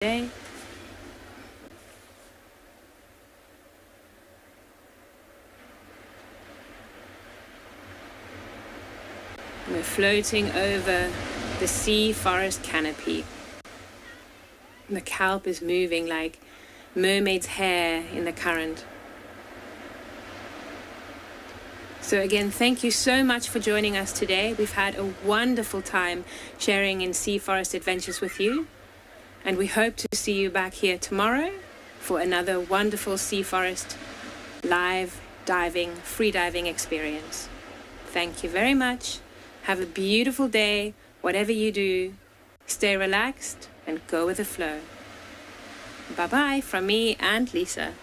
today. We're floating over the sea forest canopy. The kelp is moving like mermaid's hair in the current. So again, thank you so much for joining us today. We've had a wonderful time sharing in sea forest adventures with you. And we hope to see you back here tomorrow for another wonderful sea forest live diving, free diving experience. Thank you very much. Have a beautiful day, whatever you do. Stay relaxed and go with the flow. Bye-bye from me and Lisa.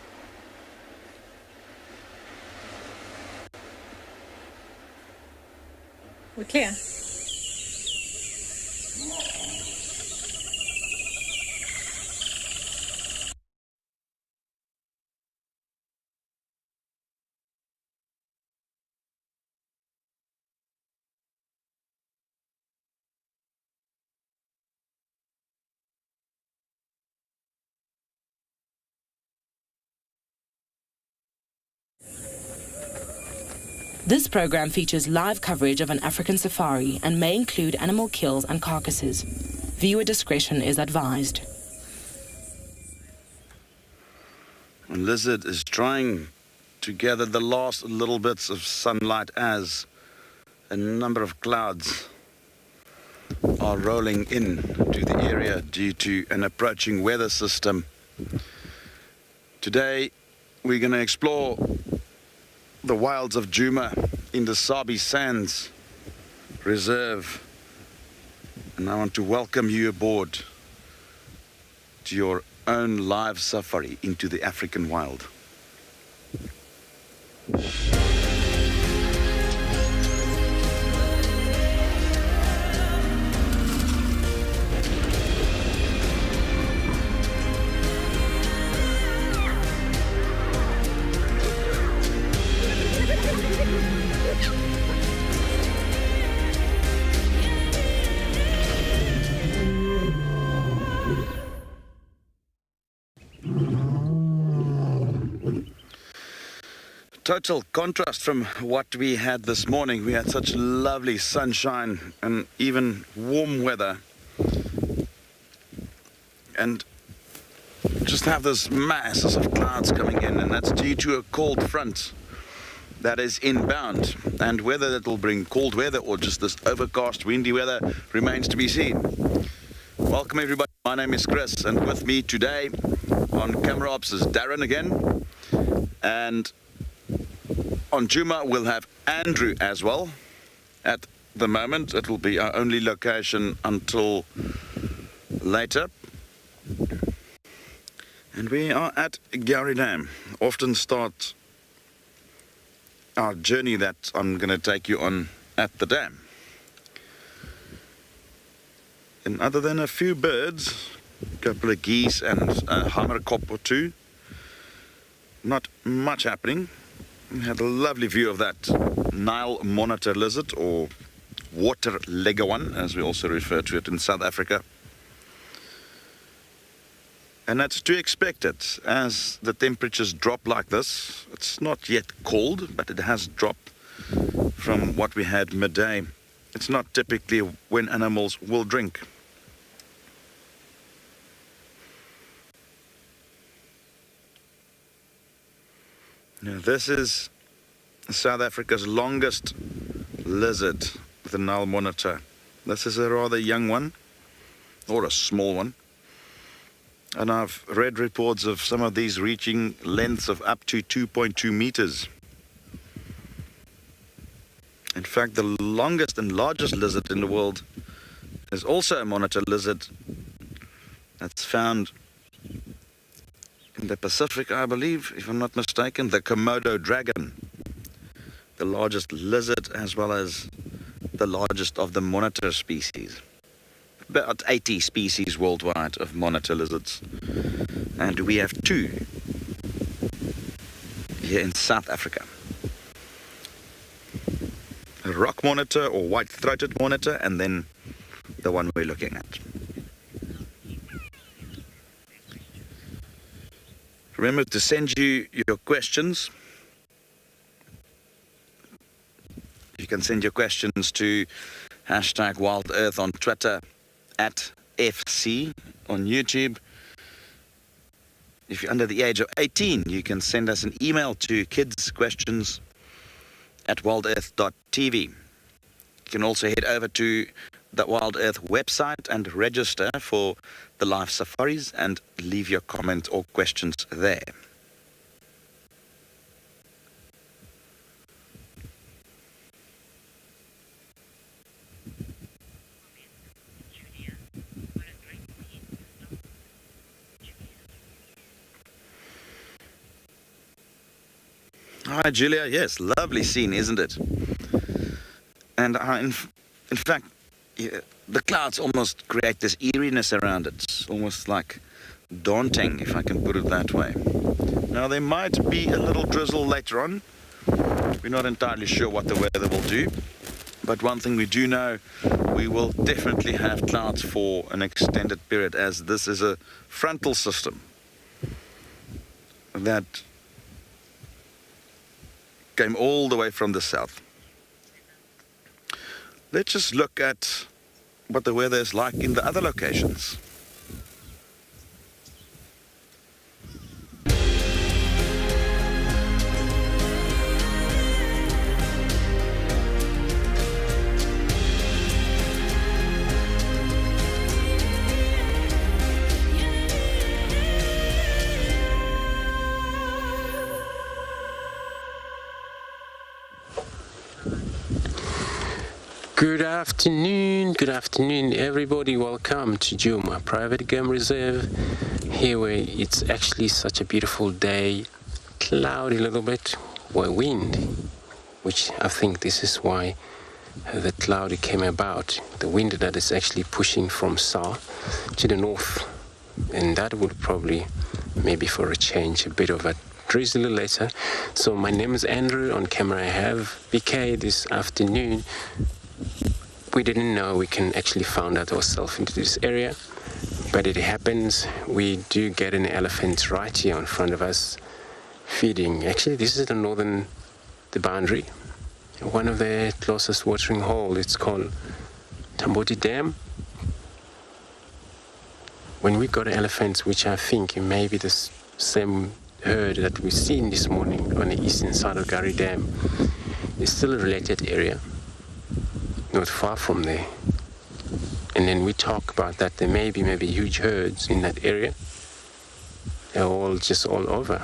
We're clear. This program features live coverage of an African safari and may include animal kills and carcasses. Viewer discretion is advised. A lizard is trying to gather the last little bits of sunlight as a number of clouds are rolling in to the area due to an approaching weather system. Today we're going to explore the wilds of Djuma in the Sabi Sands Reserve, and I want to welcome you aboard to your own live safari into the African wild. Total contrast from what we had this morning. We had such lovely sunshine and even warm weather, and just have this masses of clouds coming in, and that's due to a cold front that is inbound, and whether that will bring cold weather or just this overcast windy weather remains to be seen. Welcome everybody, my name is Chris, and with me today on camera ops is Darren again, and on Djuma we'll have Andrew as well. At the moment it will be our only location until later. And we are at Gowrie Dam. Often start our journey that I'm going to take you on at the dam. And other than a few birds, a couple of geese and a hamerkop or two, not much happening. We had a lovely view of that Nile monitor lizard, or water leguan as we also refer to it in South Africa. And that's to expect it as the temperatures drop like this. It's not yet cold, but it has dropped from what we had midday. It's not typically when animals will drink. Now this is South Africa's longest lizard, the Nile monitor. This is a rather young one, or a small one. And I've read reports of some of these reaching lengths of up to 2.2 meters. In fact, the longest and largest lizard in the world is also a monitor lizard that's found in the Pacific, I believe, if I'm not mistaken, the Komodo dragon, the largest lizard as well as the largest of the monitor species. About 80 species worldwide of monitor lizards, and we have two here in South Africa. A rock monitor or white-throated monitor, and then the one we're looking at. Remember to send you your questions. You can send your questions to #WildEarth on Twitter, @FC on YouTube. If you're under the age of 18, you can send us an email to kids questions@wildearth.tv. You can also head over to the WildEarth website and register for the live safaris and leave your comment or questions there. Hi, Julia. Yes, lovely scene, isn't it? And in fact, yeah, the clouds almost create this eeriness around it. It's almost like daunting, if I can put it that way. Now, there might be a little drizzle later on. We're not entirely sure what the weather will do. But one thing we do know, we will definitely have clouds for an extended period, as this is a frontal system that came all the way from the south. Let's just look at what the weather is like in the other locations. Good afternoon everybody. Welcome to Djuma Private Game Reserve, here where it's actually such a beautiful day, cloudy a little bit, with wind, which I think this is why the cloudy came about, the wind that is actually pushing from south to the north, and that would probably, maybe for a change, a bit of a drizzle later. So my name is Andrew. On camera I have BK this afternoon. We didn't know we can actually found out ourselves into this area, but it happens. We do get an elephant right here in front of us feeding. Actually, this is the boundary, one of the closest watering hole. It's called Tamboti Dam. When we got elephants, which I think may be the same herd that we've seen this morning on the eastern side of Gari Dam, it's still a related area, not far from there. And then we talk about that there may be huge herds in that area. They're all over.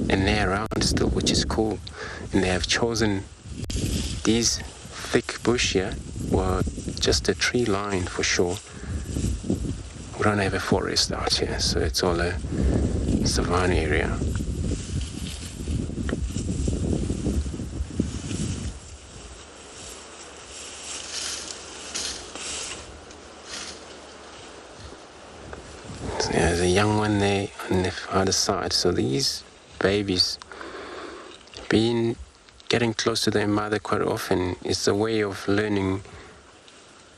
And they're around still, which is cool. And they have chosen these thick bush here, or just a tree line for sure. We don't have a forest out here, so it's all a savanna area. There's a young one there on the other side. So these babies getting close to their mother quite often is a way of learning,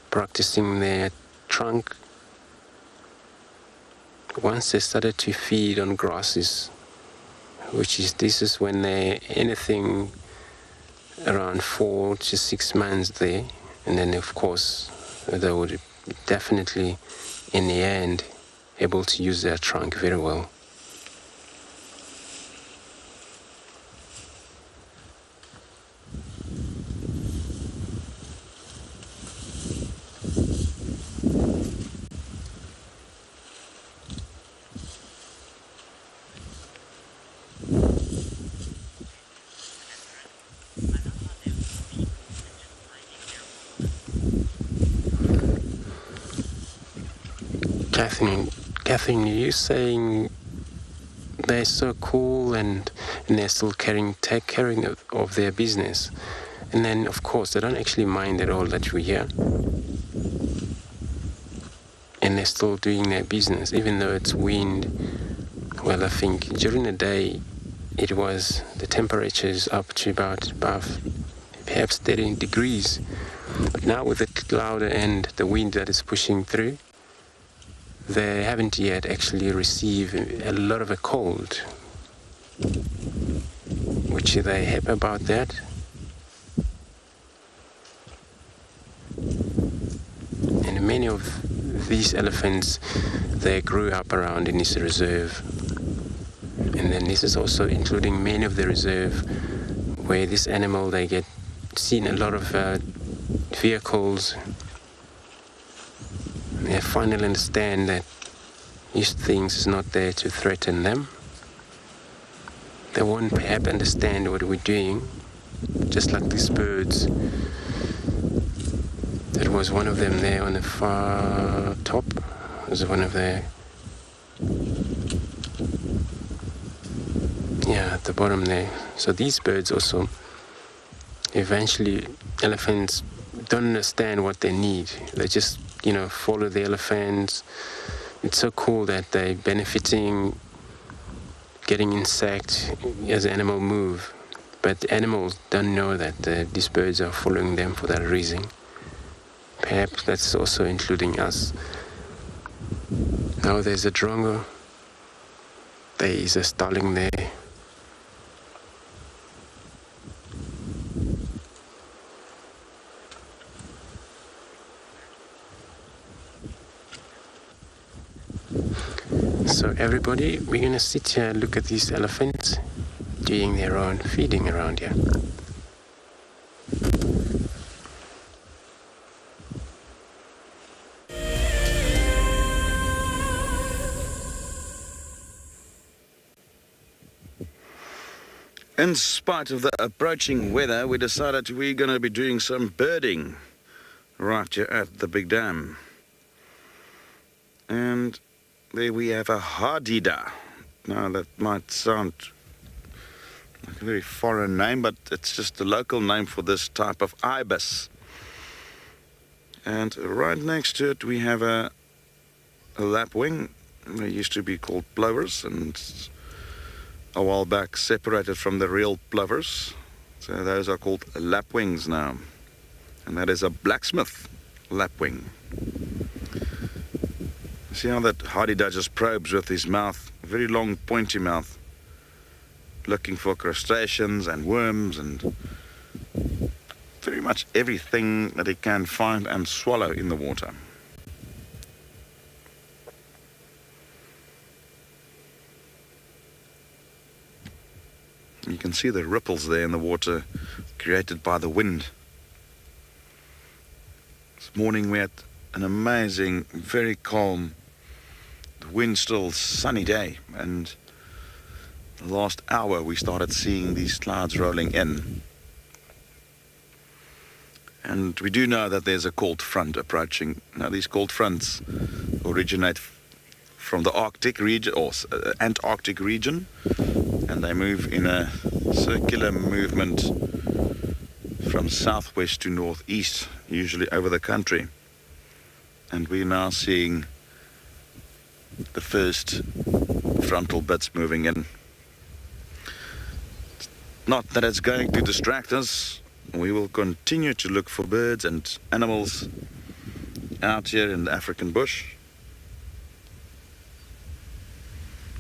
practicing their trunk. Once they started to feed on grasses, this is when they're anything around 4 to 6 months there, and then of course they would definitely in the end able to use their trunk very well. Catherine, you're saying they're so cool and they're still caring of their business, and then of course they don't actually mind at all that we're here, and they're still doing their business even though it's wind. Well, I think during the day the temperature is up to about above perhaps 13 degrees, but now with the cloud and the wind that is pushing through, they haven't yet actually received a lot of a cold, which they're happy about that. And many of these elephants, they grew up around in this reserve. And then this is also including many of the reserve where this animal, they get seen a lot of vehicles. They finally understand that these things is not there to threaten them. They won't perhaps understand what we're doing, just like these birds. There was one of them there on the far top. There's one of the, at the bottom there. So these birds also, eventually elephants don't understand what they need. They just, follow the elephants. It's so cool that they're benefiting, getting insects as the animal move. But animals don't know that these birds are following them for that reason. Perhaps that's also including us. Now there's a drongo. There is a starling there. So everybody, we're going to sit here and look at these elephants doing their own feeding around here. In spite of the approaching weather, we decided we're going to be doing some birding right here at the big dam. And there we have a hadida. Now that might sound like a very foreign name, but it's just the local name for this type of ibis. And right next to it we have a lapwing. They used to be called plovers, and a while back separated from the real plovers. So those are called lapwings now. And that is a blacksmith lapwing. See how that hadida just probes with his mouth, a very long pointy mouth, looking for crustaceans and worms and very much everything that he can find and swallow in the water. You can see the ripples there in the water created by the wind. This morning we had an amazing, very calm, wind still sunny day, and the last hour we started seeing these clouds rolling in. And we do know that there's a cold front approaching. Now these cold fronts originate from the Arctic region or Antarctic region, and they move in a circular movement from southwest to northeast, usually over the country. And we're now seeing the first frontal bits moving in. Not that it's going to distract us. We will continue to look for birds and animals out here in the African bush.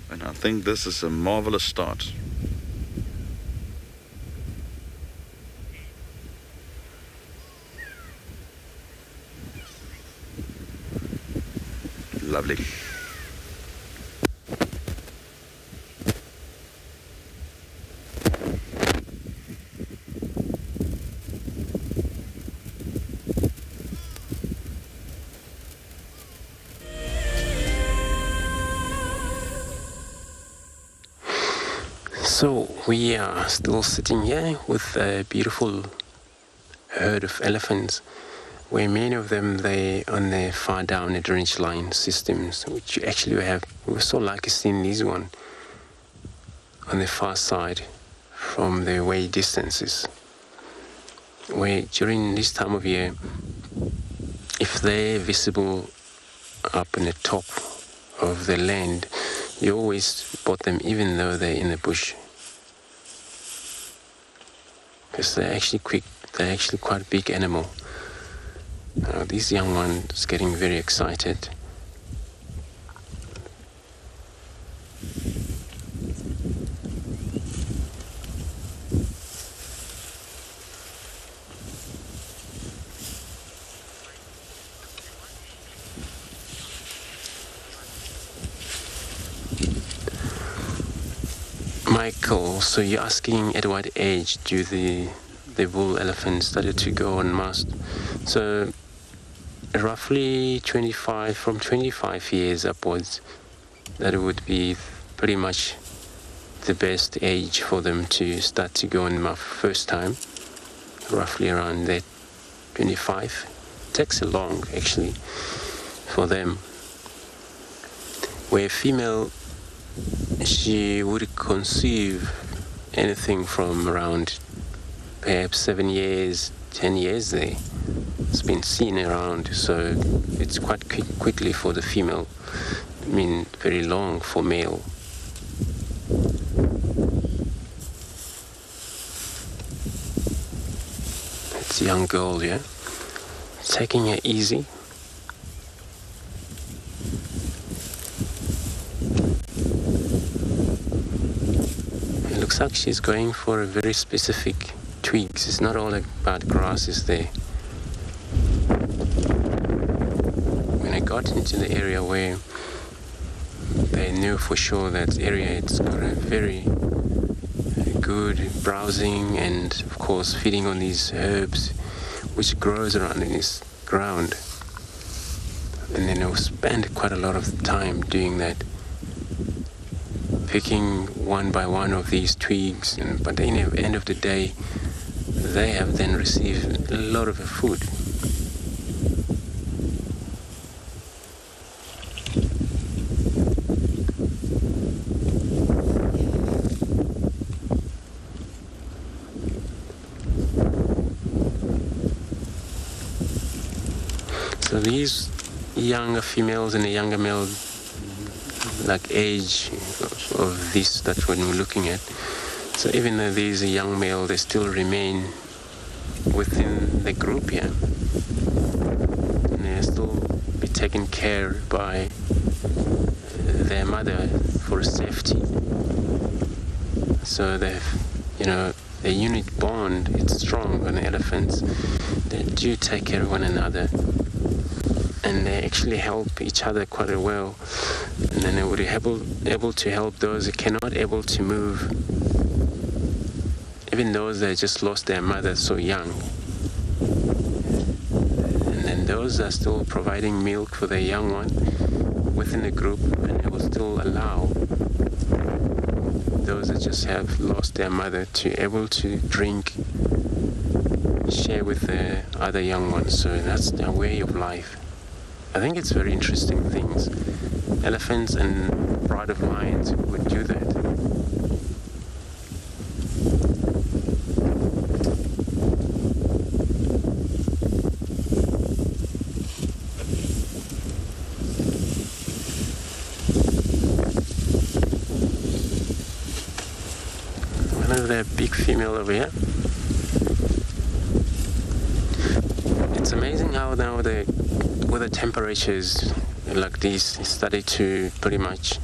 And I think this is a marvelous start. Lovely. So we are still sitting here with a beautiful herd of elephants, where many of them, they on the far down the drainage line systems, which actually we were so lucky seeing this one on the far side from the way distances, where during this time of year, if they're visible up in the top of the land, you always spot them even though they're in the bush, because they're actually quick. They're actually quite a big animal. This young one is getting very excited. Michael, so you're asking at what age do the bull elephants started to go on mast? So roughly 25, from 25 years upwards, that would be pretty much the best age for them to start to go on mast first time, roughly around that 25. It takes a long, actually, for them. Where female, she would conceive anything from around perhaps 7 years, 10 years there. It's been seen around, so it's quite quickly for the female. I mean, very long for male. It's a young girl, yeah? Taking it easy. It looks like she's going for a very specific twigs. It's not all about grasses there. When I got into the area where they knew for sure that area, it's got a very good browsing and of course feeding on these herbs which grows around in this ground. And then I'll spend quite a lot of time doing that, picking one by one of these twigs, and by the end of the day they have then received a lot of food. So these younger females and the younger male, like age of this, that's what we're looking at. So even though these are young male, they still remain within the group here. And they'll still be taken care by their mother for safety. So they've, the unit bond, it's strong on the elephants. They do take care of one another. And they actually help each other quite well. And then they would be able to help those who cannot able to move, even those that just lost their mother so young. And then those are still providing milk for their young one within the group, and they will still allow those that just have lost their mother to able to drink, share with the other young ones. So that's their way of life. I think it's very interesting things. Elephants and pride of lions would do that. Another big female over here. It's amazing how now with the temperatures like these started to pretty much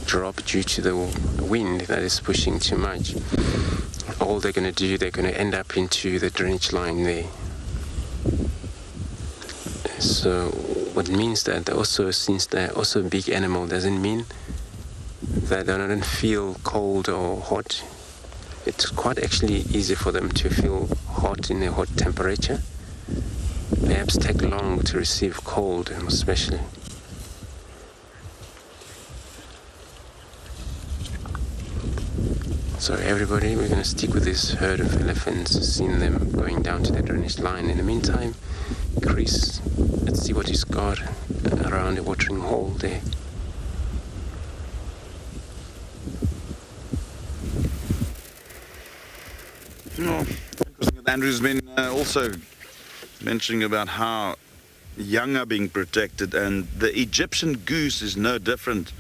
drop due to the wind that is pushing too much. All they're going to do, they're going to end up into the drainage line there. So what means that also, since they're also a big animal, doesn't mean that they don't feel cold or hot. It's quite actually easy for them to feel hot in a hot temperature. Perhaps take long to receive cold, especially. So everybody, we're going to stick with this herd of elephants, seeing them going down to the drainage line. In the meantime, Chris, let's see what he's got around the watering hole there. No, Andrew's been also mentioning about how young are being protected, and the Egyptian goose is no different.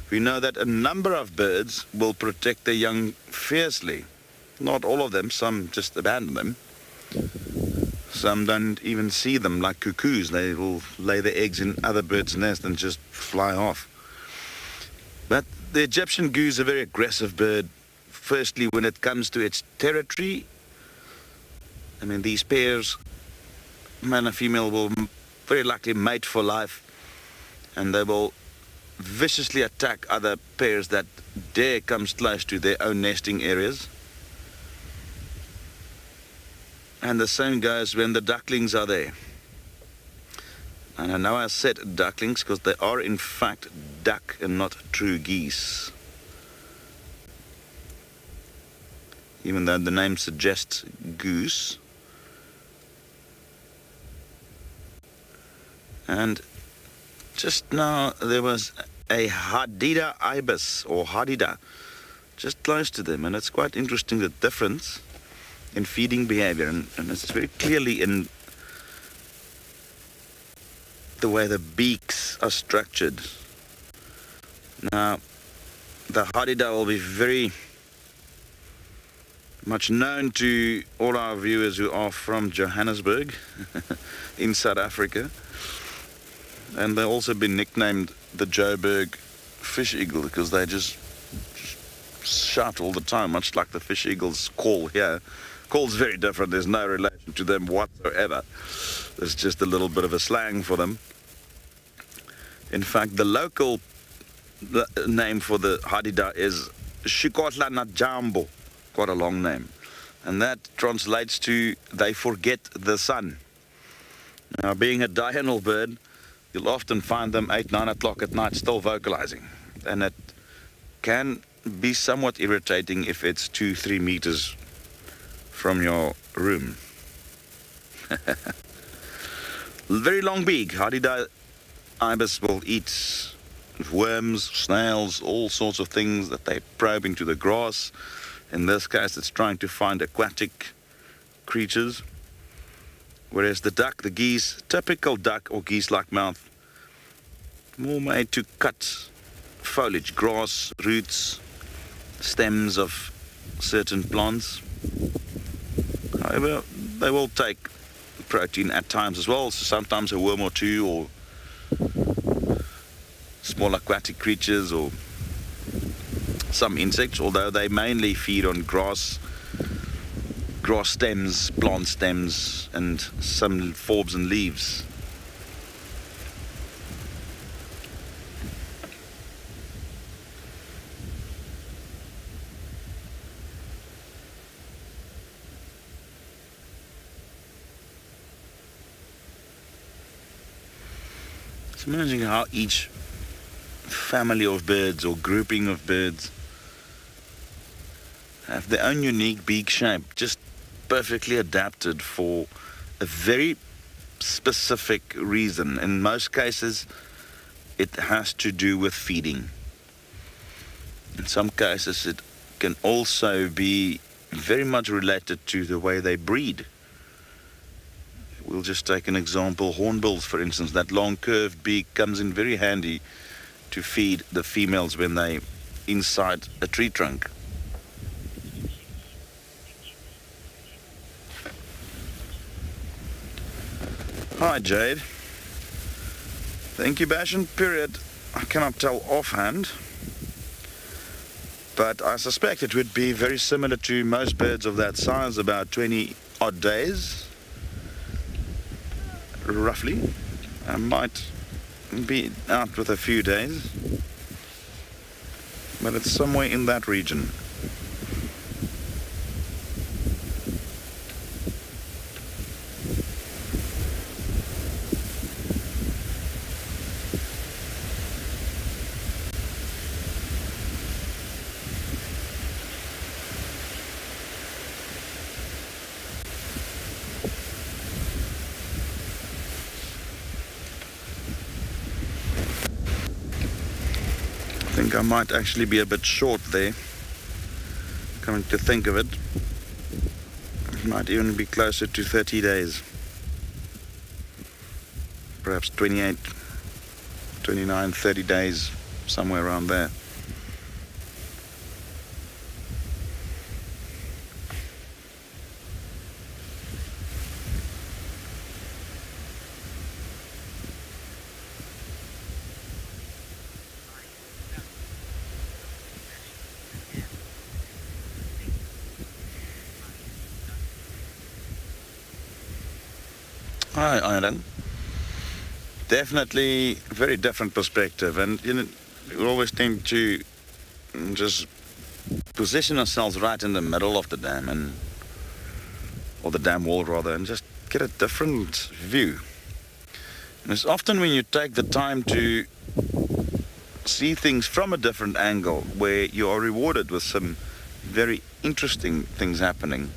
We know that a number of birds will protect their young fiercely. Not all of them, some just abandon them. Some don't even see them, like cuckoos. They will lay their eggs in other birds' nests and just fly off. But the Egyptian goose is a very aggressive bird. Firstly, when it comes to its territory, I mean, these pairs, male and female, will very likely mate for life, and they will viciously attack other pairs that dare come close to their own nesting areas. And the same goes when the ducklings are there. And I know I said ducklings because they are in fact duck and not true geese. Even though the name suggests goose. And just now there was a hadida ibis or hadida just close to them, and it's quite interesting the difference in feeding behavior, and it's very clearly in the way the beaks are structured. Now the hadida will be very much known to all our viewers who are from Johannesburg in South Africa. And they've also been nicknamed the Joburg fish eagle because they just shout all the time, much like the fish eagles call here. Call's very different. There's no relation to them whatsoever. There's just a little bit of a slang for them. In fact, the local name for the hadida is Shikotla na Jambo. Quite a long name. And that translates to they forget the sun. Now, being a diurnal bird, you'll often find them 8, 9 o'clock at night still vocalizing. And it can be somewhat irritating if it's 2, 3 meters from your room. Very long beak. Hadida ibis will eat worms, snails, all sorts of things that they probe into the grass. In this case, it's trying to find aquatic creatures. Whereas the duck, the geese, typical duck or geese-like mouth, more made to cut foliage, grass, roots, stems of certain plants. However, they will take protein at times as well, so sometimes a worm or two, or small aquatic creatures, or some insects, although they mainly feed on grass stems, plant stems, and some forbs and leaves. It's amazing how each family of birds or grouping of birds have their own unique beak shape, just perfectly adapted for a very specific reason. In most cases, it has to do with feeding. In some cases, it can also be very much related to the way they breed. We'll just take an example, hornbills, for instance. That long curved beak comes in very handy to feed the females when they inside a tree trunk. Hi Jade. The incubation period I cannot tell offhand, but I suspect it would be very similar to most birds of that size, about 20 odd days roughly. I might be out with a few days, but it's somewhere in that region. I think I might actually be a bit short there, coming to think of it. It might even be closer to 30 days. Perhaps 28, 29, 30 days, somewhere around there. Hi, Iron. Definitely very different perspective, and you know, we always tend to just position ourselves right in the middle of the dam, or the dam wall rather, and just get a different view. And it's often when you take the time to see things from a different angle where you are rewarded with some very interesting things happening.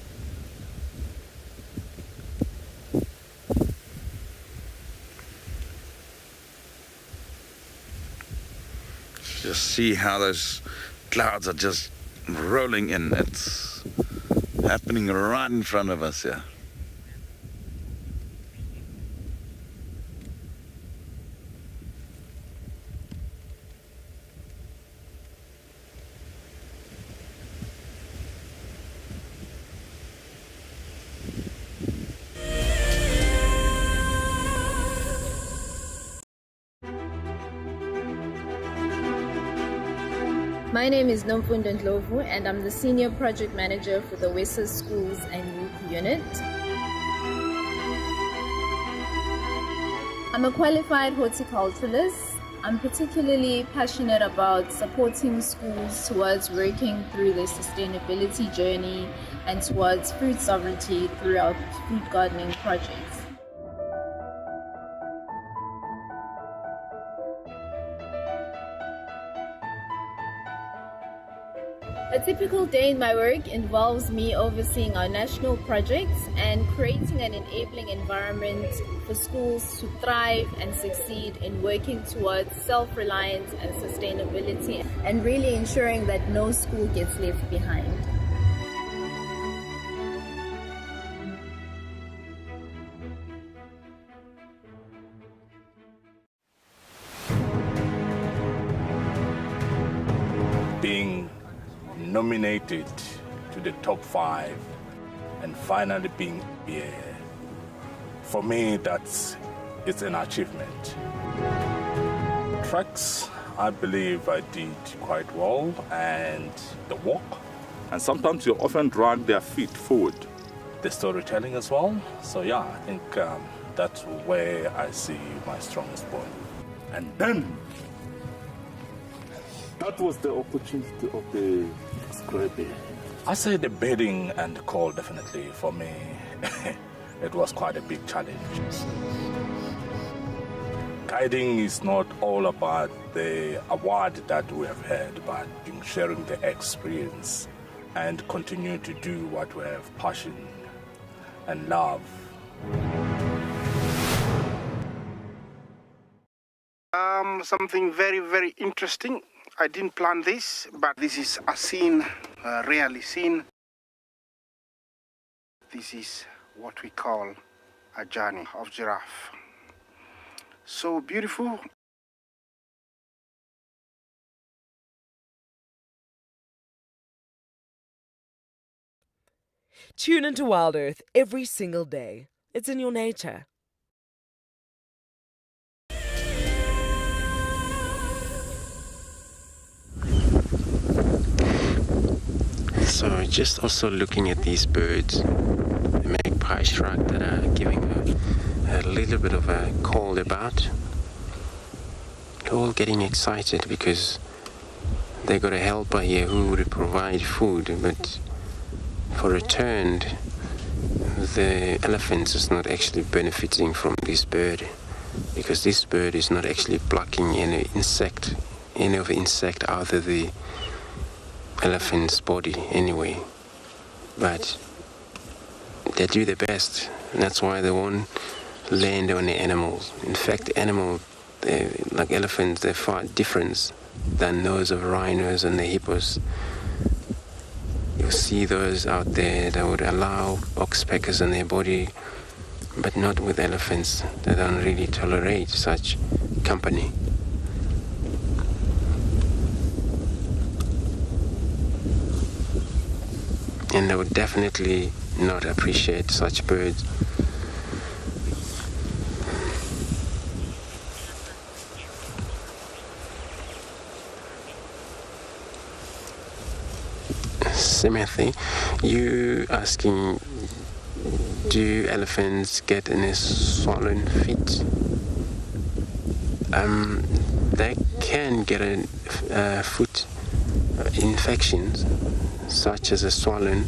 Just see how those clouds are just rolling in. It's happening right in front of us here. My name is Nomfundo Ndlovu and I'm the Senior Project Manager for the WISA Schools and Youth Unit. I'm a qualified horticulturalist. I'm particularly passionate about supporting schools towards working through their sustainability journey and towards food sovereignty through our food gardening projects. A typical day in my work involves me overseeing our national projects and creating an enabling environment for schools to thrive and succeed in working towards self-reliance and sustainability, and really ensuring that no school gets left behind. Being nominated to the top 5 and finally being here, for me it's an achievement. Tracks, I believe I did quite well, and the walk, and sometimes you often drag their feet forward. The storytelling as well, so yeah, I think that's where I see my strongest point. And then that was the opportunity of the scraping. I say the bedding and the call, definitely for me it was quite a big challenge. Guiding is not all about the award that we have had, but sharing the experience and continue to do what we have passion and love. Something very, very interesting. I didn't plan this, but this is a scene rarely seen. This is what we call a journey of giraffe. So beautiful. Tune into WildEarth every single day. It's in your nature. So just also looking at these birds, the magpie shrike that are giving a little bit of a call about. They're all getting excited because they got a helper here who would provide food, but for return, the elephants is not actually benefiting from this bird, because this bird is not actually plucking any of the insect out of the elephant's body anyway, but they do their best, and that's why they won't land on the animals. In fact, animals, like elephants, they're far different than those of rhinos and the hippos. You'll see those out there that would allow oxpeckers in their body, but not with elephants. They don't really tolerate such company. And they would definitely not appreciate such birds. Timothy, you asking, do elephants get any swollen feet? they can get a foot infections, such as a swollen,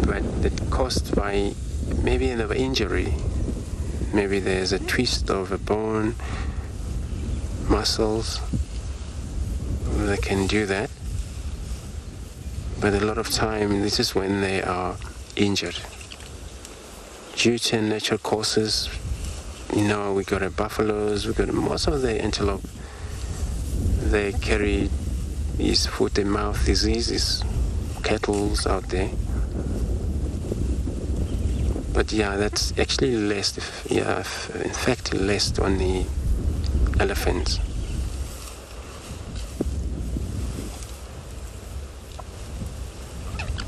but it's caused by maybe an injury. Maybe there's a twist of a bone, muscles. They can do that. But a lot of time, this is when they are injured. Due to natural causes, we got buffaloes, we got most of the antelope. They carry these foot and mouth diseases, cattles out there. But yeah, that's actually less, in fact, less on the elephants.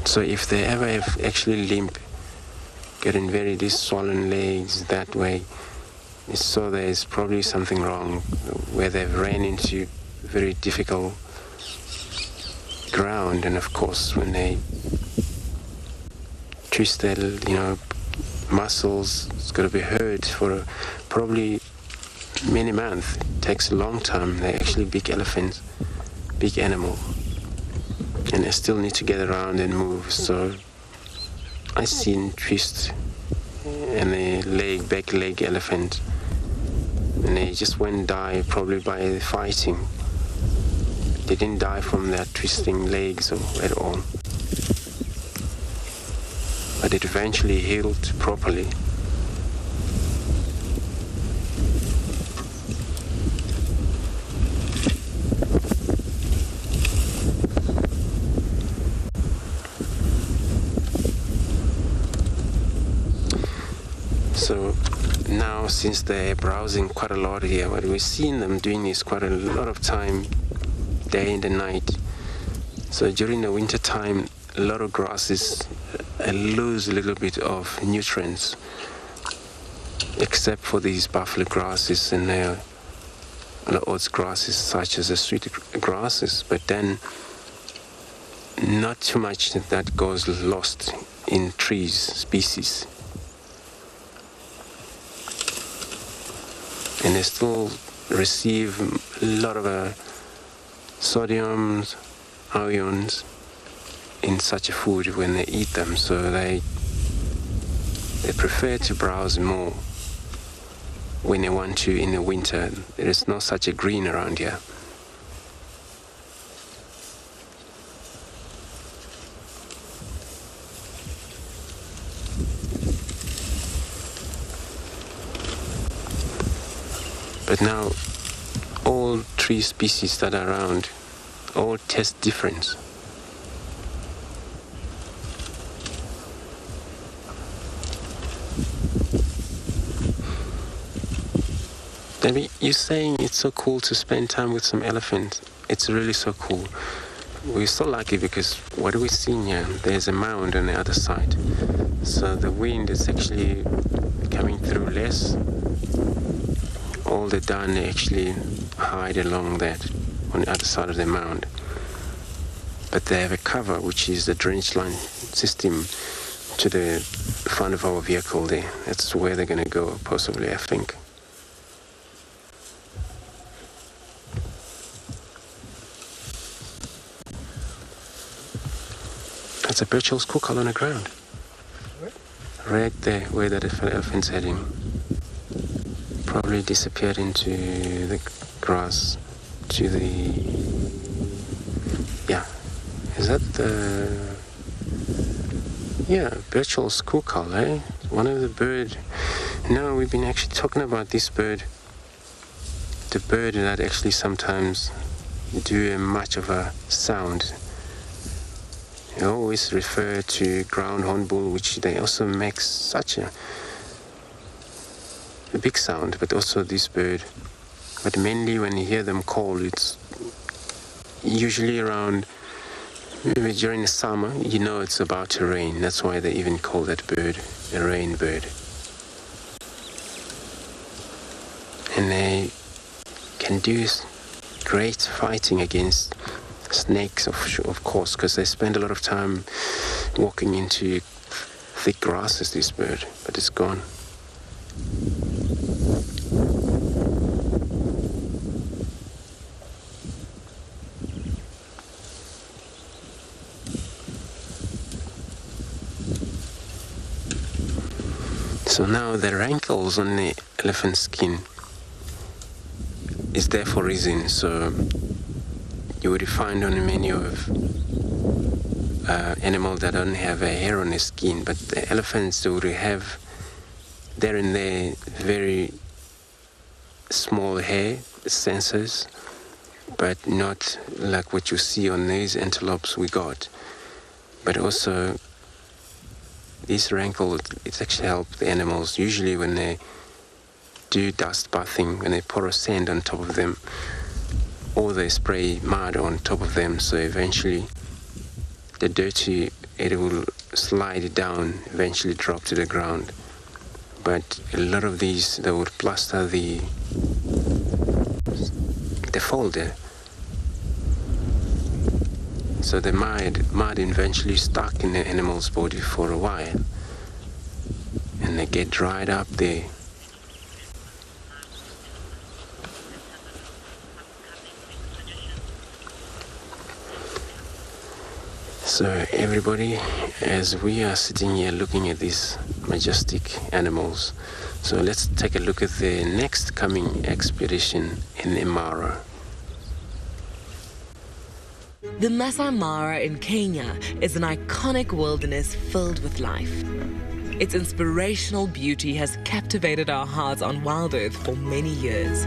So if they ever have actually limp, getting these swollen legs that way, so there's probably something wrong where they've ran into very difficult ground, and of course when they twist their muscles, it's got to be hurt for probably many months. It takes a long time. They're actually big elephants, big animal, and they still need to get around and move. So I seen twist and the back leg elephant, and they just went die probably by fighting. They didn't die from their twisting legs or at all. But it eventually healed properly. So now, since they're browsing quite a lot here, what we've seen them doing is quite a lot of time, day and night. So during the winter time, a lot of grasses lose a little bit of nutrients, except for these buffalo grasses and the oats grasses, such as the sweet grasses. But then, not too much that goes lost in trees species. And they still receive a lot of sodiums, ions in such a food when they eat them, so they prefer to browse more when they want to in the winter. There is not such a green around here. But now all tree species that are around all taste different. Debbie, you're saying it's so cool to spend time with some elephants. It's really so cool. We're so lucky because what are we seeing here? There's a mound on the other side. So the wind is actually coming through less. All the dung actually hide along that on the other side of the mound. But they have a cover, which is the drainage line system to the front of our vehicle there. That's where they're going to go, possibly, I think. That's a Birchall's cookall on the ground. Right there, where that elephant's heading. Probably disappeared into the grass to the... Yeah. Is that the... Yeah, Birchall's cookall, eh? One of the bird... No, we've been actually talking about this bird. The bird that actually sometimes do much of a sound. I always refer to ground hornbill, which they also make such a big sound, but also this bird. But mainly when you hear them call, it's usually around, maybe during the summer, you know it's about to rain. That's why they even call that bird a rain bird. And they can do great fighting against snakes, of course, because they spend a lot of time walking into thick grasses, this bird, but it's gone. So now the rankles on the elephant skin is there for a reason. So you would find on many of animals that don't have a hair on their skin, but the elephants, they would have there and there very small hair sensors, but not like what you see on these antelopes we got. But also these rankles, it actually helps the animals usually when they do dust bathing, when they pour a sand on top of them, or they spray mud on top of them, so eventually the dirty, it will slide down, eventually drop to the ground. But a lot of these, they would plaster the folder. So the mud eventually stuck in the animal's body for a while, and they get dried up there. So everybody, as we are sitting here looking at these majestic animals, so let's take a look at the next coming expedition in Imara. The Masai Mara in Kenya is an iconic wilderness filled with life. Its inspirational beauty has captivated our hearts on WildEarth for many years.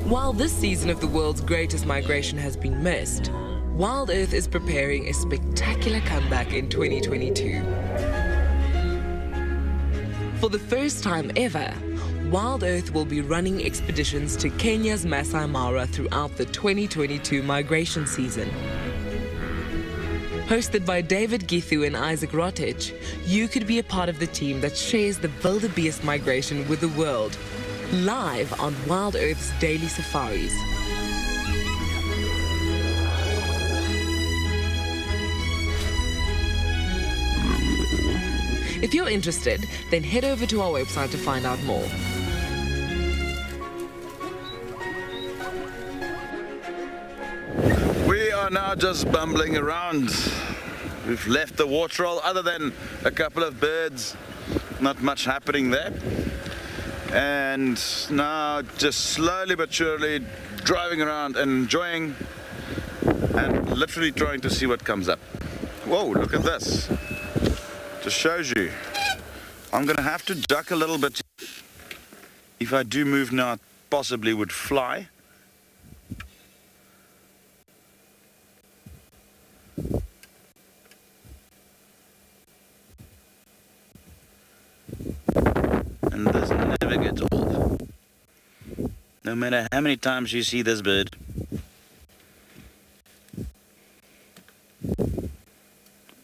While this season of the world's greatest migration has been missed, WildEarth is preparing a spectacular comeback in 2022. For the first time ever, WildEarth will be running expeditions to Kenya's Masai Mara throughout the 2022 migration season. Hosted by David Githu and Isaac Rotich, you could be a part of the team that shares the wildebeest migration with the world, live on WildEarth's daily safaris. If you're interested, then head over to our website to find out more. We are now just bumbling around. We've left the waterhole, other than a couple of birds, not much happening there. And now just slowly but surely driving around and enjoying and literally trying to see what comes up. Whoa, look at this. Just shows you. I'm gonna have to duck a little bit. If I do move now, it possibly would fly. And this never gets old. No matter how many times you see this bird,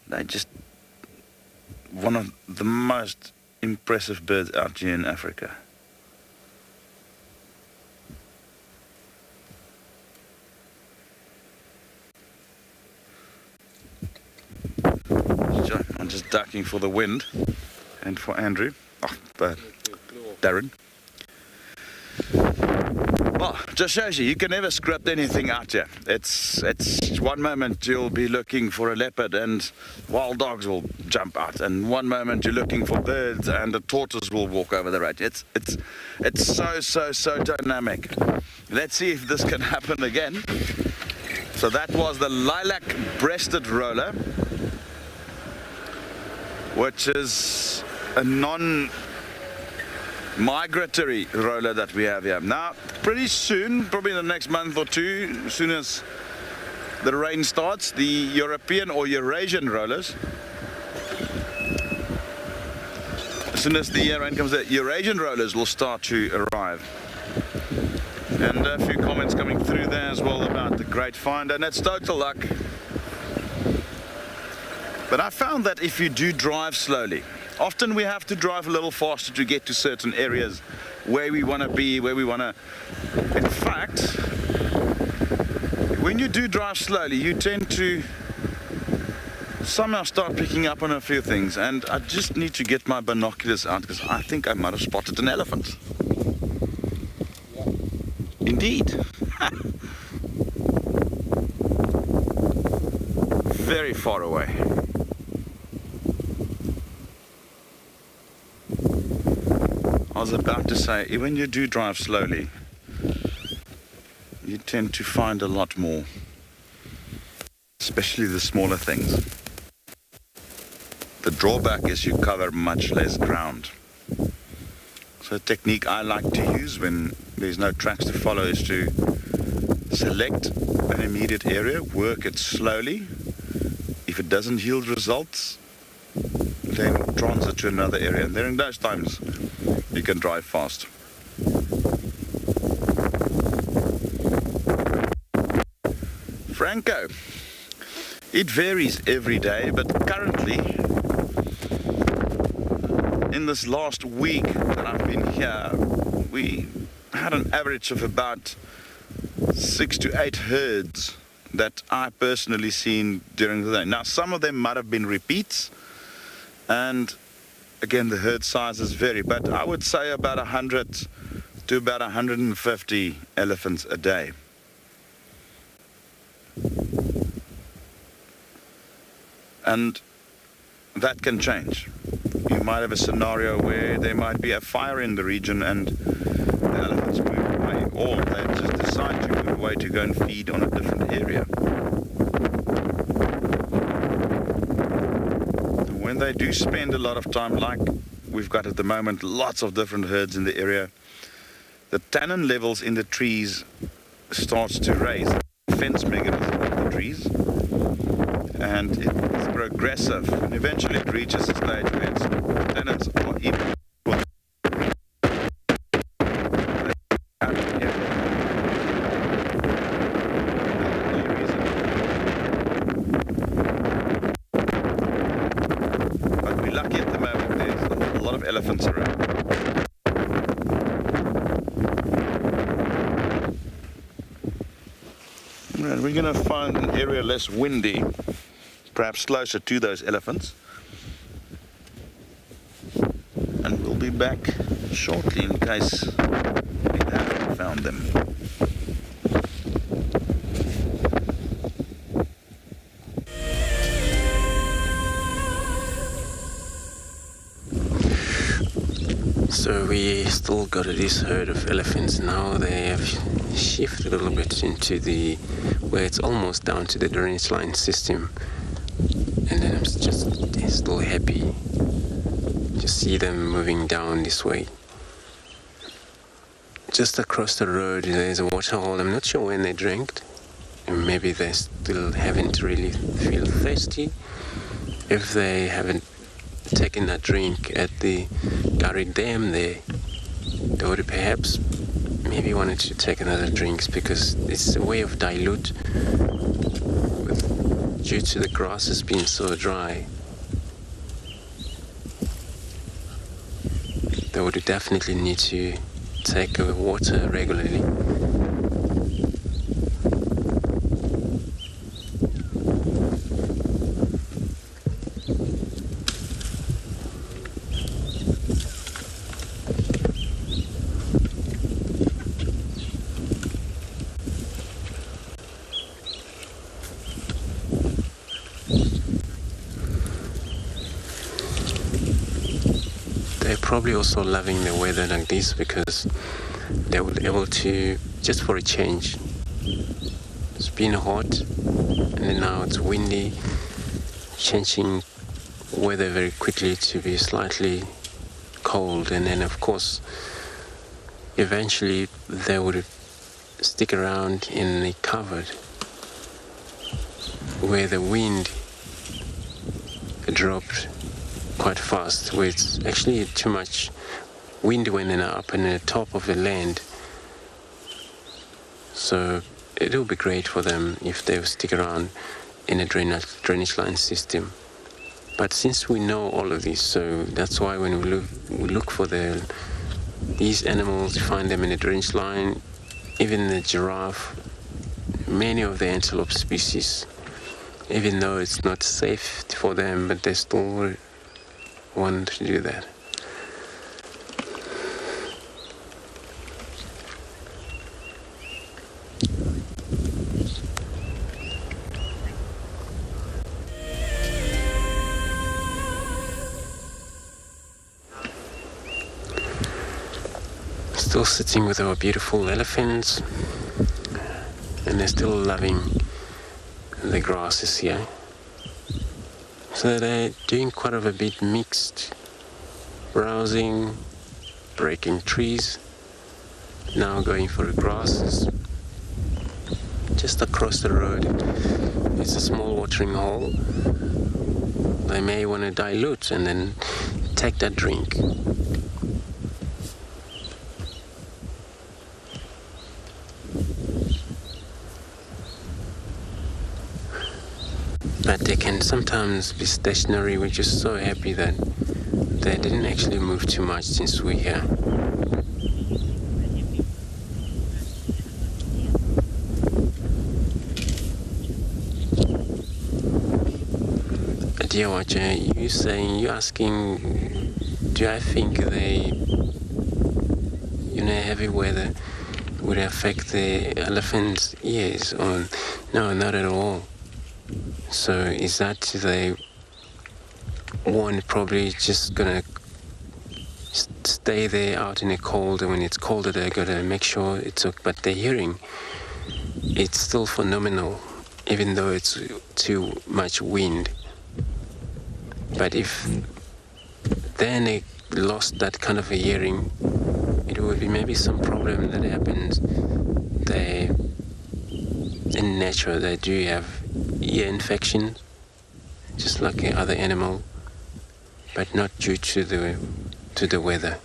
they just one of the most impressive birds out here in Africa. So I'm just ducking for the wind and for Andrew. Darren. Well, just shows you can never script anything out here. It's one moment you'll be looking for a leopard and wild dogs will jump out, and one moment you're looking for birds and a tortoise will walk over the road. It's so dynamic. Let's see if this can happen again. So that was the lilac-breasted roller, which is a non-migratory roller that we have here. Now, pretty soon, probably in the next month or two, as soon as the rain starts, the European or Eurasian rollers, as soon as the rain comes, the Eurasian rollers will start to arrive. And a few comments coming through there as well about the great find, and it's total luck. But I found that if you do drive slowly, often we have to drive a little faster to get to certain areas where we want to be, where we want to. In fact, when you do drive slowly, you tend to somehow start picking up on a few things. And I just need to get my binoculars out because I think I might have spotted an elephant. Indeed. Very far away. was about to say, when you do drive slowly, you tend to find a lot more, especially the smaller things. The drawback is you cover much less ground. So a technique I like to use when there's no tracks to follow is to select an immediate area, work it slowly. If it doesn't yield results, then transit to another area. And then in those times, you can drive fast. Franco, it varies every day, but currently, in this last week that I've been here, we had an average of about 6 to 8 herds that I personally seen during the day. Now, some of them might have been repeats, and again, the herd sizes vary, but I would say about 100 to about 150 elephants a day. And that can change. You might have a scenario where there might be a fire in the region and the elephants move away, or they just decide to move away to go and feed on a different area. When they do spend a lot of time, like we've got at the moment, lots of different herds in the area, the tannin levels in the trees starts to raise. The fence mechanism of the trees, and it's progressive, and eventually it reaches a stage where its tannins are even. But we're lucky at the moment, there's a lot of elephants around. And we're going to find an area less windy, perhaps closer to those elephants, and we'll be back shortly in case we haven't found them. So we still got this herd of elephants now. They have shifted a little bit into where it's almost down to the drainage line system. And then I'm just still happy to see them moving down this way. Just across the road there's a water hole. I'm not sure when they drank, and maybe they still haven't really feel thirsty. If they haven't taken a drink at the Kalahari Dam there, they would perhaps maybe wanted to take another drink, because it's a way of dilute due to the grasses being so dry. They would definitely need to take water regularly. Probably also loving the weather like this, because they will be able to, just for a change, it's been hot and then now it's windy, changing weather very quickly to be slightly cold, and then of course eventually they would stick around in the covered where the wind dropped quite fast, where it's actually too much wind when they're up in the top of the land. So it will be great for them if they stick around in a drainage line system. But since we know all of this, so that's why when we look for these animals, find them in the drainage line, even the giraffe, many of the antelope species, even though it's not safe for them, but they still want to do that. still sitting with our beautiful elephants, and they're still loving the grasses here. So they're doing quite a bit mixed, browsing, breaking trees, now going for the grasses. Just across the road is a small watering hole. They may want to dilute and then take that drink. But they can sometimes be stationary. We're just so happy that they didn't actually move too much since we're here. Dear watcher, you're asking, do I think heavy weather would affect the elephants' ears? Or no, not at all. So is that they probably just gonna stay there out in the cold, and when it's colder they're gonna make sure it's okay. But their hearing, it's still phenomenal, even though it's too much wind. But if then they lost that kind of a hearing, it would be maybe some problem that happens. They, in nature, they do have ear infection, just like the other animal, but not due to the weather.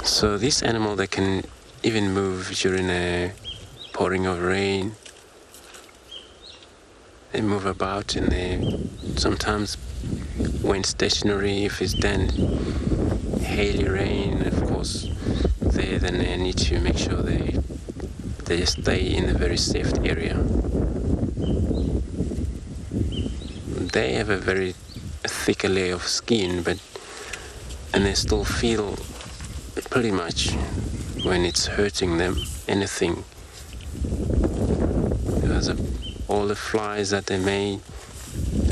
So this animal, they can even move during a pouring of rain. They move about, and they sometimes, when stationary, if it's then haily rain, of course, then they need to make sure they stay in a very safe area. They have a very thick layer of skin, and they still feel pretty much when it's hurting them, anything. There's all the flies that they may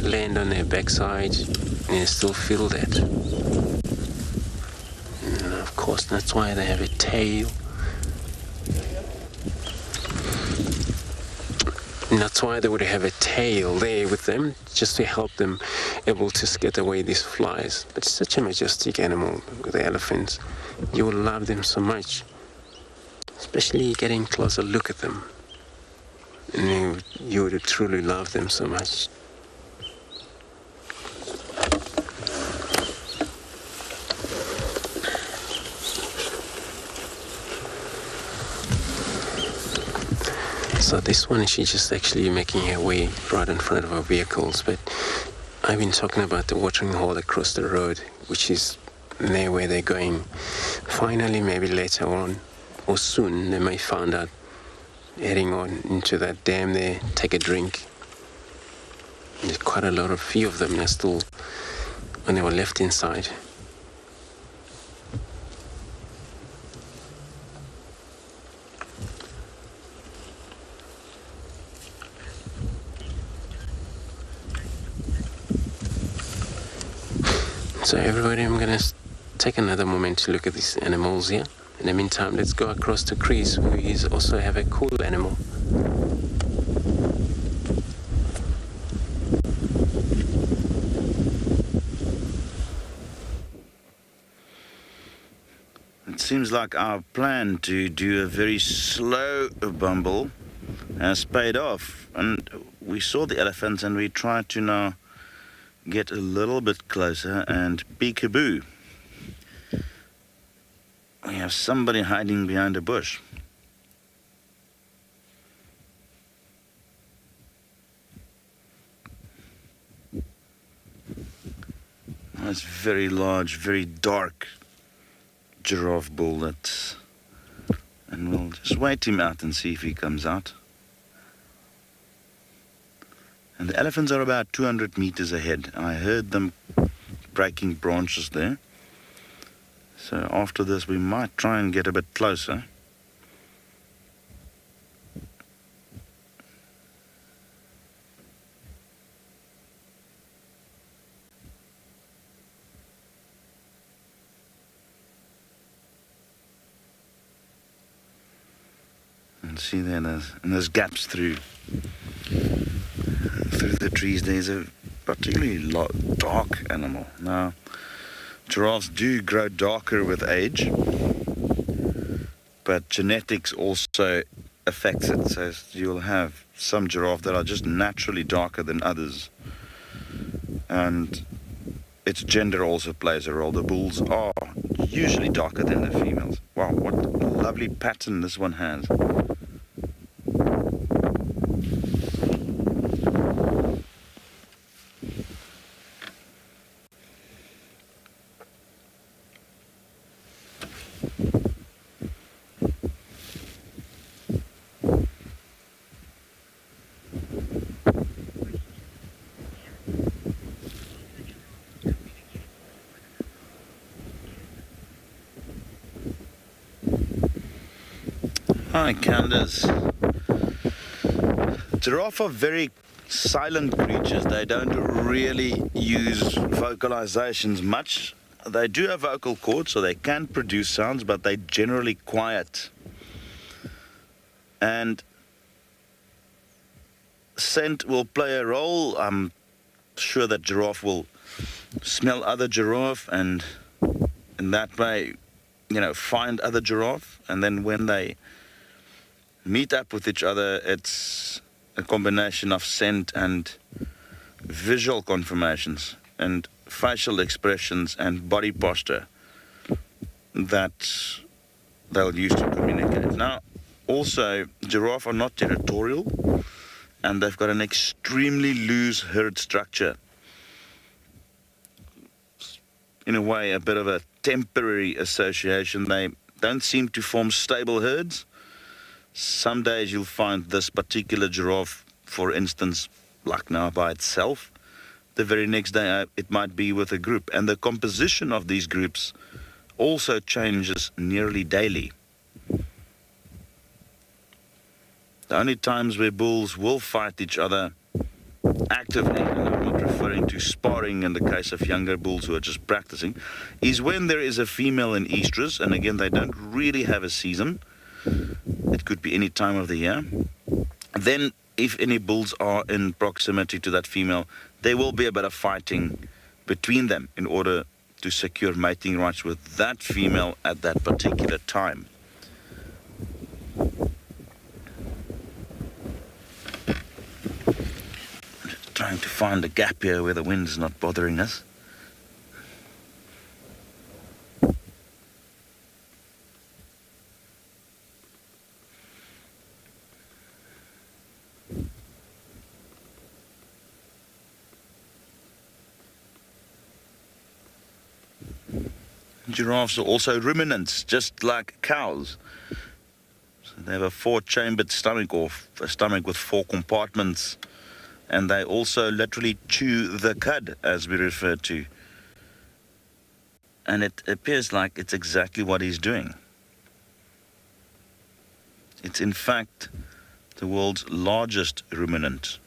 land on their backside, and they still feel that. And of course, that's why they have a tail. And that's why they would have a tail there with them, just to help them able to scare away these flies. But it's such a majestic animal, the elephants. You will love them so much, especially getting a closer look at them. And you would truly love them so much. So this one, she's just actually making her way right in front of our vehicles. But I've been talking about the watering hole across the road, which is near where they're going. Finally, maybe later on, or soon, they may find out, heading on into that dam there, take a drink. There's quite a few of them. They're still on our left-hand side. So everybody, I'm going to take another moment to look at these animals here. In the meantime, let's go across to Chris, who is also have a cool animal. It seems like our plan to do a very slow bumble has paid off. And we saw the elephants, and we tried to now get a little bit closer and peekaboo. We have somebody hiding behind a bush. That's very large, very dark giraffe bull. And we'll just wait him out and see if he comes out. And the elephants are about 200 meters ahead. I heard them breaking branches there. So after this, we might try and get a bit closer. see there, there's gaps through the trees. There's a particularly dark animal. Now, giraffes do grow darker with age, but genetics also affects it. So you'll have some giraffe that are just naturally darker than others, and its gender also plays a role. The bulls are usually darker than the females. Wow, what a lovely pattern this one has. Hi, Candace. Giraffe are very silent creatures. They don't really use vocalizations much. They do have vocal cords, so they can produce sounds, but they're generally quiet. And scent will play a role. I'm sure that giraffe will smell other giraffe and in that way, find other giraffe. And then when they meet up with each other, it's a combination of scent and visual confirmations and facial expressions and body posture that they'll use to communicate. Now, also, giraffe are not territorial, and they've got an extremely loose herd structure. In a way, a bit of a temporary association. They don't seem to form stable herds. Some days you'll find this particular giraffe, for instance, like now by itself. The very next day it might be with a group. And the composition of these groups also changes nearly daily. The only times where bulls will fight each other actively, and I'm not referring to sparring in the case of younger bulls who are just practicing, is when there is a female in estrus, and again they don't really have a season. It could be any time of the year. Then, if any bulls are in proximity to that female, there will be a bit of fighting between them in order to secure mating rights with that female at that particular time. Just trying to find a gap here where the wind's not bothering us. Giraffes are also ruminants, just like cows. So they have a four-chambered stomach, or a stomach with four compartments, and they also literally chew the cud, as we refer to. And it appears like it's exactly what he's doing. It's in fact the world's largest ruminant.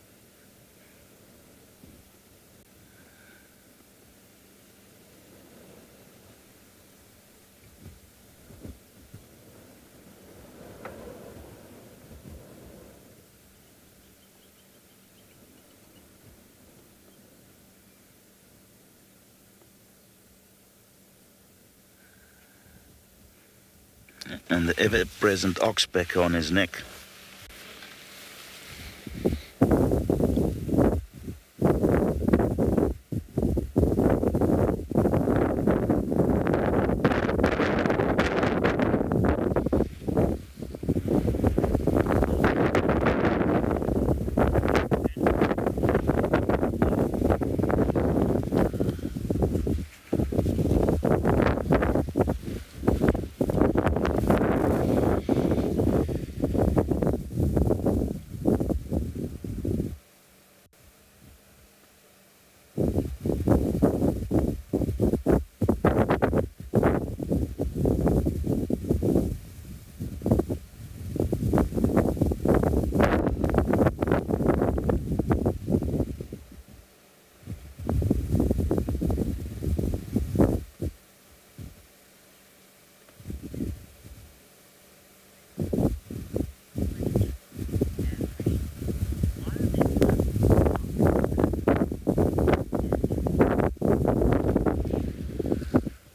And the ever-present oxpecker on his neck.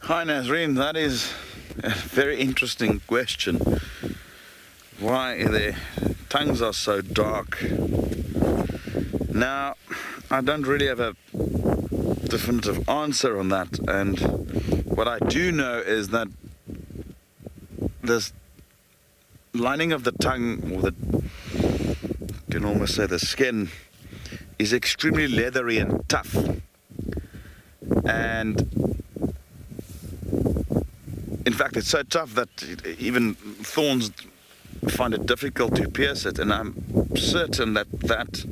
Hi Nazreen, that is a very interesting question. Why their tongues are so dark. Now, I don't really have a definitive answer on that, and what I do know is that this lining of the tongue, or you can almost say the skin, is extremely leathery and tough. And in fact, it's so tough that even thorns find it difficult to pierce it, and I'm certain that that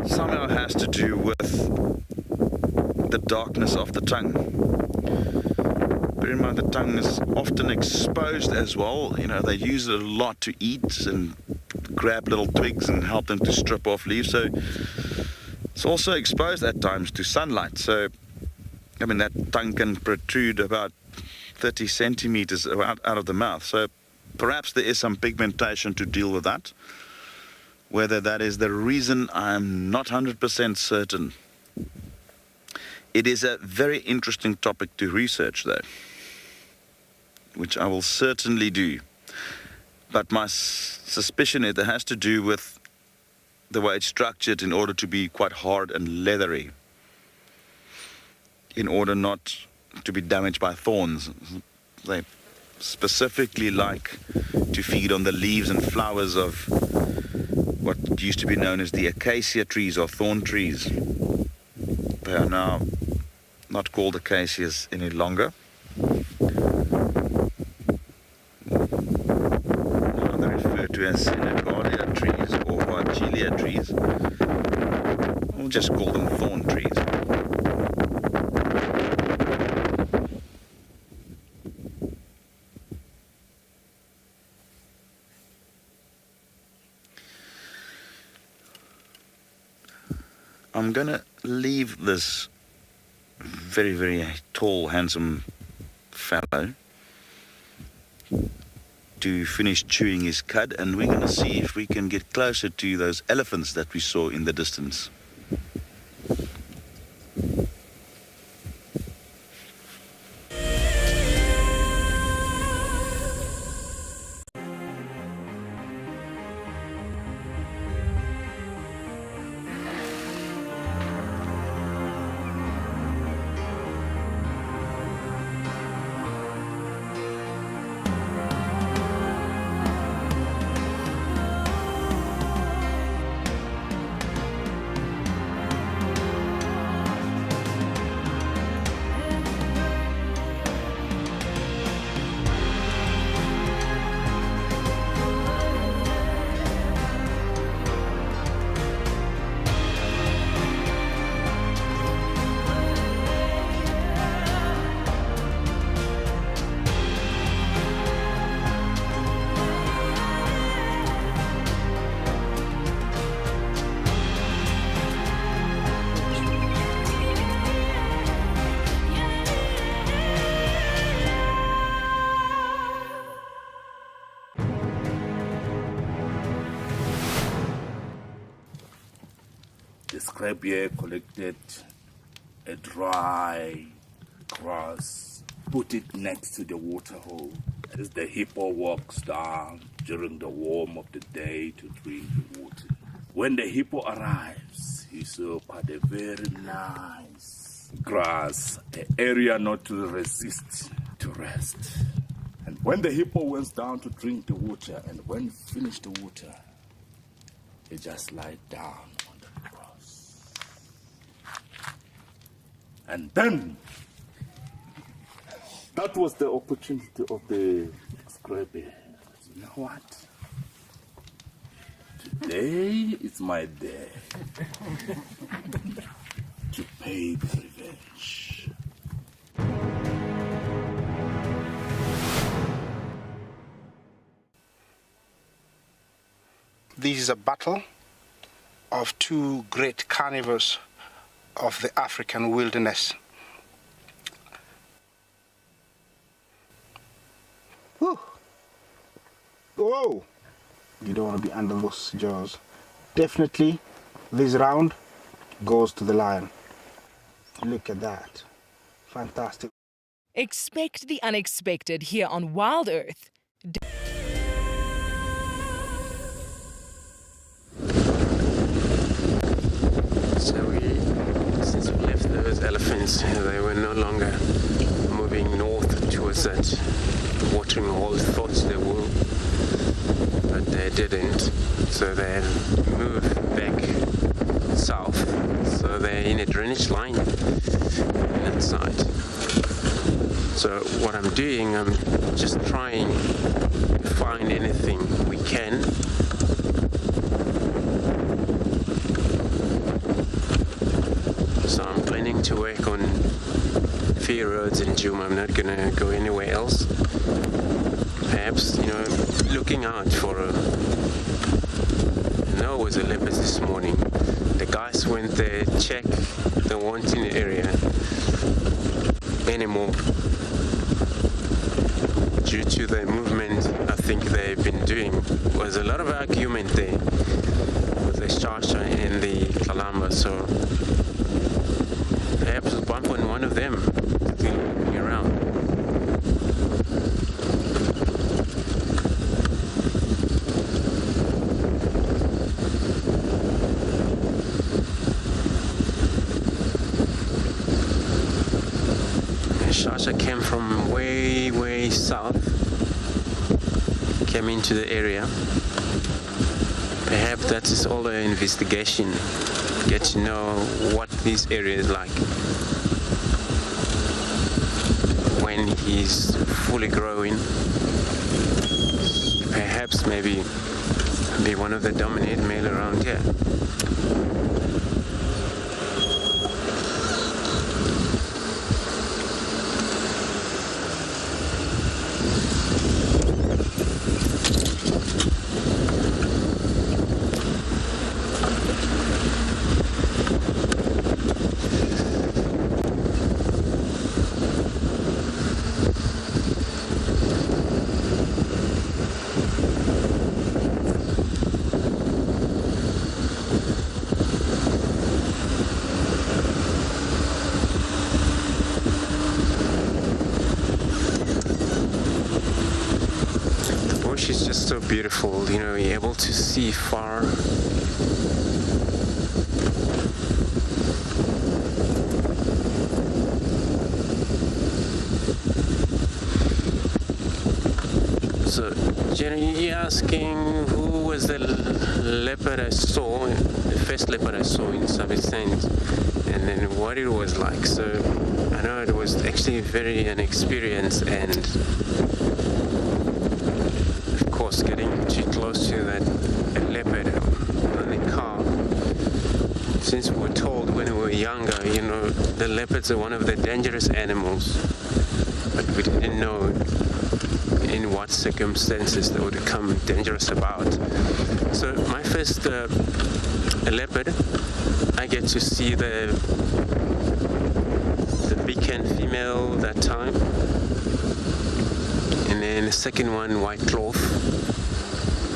somehow has to do with the darkness of the tongue. Bear in mind the tongue is often exposed as well. You know, they use it a lot to eat and grab little twigs and help them to strip off leaves, so it's also exposed at times to sunlight. So I mean, that tongue can protrude about 30 centimeters out of the mouth, so perhaps there is some pigmentation to deal with that. Whether that is the reason, I'm not 100% certain. It is a very interesting topic to research though, which I will certainly do. But my suspicion is it has to do with the way it's structured in order to be quite hard and leathery, in order not to be damaged by thorns. They specifically like to feed on the leaves and flowers of what used to be known as the acacia trees or thorn trees. They are now not called acacias any longer. Now they're referred to as Ngala trees or Vachilia trees. We'll just call them thorn trees. I'm gonna leave this very, very tall, handsome fellow to finish chewing his cud, and we're gonna see if we can get closer to those elephants that we saw in the distance. The scrap here collected a dry grass, put it next to the water hole as the hippo walks down during the warm of the day to drink the water. When the hippo arrives, he saw quite a very nice grass, an area not to resist to rest. And when the hippo went down to drink the water, and when he finished the water, he just lied down on the grass. And then, that was the opportunity of the scrappy. You know what? Today is my day to pay the revenge. This is a battle of two great carnivores of the African wilderness. Whew. Whoa! You don't want to be under those jaws. Definitely, this round goes to the lion. Look at that. Fantastic. Expect the unexpected here on WildEarth. Since we left those elephants, they were no longer moving north towards that watering hole. Thought they would, but they didn't. So they moved back south. So they're in a drainage line on that side. So what I'm doing, I'm just trying to find anything we can. So I'm planning to work on few roads in Djuma. I'm not gonna go anywhere else. Perhaps, looking out for it was a leopard this morning. The guys went there, checked, they weren't in the area anymore. Due to the movement I think they've been doing, was a lot of argument there with the Shasha and the Kalamba, so perhaps we'll bump on one of them looking around. Shasha came from way south, came into the area. Perhaps that is all the investigation, get to know what this area is like when he's fully growing. Perhaps maybe be one of the dominant male around here. It's just so beautiful, you're able to see far. So, Jenny, you're asking who was the leopard I saw, the first leopard I saw in Sabi Sand, and then what it was like. So, I know it was actually very inexperienced, and getting too close to that leopard on the car. Since we were told when we were younger, the leopards are one of the dangerous animals, but we didn't know in what circumstances they would become dangerous about. So my first leopard, I get to see the beak and female that time. And then the second one, white cloth.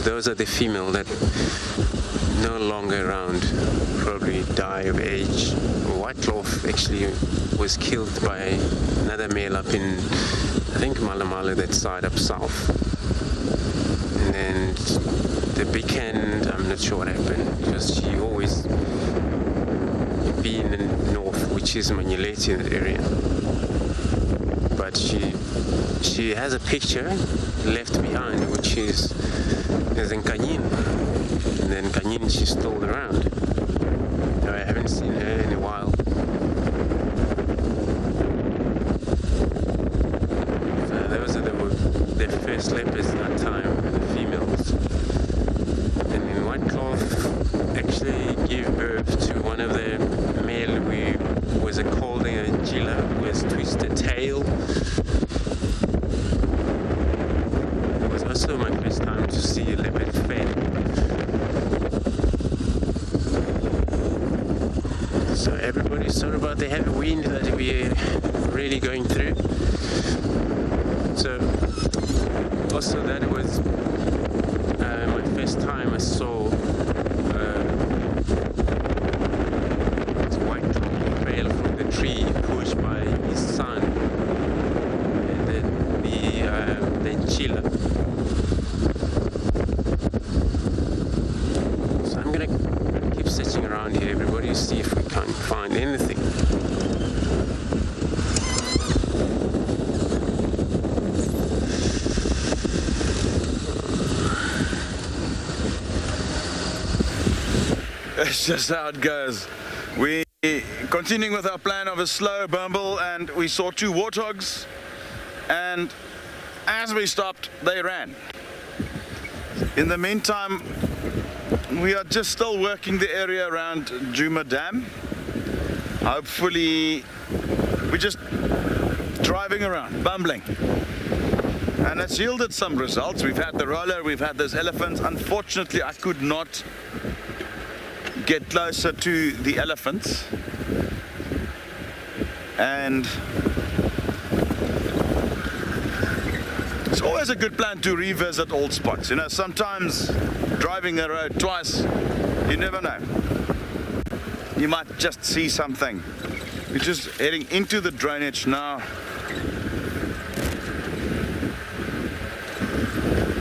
Those are the female that no longer around, probably die of age. White cloth actually was killed by another male up in, I think, Mala, that side up south. And then the big hand, I'm not sure what happened, because she always be in the north, which is Manuleti in that area. But she has a picture left behind, which is in Kanyin. And then Kanyin, she's still around. I haven't seen her in a while. So those are the first leopards at that time, the females. And then white cloth actually gave birth to one of the male, was called a Gila, with twisted tail. Also my first time to see a leopard fed. So everybody's sorry about the heavy wind that we're really going through. So also that was my first time I saw white fell from the tree pushed by his son. around here, everybody, see if we can't find anything. It's just how it goes. We continuing with our plan of a slow bumble, and we saw 2 warthogs, and as we stopped, they ran. In the meantime, we are just still working the area around Djuma Dam. Hopefully, we're just driving around, bumbling. And it's yielded some results. We've had the roller, we've had those elephants. Unfortunately, I could not get closer to the elephants. And it's always a good plan to revisit old spots. You know, sometimes driving a road twice, you never know. You might just see something. We're just heading into the drainage now.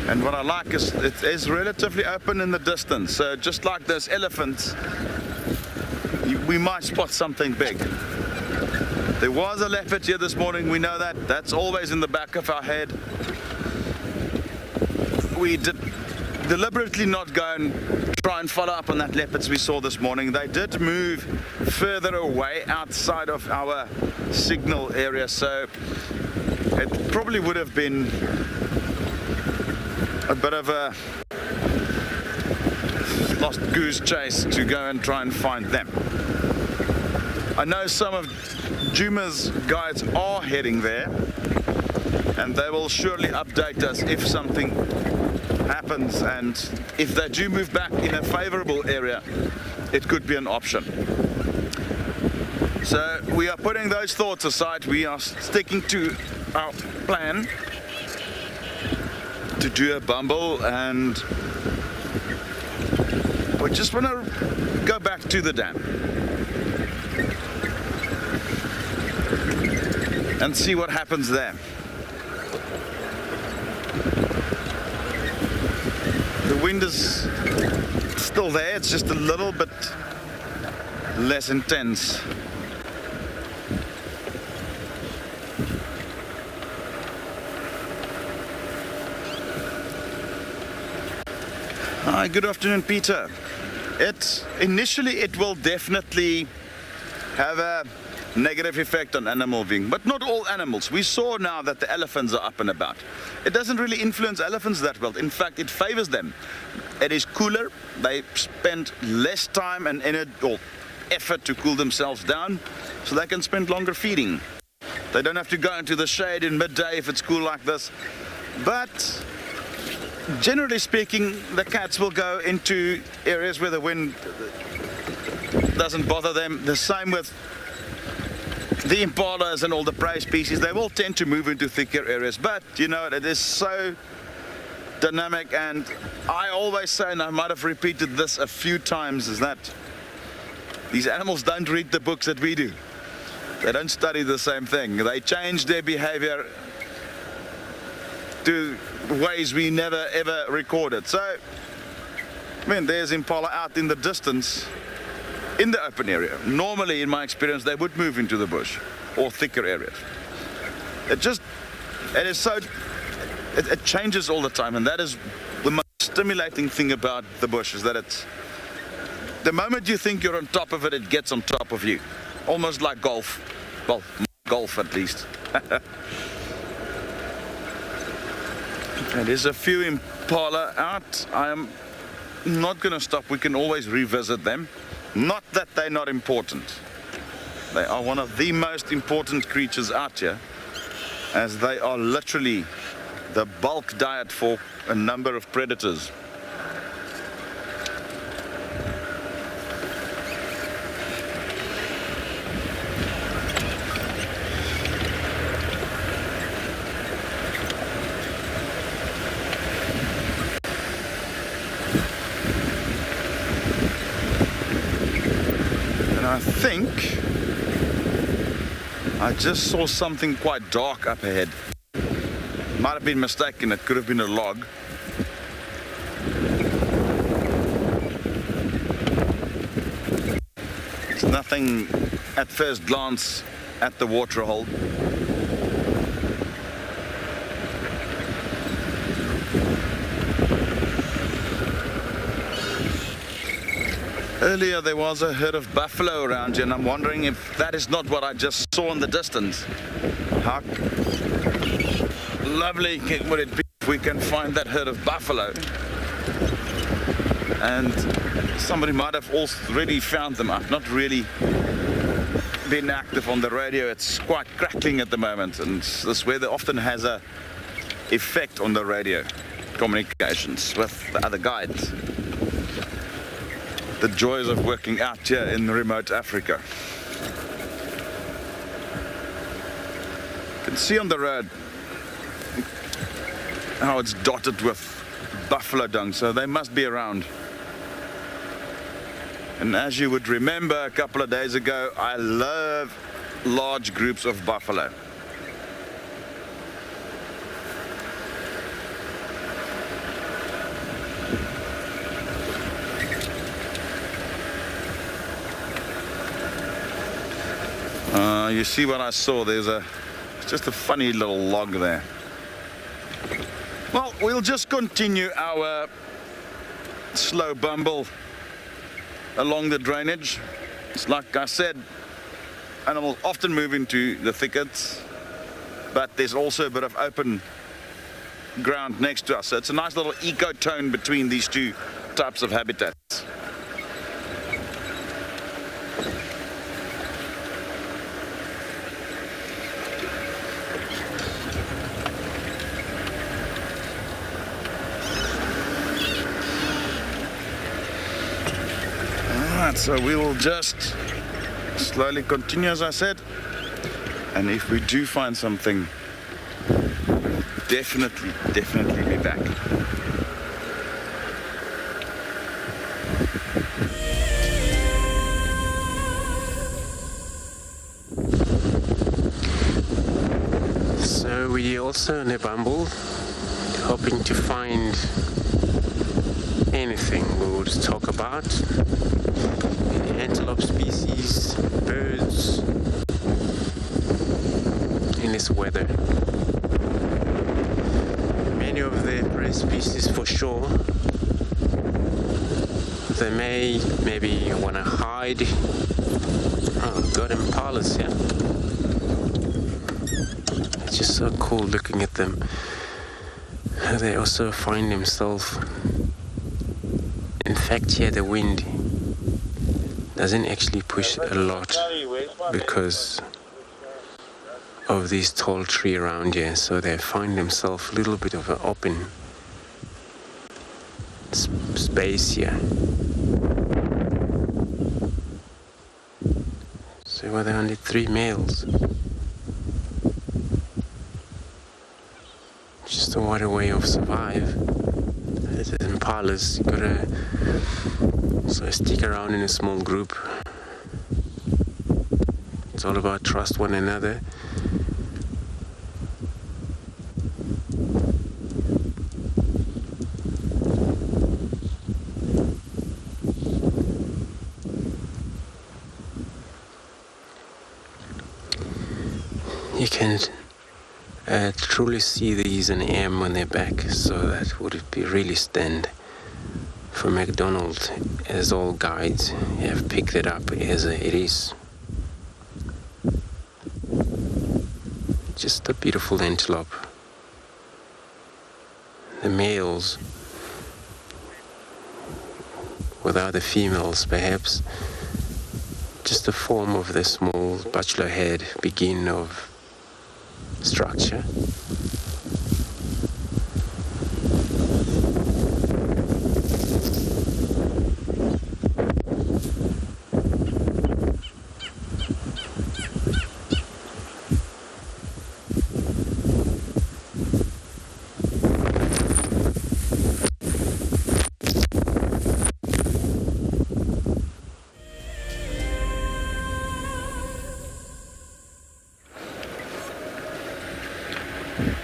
And what I like is it is relatively open in the distance. So just like those elephants, we might spot something big. There was a leopard here this morning, we know that. That's always in the back of our head. We did deliberately not go and try and follow up on that leopards we saw this morning. They did move further away outside of our signal area, so it probably would have been a bit of a lost goose chase to go and try and find them. I know some of Djuma's guides are heading there, and they will surely update us if something happens, and if they do move back in a favorable area, it could be an option. So we are putting those thoughts aside. We are sticking to our plan to do a bumble, and we just want to go back to the dam and see what happens there. The wind is still there, it's just a little bit less intense. Hi, good afternoon, Peter. Initially it will definitely have a negative effect on animal viewing, but not all animals. We saw now that the elephants are up and about. It doesn't really influence elephants that well. In fact, it favors them. It is cooler. They spend less time and energy or effort to cool themselves down, so they can spend longer feeding. They don't have to go into the shade in midday if it's cool like this. But generally speaking, the cats will go into areas where the wind doesn't bother them. The same with the impalas and all the prey species. They will tend to move into thicker areas, but you know, it is so dynamic. And I always say, and I might have repeated this a few times, is that these animals don't read the books that we do. They don't study the same thing. They change their behavior to ways we never ever recorded. So, I mean, there's impala out in the distance in the open area. Normally, in my experience, they would move into the bush or thicker areas. It changes all the time, and that is the most stimulating thing about the bush, is that it's the moment you think you're on top of it, it gets on top of you. Almost like golf. Well, golf at least. And there's a few impala out. I am not going to stop. We can always revisit them. Not that they're not important. They are one of the most important creatures out here, as they are literally the bulk diet for a number of predators. I think I just saw something quite dark up ahead. Might have been mistaken, it could have been a log. There's nothing at first glance at the water hole. Earlier there was a herd of buffalo around here, and I'm wondering if that is not what I just saw in the distance. How lovely would it be if we can find that herd of buffalo? And somebody might have already found them. I've not really been active on the radio. It's quite crackling at the moment, and this weather often has a effect on the radio communications with the other guides. The joys of working out here in remote Africa. You can see on the road how it's dotted with buffalo dung, so they must be around. And as you would remember a couple of days ago, I love large groups of buffalo. You see what I saw? There's just a funny little log there. Well, we'll just continue our slow bumble along the drainage. It's like I said, animals often move into the thickets, but there's also a bit of open ground next to us. So it's a nice little ecotone between these two types of habitats. So we will just slowly continue, as I said, and if we do find something, definitely be back. So we also in a bumble, hoping to find anything we would talk about. Antelope species, birds, in this weather. Many of the prey species for sure. They maybe want to hide. Oh, got impalas here. It's just so cool looking at them. They also find themselves. In fact, here the wind doesn't actually push a lot because of this tall tree around here, so they find themselves a little bit of an open space here. So were there only 3 males? Just a wider way of survive. There's impalas, you gotta so stick around in a small group. It's all about trust one another. You can truly see these in AM when they're back, so that would be really stand. For McDonald's, as all guides have picked it up as it is. Just a beautiful antelope. The males, without the females perhaps, just a form of the small bachelor head, beginning of structure.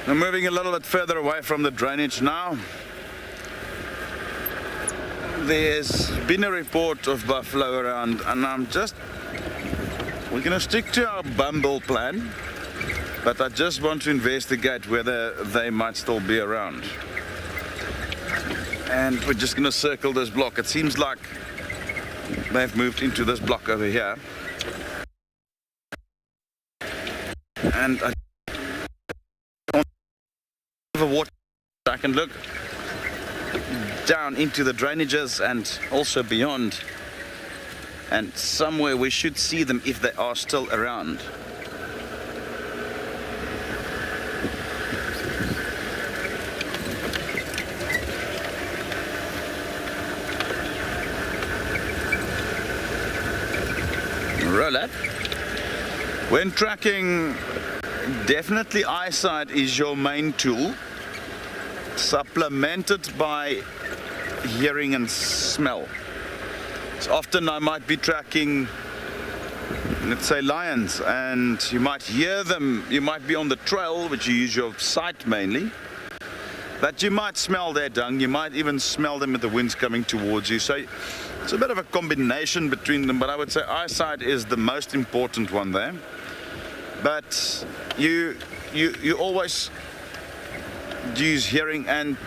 I'm moving a little bit further away from the drainage now. there's been a report of buffalo around, and we're going to stick to our bumble plan, but I just want to investigate whether they might still be around. And we're just going to circle this block. It seems like they've moved into this block over here. And I can look down into the drainages and also beyond, and somewhere we should see them if they are still around. Roll up. When tracking, definitely eyesight is your main tool, supplemented by hearing and smell. So often I might be tracking, let's say, lions, and you might hear them, you might be on the trail, which you use your sight mainly, but you might smell their dung, you might even smell them if the wind's coming towards you. So it's a bit of a combination between them, but I would say eyesight is the most important one there. But you always use hearing and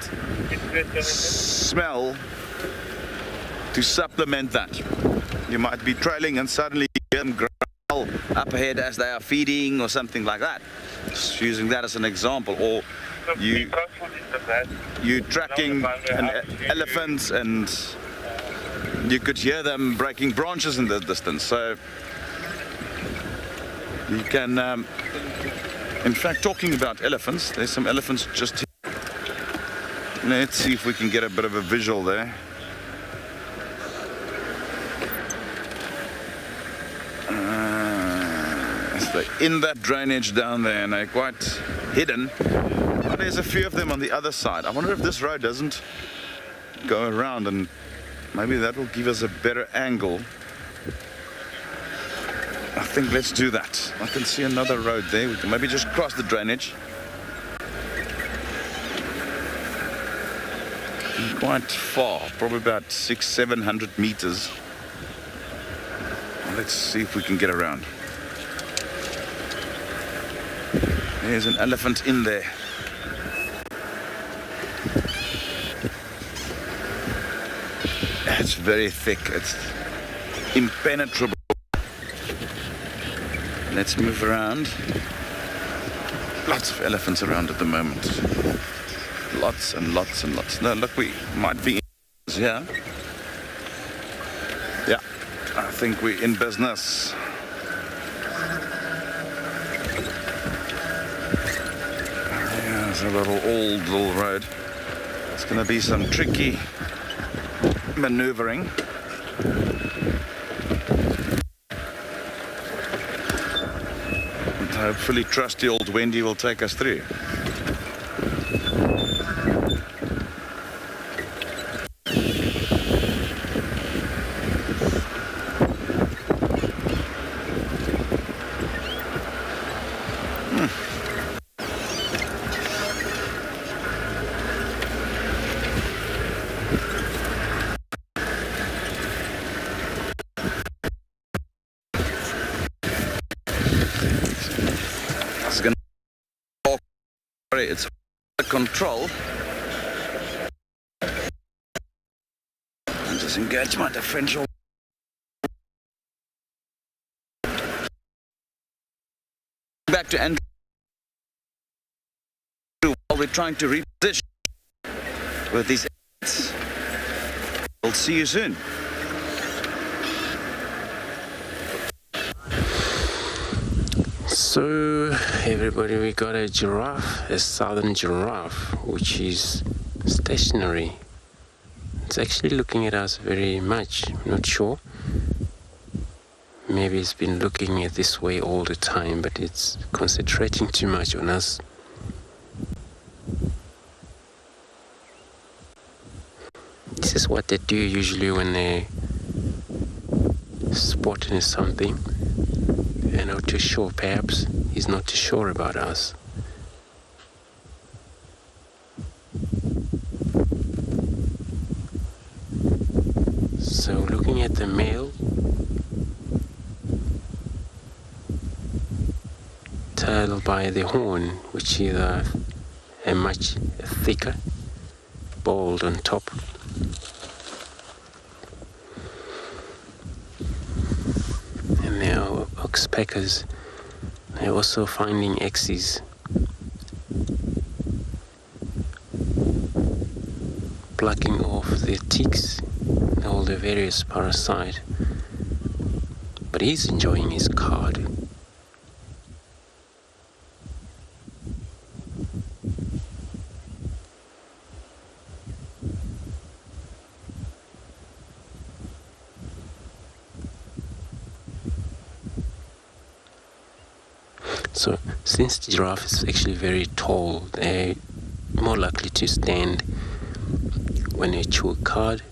smell to supplement that. You might be trailing and suddenly you hear them growl up ahead as they are feeding or something like that. Just using that as an example. Or you tracking elephants and you could hear them breaking branches in the distance. So you can, in fact, talking about elephants, there's some elephants just here. Let's see if we can get a bit of a visual there. So they're in that drainage down there, and they're quite hidden. But there's a few of them on the other side. I wonder if this road doesn't go around, and maybe that will give us a better angle. I think let's do that. I can see another road there. We can maybe just cross the drainage. Quite far, probably about 600-700 meters. Let's see if we can get around. There's an elephant in there. It's very thick. It's impenetrable. Let's move around. Lots of elephants around at the moment. Lots and lots and lots. No, look, we might be in here. Yeah, I think we're in business. Yeah, it's a old little road. It's going to be some tricky maneuvering. And hopefully trusty old Wendy will take us through. It's control. And just engage my differential. Back to Andrew while we're trying to reposition with these. We'll see you soon. So everybody, we got a giraffe, a southern giraffe, which is stationary. It's actually looking at us very much. I'm not sure. Maybe it's been looking at this way all the time, but it's concentrating too much on us. This is what they do usually when they spotting something. They're not too sure, perhaps he's not too sure about us. looking at the male, tell by the horn, which is a much thicker, bald on top. And there are oxpeckers. They're also finding X's, plucking off the ticks, all the various parasites. But he's enjoying his card. So since the giraffe is actually very tall, they're more likely to stand when they chew a cud.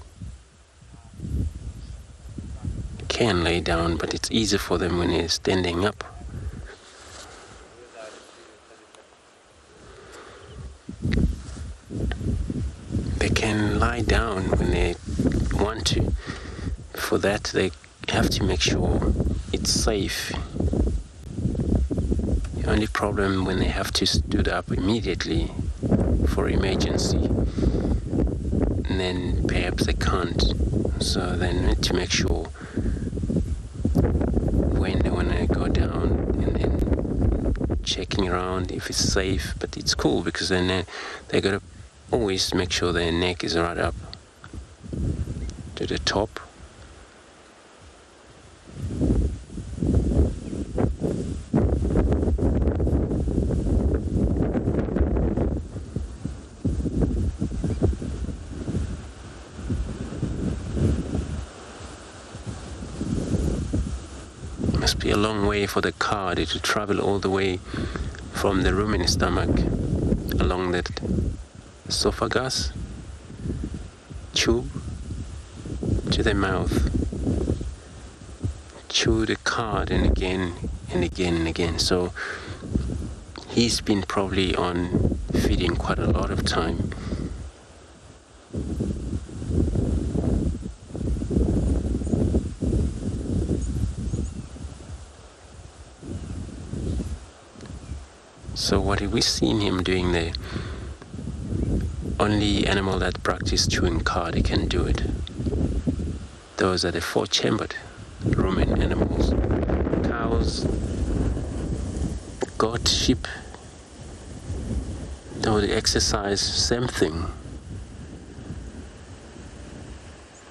They can lay down, but it's easier for them when they're standing up. They can lie down when they want to. For that, they have to make sure it's safe. The only problem when they have to stood up immediately for emergency, and then perhaps they can't. So they need to make sure when they want to go down and then checking around if it's safe. But it's cool because then they got to always make sure their neck is right up to the top. Must be a long way for the card to travel all the way from the ruminant stomach along the esophagus tube to the mouth, chew the card, and again and again and again. So he's been probably on feeding quite a lot of time. So what have we seen him doing there? Only animal that practice chewing cud can do it. Those are the four-chambered ruminant animals. Cows, goat, sheep. Though they exercise same thing.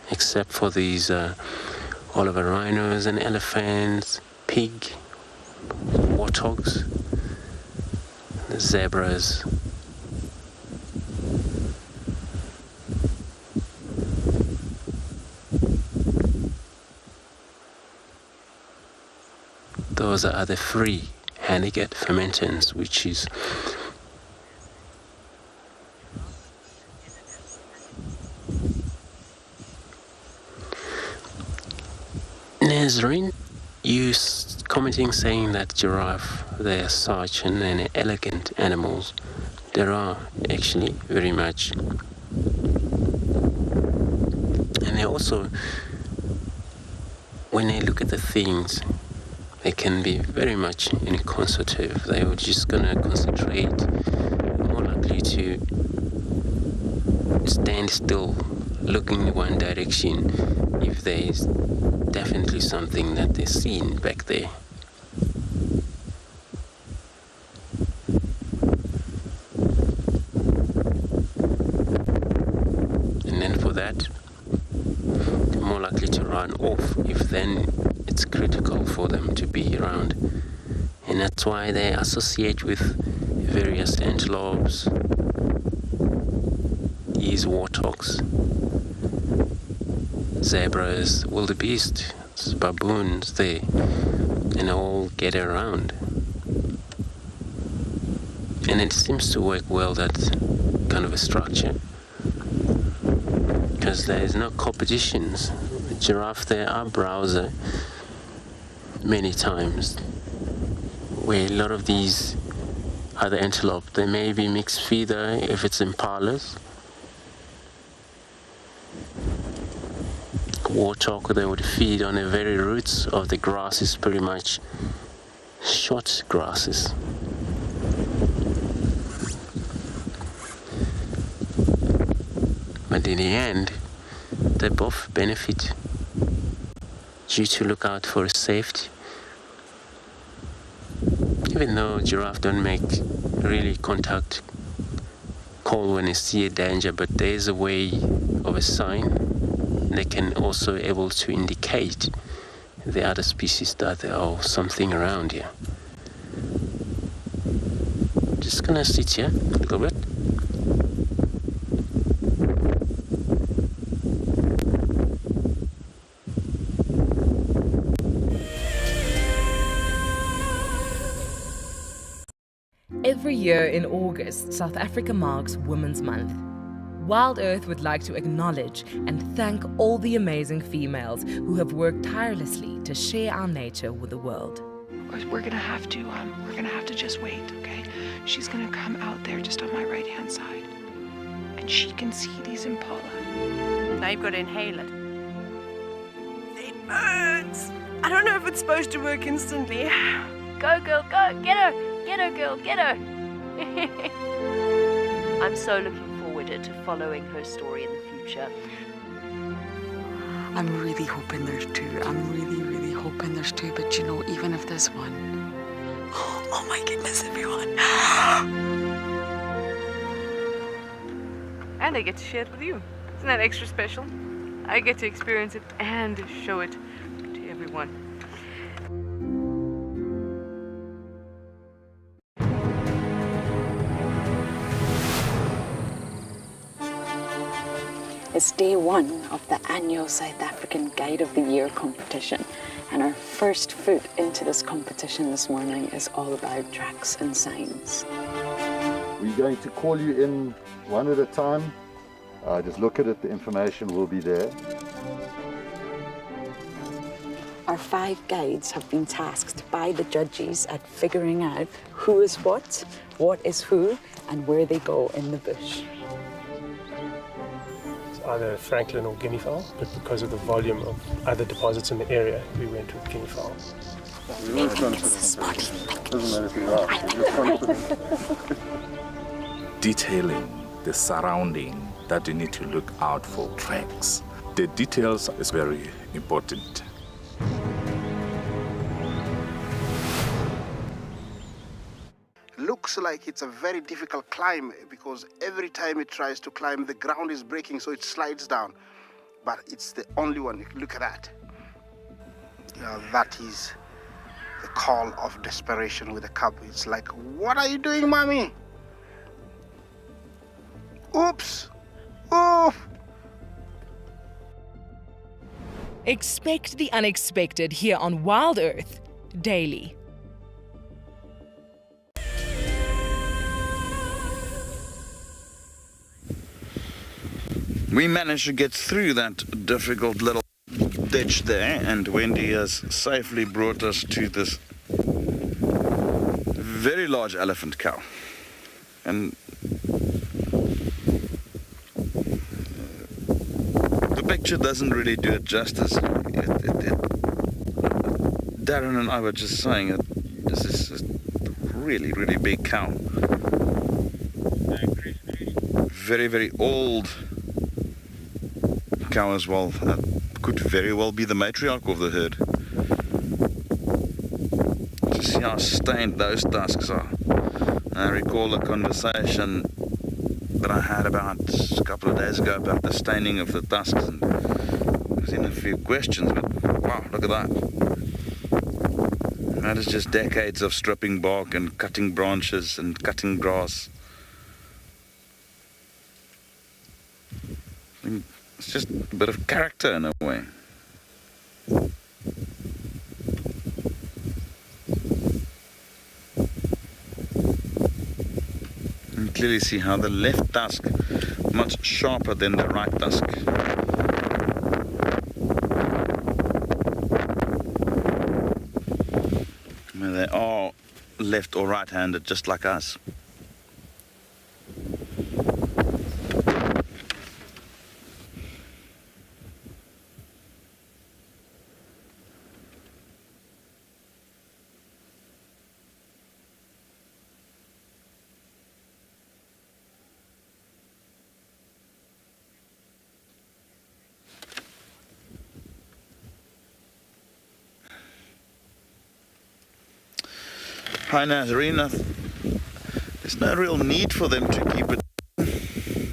Except for these all of the rhinos and elephants, pig, warthogs, the zebras. Those are the free handicap fermentants, which is Nazarene, you commenting saying that giraffe, they are such an elegant animals. There are actually very much. And they also, when they look at the things, they can be very much inconsequential. They were just gonna concentrate, more likely to stand still, looking in one direction if there's definitely something that they've seen back there. And then for that, they're more likely to run off if then it's critical for them to be around. And that's why they associate with various antelopes, these warthogs, zebras, wildebeest, baboons, they and all get around. And it seems to work well, that kind of a structure, because there is no competitions. Giraffe, they are browser many times, where a lot of these other antelope, they may be mixed feeder if it's impalas. warthog, they would feed on the very roots of the grasses, pretty much short grasses. But in the end, they both benefit due to look out for safety. Even though giraffe don't make really contact call when they see a danger, but there is a way of a sign. They can also able to indicate the other species that there are something around here. Just gonna sit here a little bit. Every year in August, South Africa marks Women's Month. WildEarth would like to acknowledge and thank all the amazing females who have worked tirelessly to share our nature with the world. We're gonna have to just wait, okay? She's gonna come out there just on my right-hand side, and she can see these impala. Now you've got to inhale it. It burns. I don't know if it's supposed to work instantly. Go, girl, go! Get her! Get her, girl! Get her! I'm so looking forward to following her story in the future. I'm really hoping there's two. I'm really hoping there's two. But you know, even if there's one, oh my goodness, everyone! And I get to share it with you. Isn't that extra special? I get to experience it and show it to everyone. It's day one of the annual South African Guide of the Year competition, and our first foot into this competition this morning is all about tracks and signs. We're going to call you in one at a time. Just look at it, the information will be there. Our 5 guides have been tasked by the judges at figuring out who is what is who, and where they go in the bush. Either Franklin or guinea fowl, but because of the volume of other deposits in the area, we went with guinea fowl. Detailing the surrounding that you need to look out for tracks. The details is very important. Looks like it's a very difficult climb because every time it tries to climb, the ground is breaking, so it slides down. But it's the only one. Look at that. That is the call of desperation with a cub. It's like, what are you doing, mommy? Oops. Oof. Expect the unexpected here on WildEarth daily. We managed to get through that difficult little ditch there, and Wendy has safely brought us to this very large elephant cow. And the picture doesn't really do it justice. Darren and I were just saying that this is a really, really big cow. Very, very old cow as well. Could very well be the matriarch of the herd. Just see how stained those tusks are. I recall a conversation that I had about a couple of days ago about the staining of the tusks, and I was in a few questions, but wow, look at that. That is just decades of stripping bark and cutting branches and cutting grass. It's just a bit of character in a way. You can clearly see how the left tusk much sharper than the right tusk. They are left or right-handed, just like us. Hi Nazarene, there's no real need for them to keep it.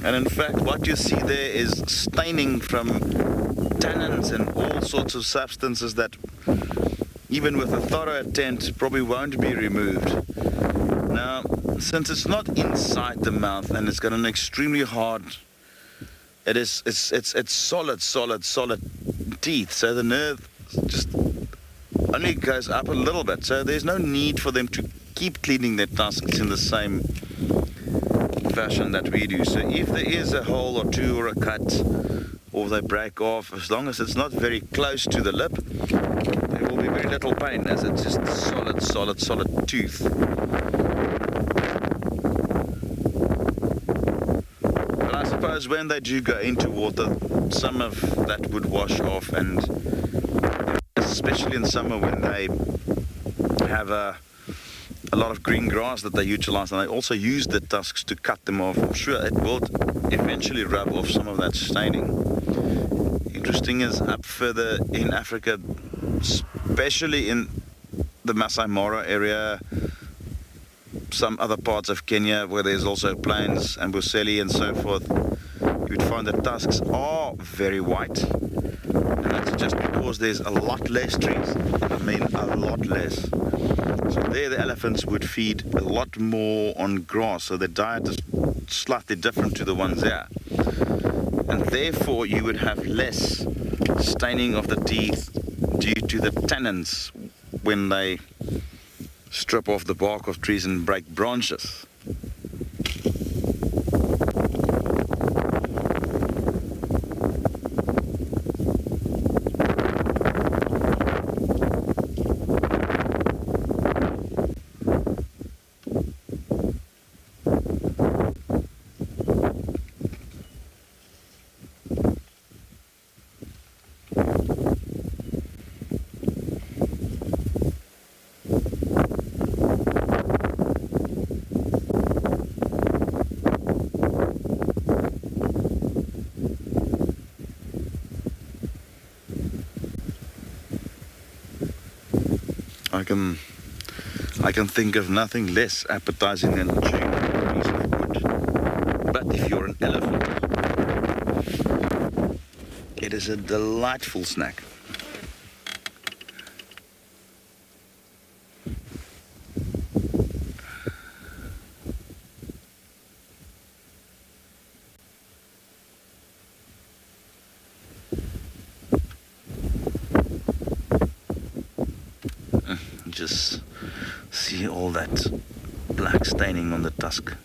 And in fact, what you see there is staining from tannins and all sorts of substances that, even with a thorough attempt, probably won't be removed. Now, since it's not inside the mouth and it's got an extremely hard, it's solid teeth, so the nerve just only goes up a little bit. So there's no need for them to keep cleaning their tusks in the same fashion that we do. So if there is a hole or two or a cut, or they break off, as long as it's not very close to the lip, there will be very little pain, as it's just solid tooth. But I suppose when they do go into water, some of that would wash off, and especially in summer when they have a lot of green grass that they utilize, and they also use the tusks to cut them off. I'm sure it will eventually rub off some of that staining. Interesting is up further in Africa, especially in the Masai Mara area, some other parts of Kenya where there's also plains, and Amboseli and so forth, you would find the tusks are very white. And that's just because there's a lot less trees. I mean, a lot less. So there the elephants would feed a lot more on grass, so their diet is slightly different to the ones there. And therefore you would have less staining of the teeth due to the tannins when they strip off the bark of trees and break branches. I can think of nothing less appetizing than chewing a piece of wood. But if you're an elephant, it is a delightful snack. Just see all that black staining on the tusk.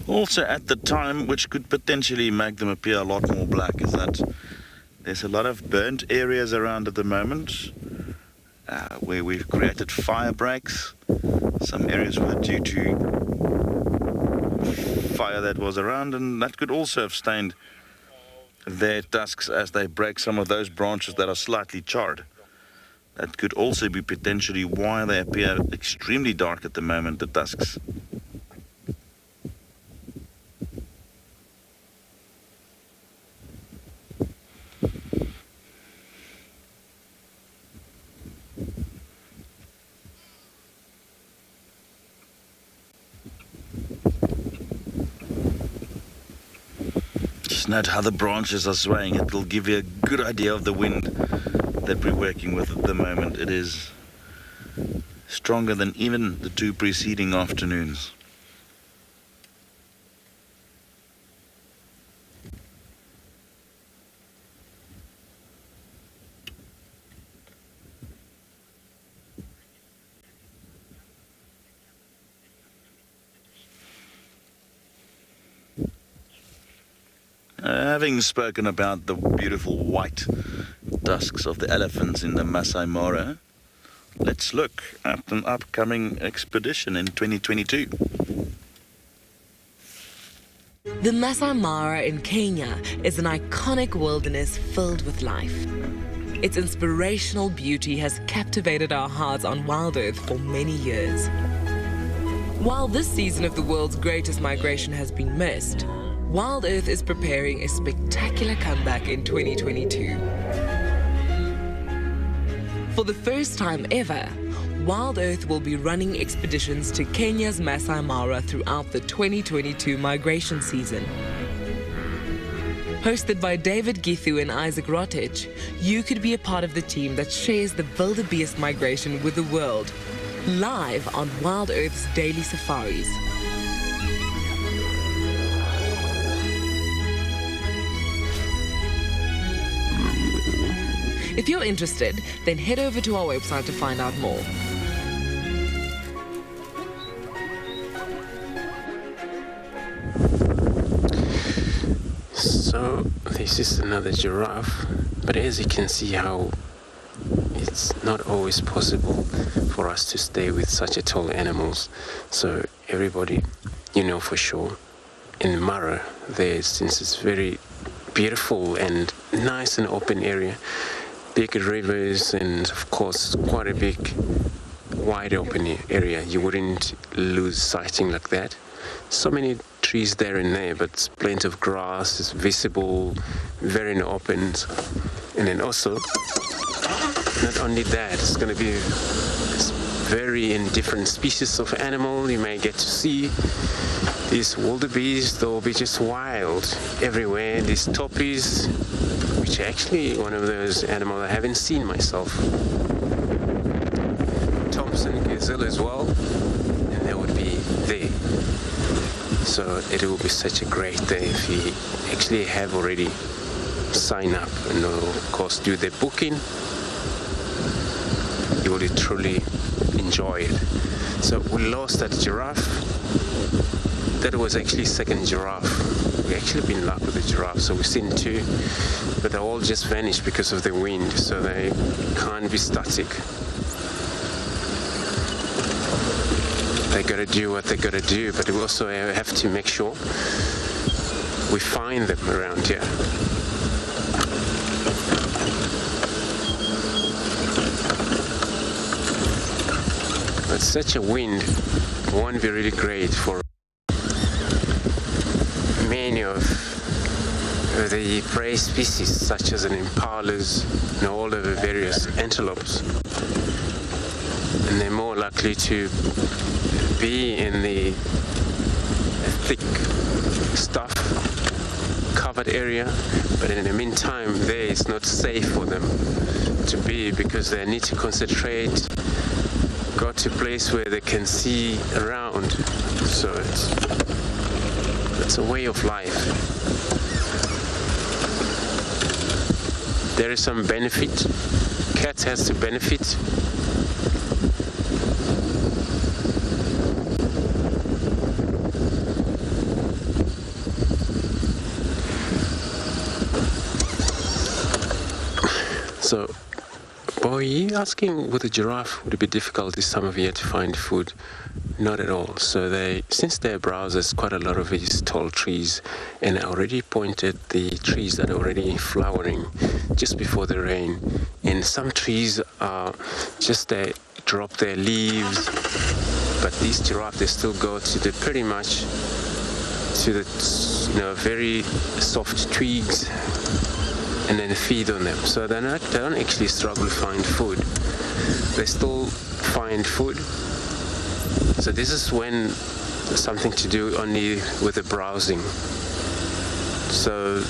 Also at the time, which could potentially make them appear a lot more black, is that there's a lot of burnt areas around at the moment where we've created fire breaks. Some areas were due to fire that was around, and that could also have stained their tusks as they break some of those branches that are slightly charred. That could also be potentially why they appear extremely dark at the moment, the tusks. Note how the branches are swaying. It will give you a good idea of the wind that we're working with at the moment. It is stronger than even the two preceding afternoons. Having spoken about the beautiful white tusks of the elephants in the Masai Mara, let's look at an upcoming expedition in 2022. The Masai Mara in Kenya is an iconic wilderness filled with life. Its inspirational beauty has captivated our hearts on WildEarth for many years. While this season of the world's greatest migration has been missed, WildEarth is preparing a spectacular comeback in 2022. For the first time ever, WildEarth will be running expeditions to Kenya's Masai Mara throughout the 2022 migration season. Hosted by David Githu and Isaac Rotich, you could be a part of the team that shares the wildebeest migration with the world, live on WildEarth's daily safaris. If you're interested, then head over to our website to find out more. So this is another giraffe, but as you can see how it's not always possible for us to stay with such a tall animals. So everybody, you know for sure, in Mara there, since it's very beautiful and nice and open area, big rivers and of course quite a big wide open area, you wouldn't lose sighting like that. So many trees there and there, but plenty of grass is visible, very open. And then also, not only that, it's going to be very in different species of animal. You may get to see these wildebeest, they'll be just wild everywhere. These toppies, which are actually one of those animals I haven't seen myself. Thompson gazelle as well, and they would be there. So it will be such a great day if you actually have already signed up and of course do the booking. You will truly enjoy it. So we lost that giraffe. That was actually second giraffe. We actually been lucky with the giraffe, so we've seen two, but they all just vanished because of the wind, so they can't be static. They gotta do what they gotta do, but we also have to make sure we find them around here. But such a wind won't be really great for many of the prey species, such as an impalas and all of the various antelopes. And they're more likely to be in the thick stuff covered area, but in the meantime there it's not safe for them to be because they need to concentrate, go to a place where they can see around. So it's a way of life. There is some benefit. Cats has to benefit. So, boy, asking with a giraffe, would it be difficult this time of year to find food? Not at all. So since they browse, there's quite a lot of these tall trees, and I already pointed the trees that are already flowering just before the rain. And some trees are just they drop their leaves, but these giraffe they still go to the pretty much to the very soft twigs, and then feed on them. So they don't actually struggle to find food. They still find food. So this is when something to do only with the browsing. So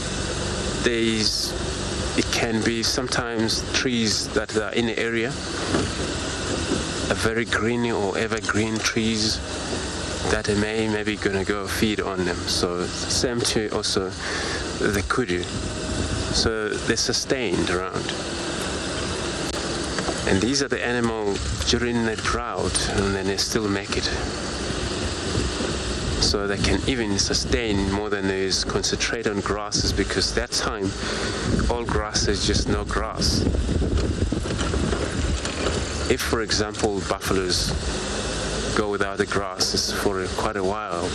it can be sometimes trees that are in the area, a very green or evergreen trees that they maybe gonna go feed on them. So same to also the kudu. So they're sustained around. And these are the animals during the drought, and then they still make it. So they can even sustain more than they concentrate on grasses, because that time all grass is just no grass. If, for example, buffaloes go without the grasses for quite a while,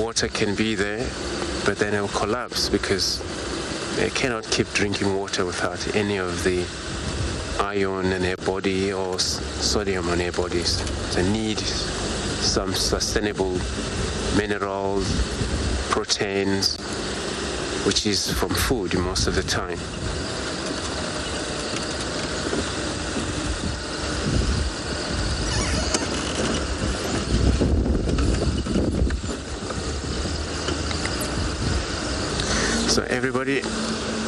water can be there, but then it will collapse because they cannot keep drinking water without any of the iron in their body or sodium on their bodies. They need some sustainable minerals, proteins, which is from food most of the time. So everybody,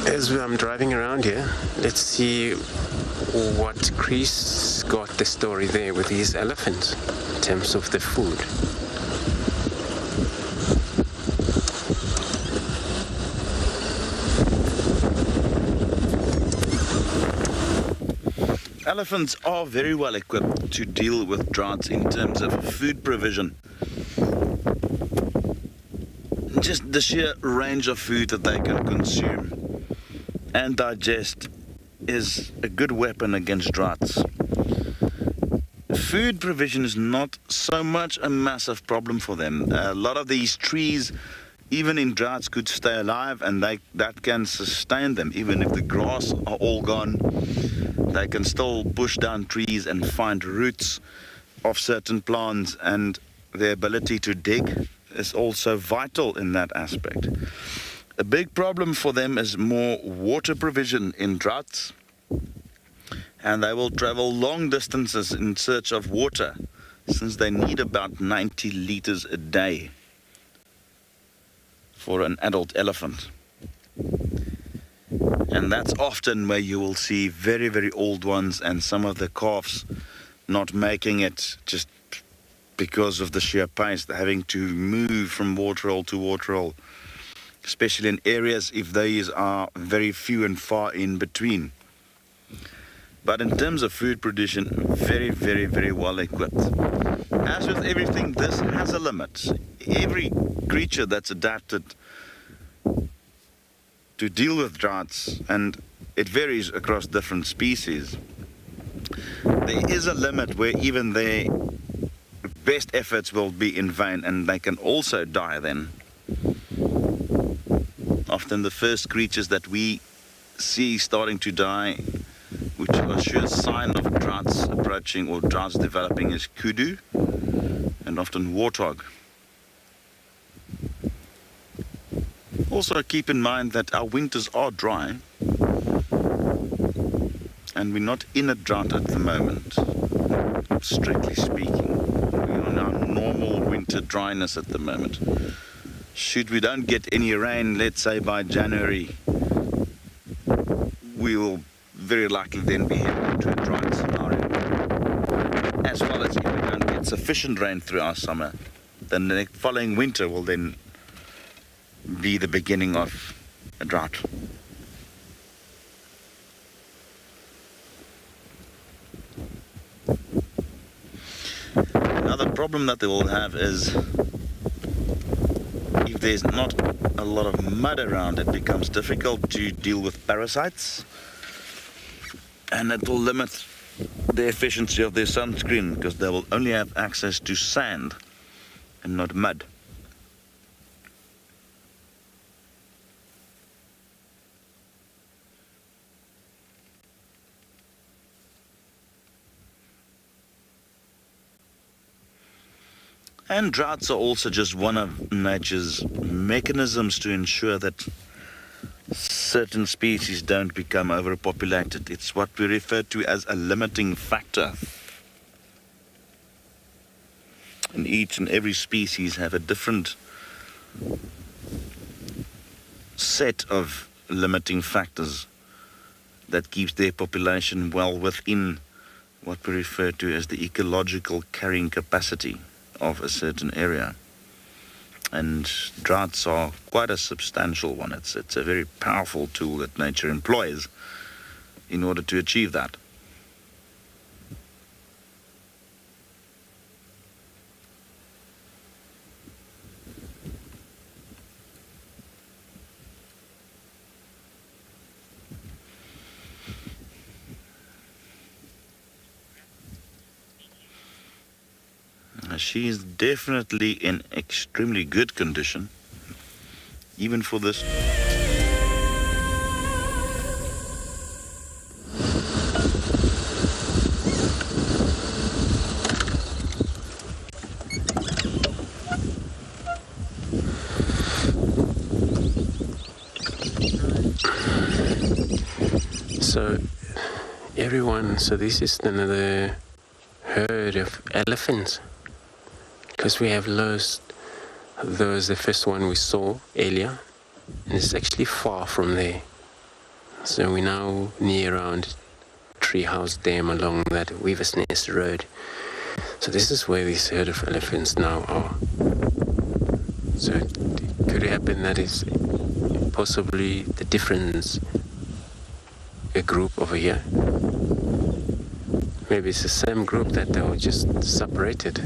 as I'm driving around here, let's see what Chris got the story there with his elephants in terms of the food. Elephants are very well equipped to deal with droughts in terms of food provision. Just the sheer range of food that they can consume and digest is a good weapon against droughts. Food provision is not so much a massive problem for them. A lot of these trees, even in droughts, could stay alive, and that can sustain them. Even if the grass are all gone, they can still push down trees and find roots of certain plants, and their ability to dig is also vital in that aspect. A big problem for them is more water provision in droughts, and they will travel long distances in search of water, since they need about 90 liters a day for an adult elephant. And that's often where you will see very, very old ones and some of the calves not making it just because of the sheer pace. They're having to move from waterhole to waterhole, especially in areas if these are very few and far in between. But in terms of food production, very, very, very well equipped. As with everything, this has a limit. Every creature that's adapted to deal with droughts, and it varies across different species, there is a limit where even their best efforts will be in vain, and they can also die then. Often the first creatures that we see starting to die, which are a sure sign of droughts approaching or droughts developing, is kudu and often warthog. Also keep in mind that our winters are dry, and we're not in a drought at the moment, strictly speaking. We're on our normal winter dryness at the moment. Should we don't get any rain, let's say by January, we will very likely then be heading into a drought scenario. As well as if we don't get sufficient rain through our summer, then the following winter will then be the beginning of a drought. Another problem that they will have is if there's not a lot of mud around, it becomes difficult to deal with parasites, and it will limit the efficiency of their sunscreen because they will only have access to sand and not mud. And droughts are also just one of nature's mechanisms to ensure that certain species don't become overpopulated. It's what we refer to as a limiting factor. And each and every species have a different set of limiting factors that keeps their population well within what we refer to as the ecological carrying capacity of a certain area. And droughts are quite a substantial one. It's a very powerful tool that nature employs in order to achieve that. She is definitely in extremely good condition, even for this. So everyone, so this is another herd of elephants. Because we have lost those, the first one we saw earlier, and it's actually far from there. So we're now near around Treehouse Dam along that Weaver's Nest Road. So this is where this herd of elephants now are. So it could happen that it's possibly the difference, a group over here. Maybe it's the same group that they were just separated.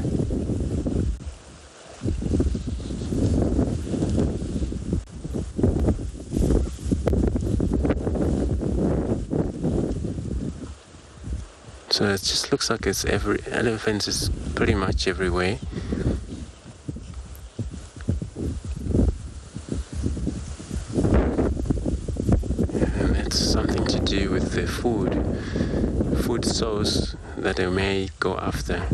So it just looks like it's elephants is pretty much everywhere. And that's something to do with the food source that they may go after.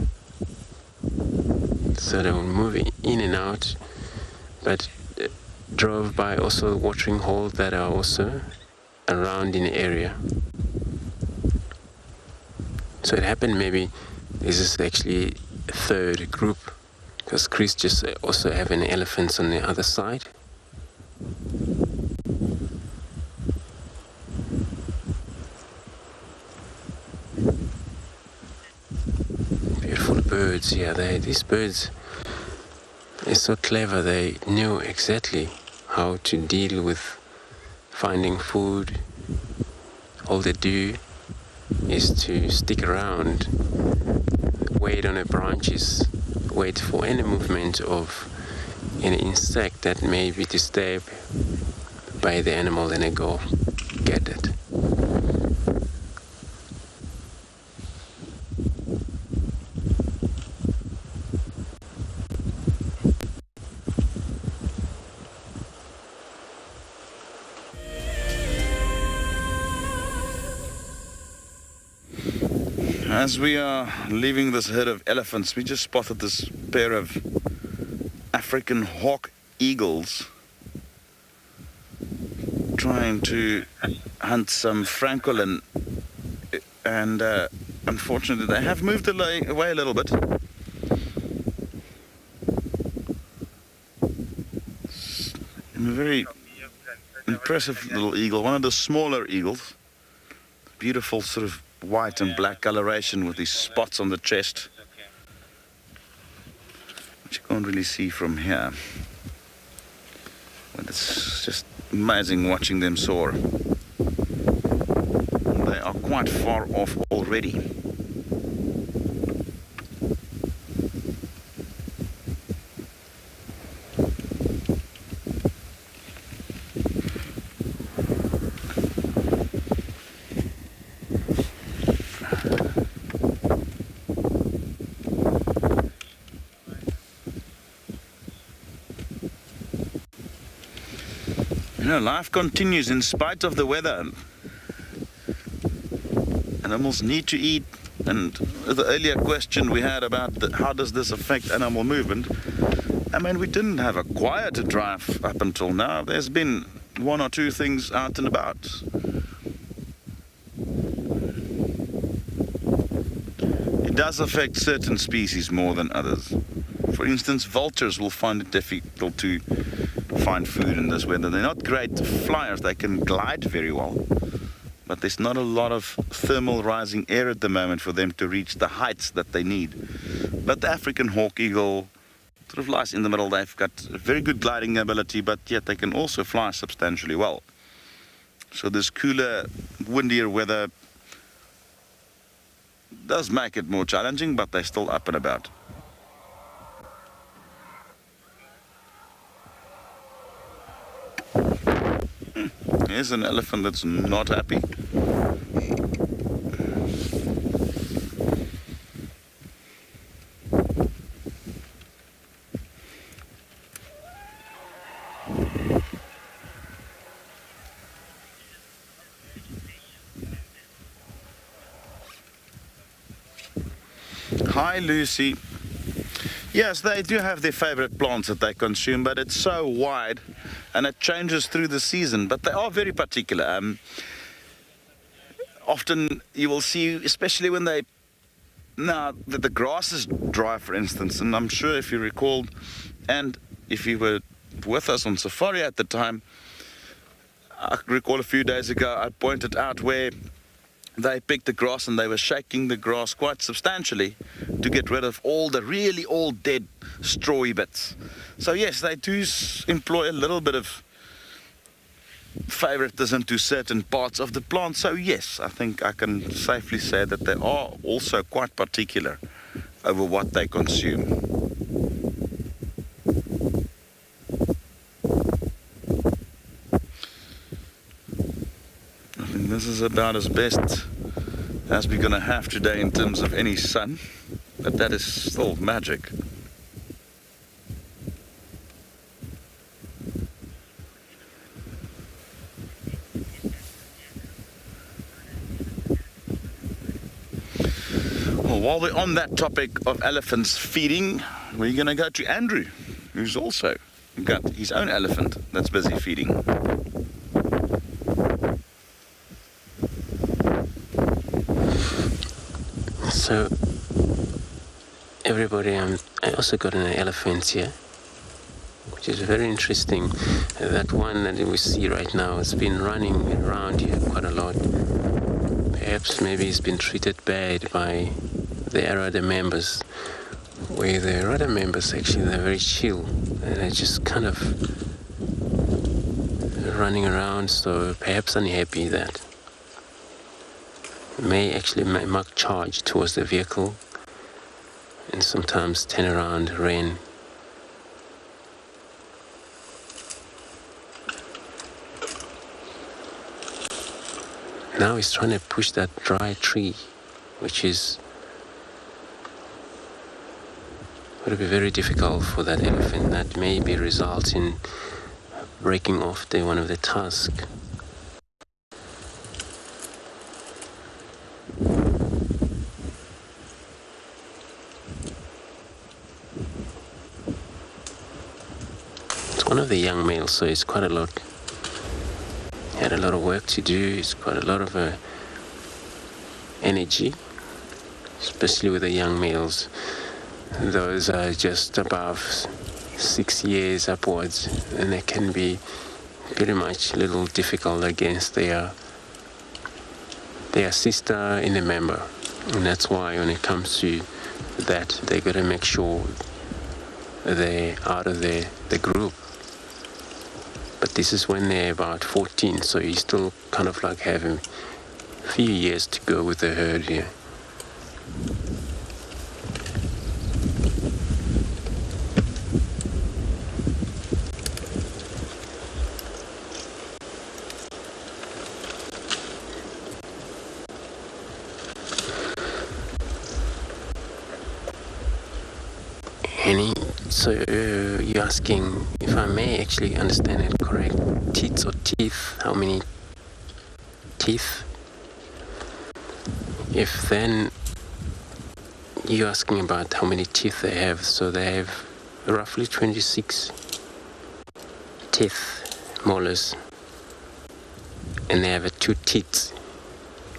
So they will move in and out, but drove by also watering holes that are also around in the area. So it happened maybe this is actually a third group, because Chris just also having elephants on the other side. Beautiful birds, yeah, these birds are so clever. They knew exactly how to deal with finding food. All they do is to stick around, wait on the branches, wait for any movement of any insect that may be disturbed by the animal, then they go get it. As we are leaving this herd of elephants, we just spotted this pair of African hawk eagles trying to hunt some francolin, and unfortunately they have moved away a little bit. A very impressive little eagle, one of the smaller eagles, beautiful sort of white and black coloration with these spots on the chest, which you can't really see from here. But it's just amazing watching them soar. They are quite far off already. You know, life continues in spite of the weather. Animals need to eat, and the earlier question we had about how does this affect animal movement, I mean, we didn't have a quieter drive up until now. There's been one or two things out and about. It does affect certain species more than others. For instance, vultures will find it difficult to find food in this weather. They're not great flyers, they can glide very well, but there's not a lot of thermal rising air at the moment for them to reach the heights that they need. But the African hawk eagle sort of lies in the middle. They've got very good gliding ability, but yet they can also fly substantially well. So this cooler, windier weather does make it more challenging, but they're still up and about. Here's an elephant that's not happy. Hi, Lucy. Yes, they do have their favorite plants that they consume, but it's so wide and it changes through the season. But they are very particular. Often you will see, especially when the grass is dry, for instance, and I'm sure if you recall, and if you were with us on safari at the time, I recall a few days ago I pointed out where they picked the grass and they were shaking the grass quite substantially to get rid of all the really old dead strawy bits. So yes, they do employ a little bit of favoritism to certain parts of the plant. So yes, I think I can safely say that they are also quite particular over what they consume. This is about as best as we're going to have today in terms of any sun, but that is still magic. Well, while we're on that topic of elephants feeding, we're going to go to Andrew, who's also got his own elephant that's busy feeding. So, everybody, I also got an elephant here, which is very interesting. That one that we see right now has been running around here quite a lot. Perhaps maybe it's been treated bad by the RSA members, where the RSA members actually, they're very chill and they're just kind of running around, so perhaps unhappy that may actually mark charge towards the vehicle and sometimes turn around, rain. Now he's trying to push that dry tree, which is going to be very difficult for that elephant. That maybe results in breaking off one of the tusk. One of the young males, so it's quite a lot. He had a lot of work to do. It's quite a lot of energy, especially with the young males. Those are just above 6 years upwards, and they can be pretty much a little difficult against their sister in the member, and that's why when it comes to that, they got to make sure they're out of the group. But this is when they're about 14, so you still kind of like having a few years to go with the herd here. So you're asking if I may actually understand it correct, teats or teeth, how many teeth? If then you're asking about how many teeth they have, so they have roughly 26 teeth, molars, and they have 2 teats,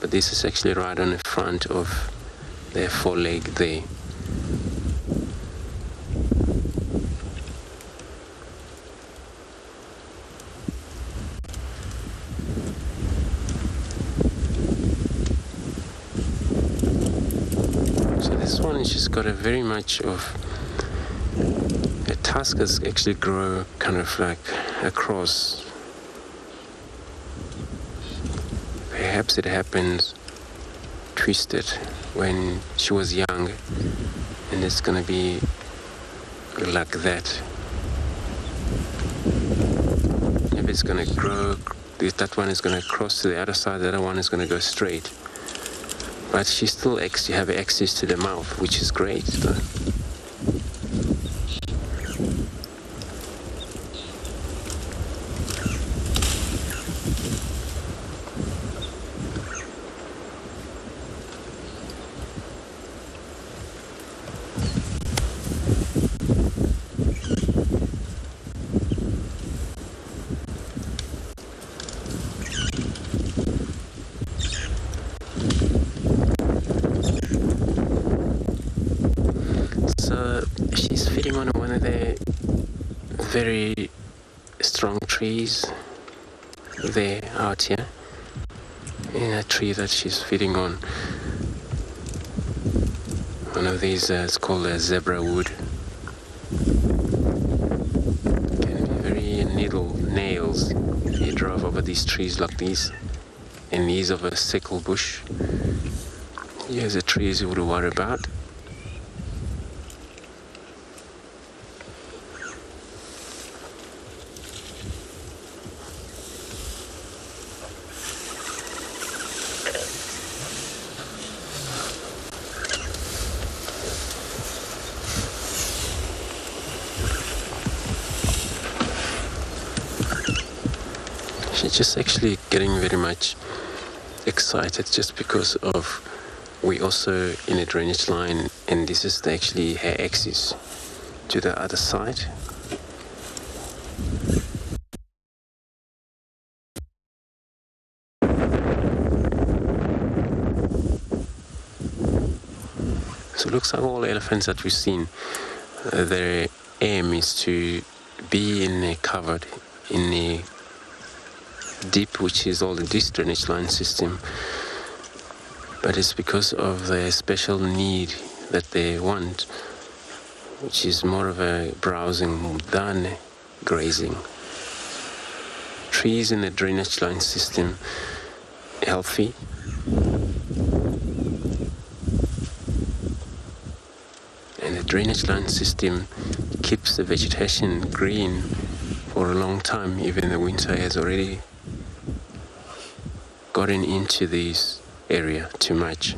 but this is actually right on the front of their foreleg there. It's just got a very much of the tuskers actually grow kind of like across. Perhaps it happened twisted when she was young, and it's gonna be like that. If it's gonna grow, that one is gonna cross to the other side, the other one is gonna go straight. But she still actually have access to the mouth, which is great. On one of the very strong trees, there out here in a tree that she's feeding on. One of these, it's called a zebra wood. Can be very needle nails. You drive over these trees like these, and these of a sickle bush. Here's the trees you would worry about. She's just actually getting very much excited just because of we also in a drainage line, and this is actually her axis to the other side. So it looks like all elephants that we've seen, their aim is to be in a covered in a deep, which is all this drainage line system, but it's because of the special need that they want, which is more of a browsing than grazing. Trees in the drainage line system healthy, and the drainage line system keeps the vegetation green for a long time, even the winter has already gotten into this area too much.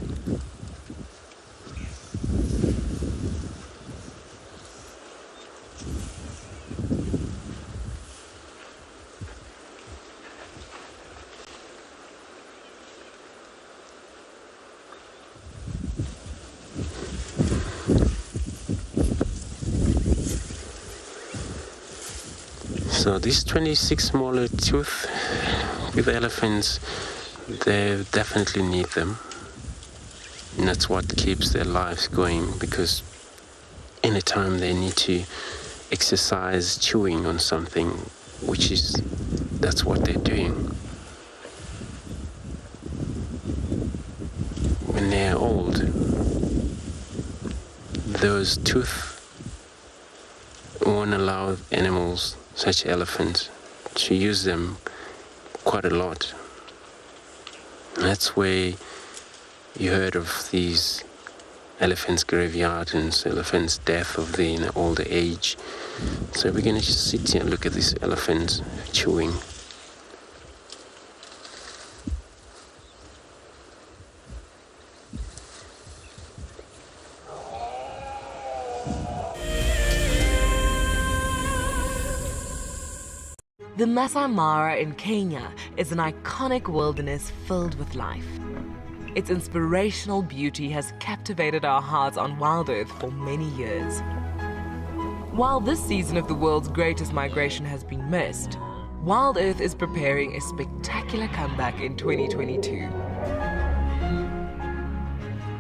So these 26 smaller tooth with elephants, they definitely need them, and that's what keeps their lives going, because anytime they need to exercise chewing on something, which is, that's what they're doing. When they're old, those tooth won't allow animals such elephants to use them quite a lot. That's where you heard of these elephants' graveyard and elephants' death of the in older age. So we're going to just sit here and look at these elephants chewing. The Masai Mara in Kenya is an iconic wilderness filled with life. Its inspirational beauty has captivated our hearts on WildEarth for many years. While this season of the world's greatest migration has been missed, WildEarth is preparing a spectacular comeback in 2022.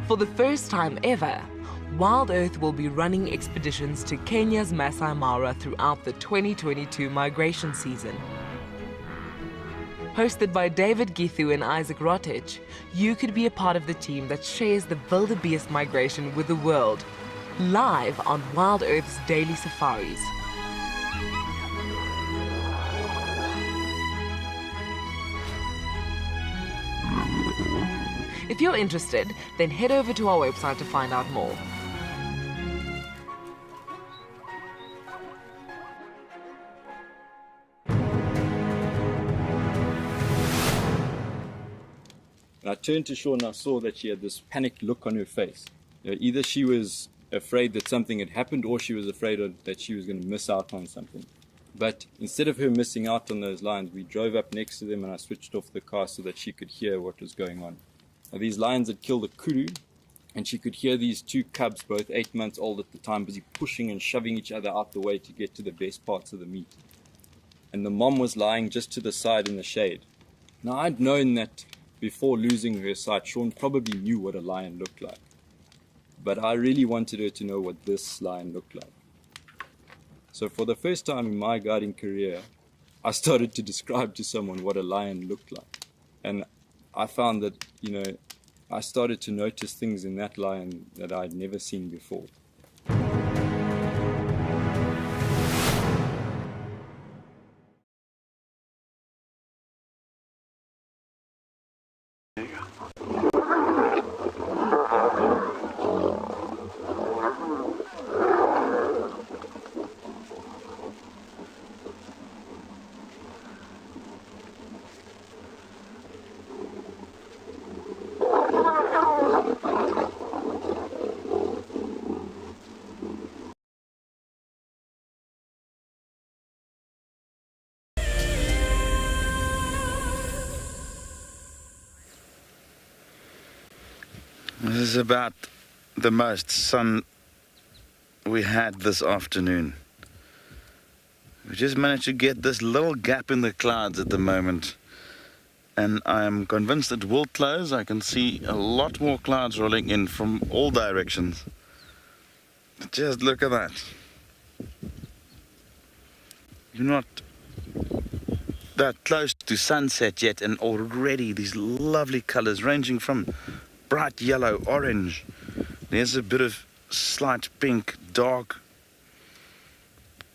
For the first time ever, WildEarth will be running expeditions to Kenya's Masai Mara throughout the 2022 migration season. Hosted by David Githu and Isaac Rotich, you could be a part of the team that shares the wildebeest migration with the world, live on WildEarth's daily safaris. If you're interested, then head over to our website to find out more. I turned to Shaw and I saw that she had this panicked look on her face. Either she was afraid that something had happened, or she was afraid that she was going to miss out on something. But instead of her missing out on those lions, we drove up next to them and I switched off the car so that she could hear what was going on. Now, these lions had killed a kudu, and she could hear these two cubs, both 8 months old at the time, busy pushing and shoving each other out the way to get to the best parts of the meat. And the mom was lying just to the side in the shade. Now, I'd known that before losing her sight, Sean probably knew what a lion looked like. But I really wanted her to know what this lion looked like. So for the first time in my guiding career, I started to describe to someone what a lion looked like. And I found that, I started to notice things in that lion that I'd never seen before. This is about the most sun we had this afternoon. We just managed to get this little gap in the clouds at the moment, and I'm convinced it will close. I can see a lot more clouds rolling in from all directions. Just look at that. You're not that close to sunset yet, and already these lovely colors ranging from bright yellow, orange. There's a bit of slight pink, dark,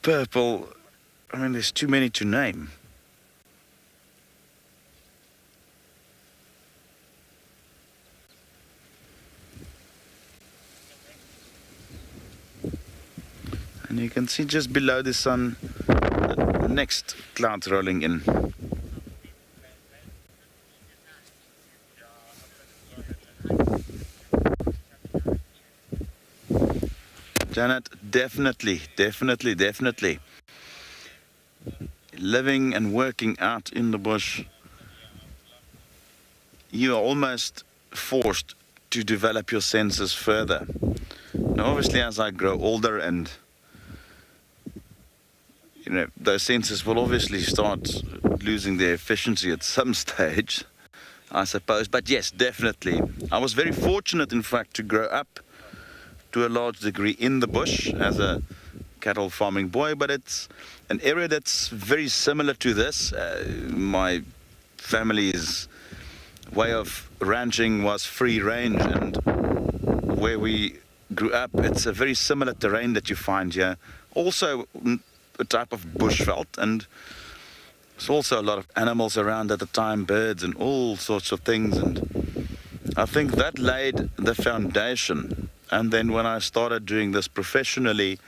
purple. I mean, there's too many to name. And you can see just below the sun, the next cloud rolling in. Janet, definitely. Living and working out in the bush, you are almost forced to develop your senses further. Now, obviously, as I grow older and, those senses will obviously start losing their efficiency at some stage, I suppose. But yes, definitely. I was very fortunate, in fact, to grow up to a large degree in the bush as a cattle farming boy, but it's an area that's very similar to this. My family's way of ranching was free range, and where we grew up, it's a very similar terrain that you find here. Also a type of bushveld, and there's also a lot of animals around at the time, birds and all sorts of things, and I think that laid the foundation. And then when I started doing this professionally,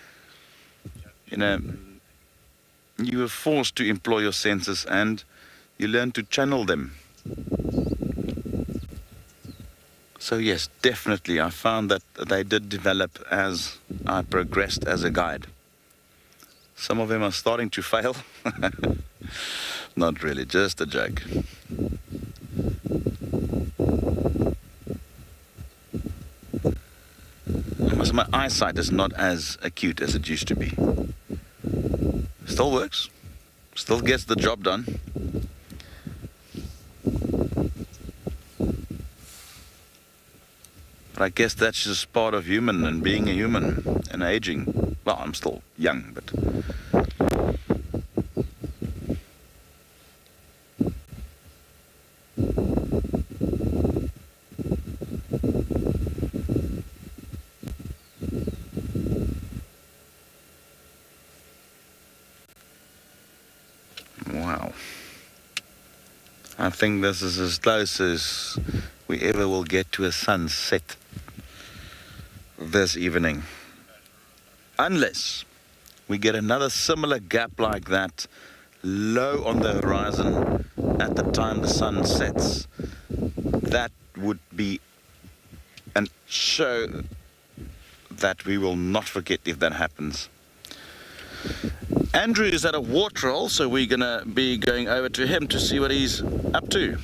you were forced to employ your senses and you learn to channel them. So yes, definitely, I found that they did develop as I progressed as a guide. Some of them are starting to fail. Not really, just a joke. My eyesight is not as acute as it used to be. Still works, still gets the job done. But I guess that's just part of human and being a human and aging. Well, I'm still young, but wow. I think this is as close as we ever will get to a sunset this evening. Unless we get another similar gap like that low on the horizon at the time the sun sets. That would be a show that we will not forget if that happens. Andrew is at a water hole, so we're going to be going over to him to see what he's up to.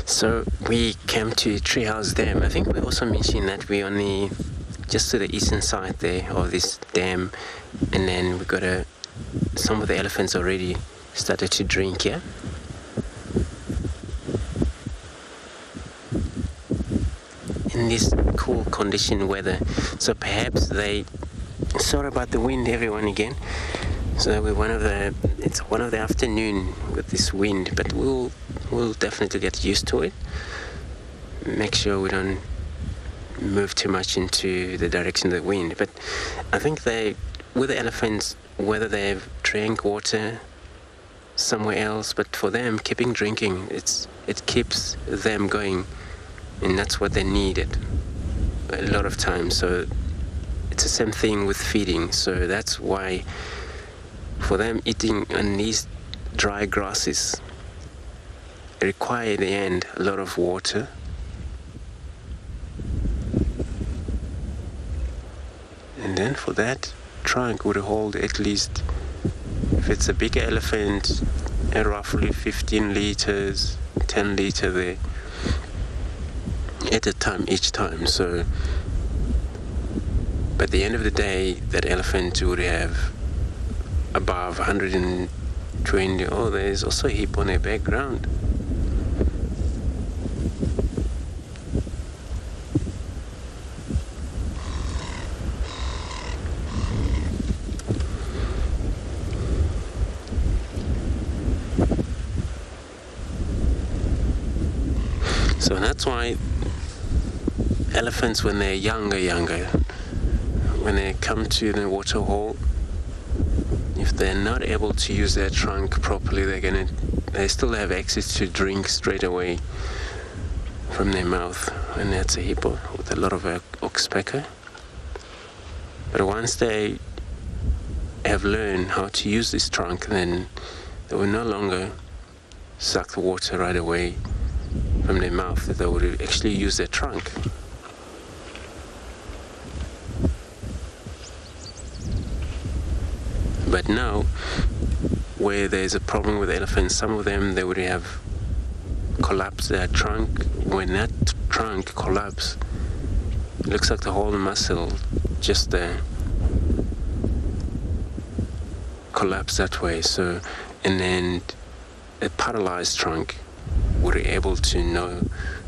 So we came to Treehouse Dam. I think we also mentioned that we're on the just to the eastern side there of this dam, and then we got some of the elephants already started to drink here. in this cool condition weather. So perhaps sorry about the wind, everyone, again. So it's one of the afternoon with this wind, but we'll definitely get used to it. Make sure we don't move too much into the direction of the wind. But I think with the elephants, whether they've drank water somewhere else, but for them, keeping drinking, it keeps them going, and that's what they needed a lot of times. So it's the same thing with feeding. So that's why for them, eating on these dry grasses require in the end a lot of water. And then for that, trunk would hold at least, if it's a bigger elephant, roughly 15 liters, 10 liters there at a time, each time. So by the end of the day, that elephant would have above 120. Oh, there's also a hip on the background. So that's why elephants, when they're younger, when they come to the water hole, if they're not able to use their trunk properly, they still have access to drink straight away from their mouth, and that's a hippo with a lot of oxpecker. But once they have learned how to use this trunk, then they will no longer suck the water right away from their mouth. They would actually use their trunk. But now, where there's a problem with elephants, some of them, they would have collapsed their trunk. When that trunk collapses, it looks like the whole muscle just collapse that way. So, and then a paralyzed trunk would be able to no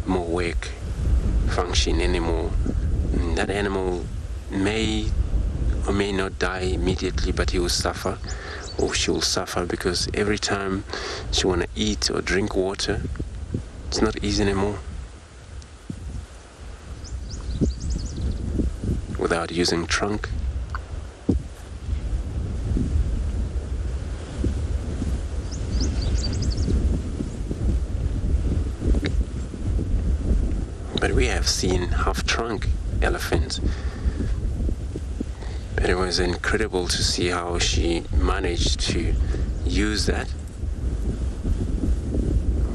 more work, function anymore. And that animal may or may not die immediately, but he will suffer, or she will suffer, because every time she want to eat or drink water, it's not easy anymore without using trunk. But we have seen half-trunk elephants. But it was incredible to see how she managed to use that.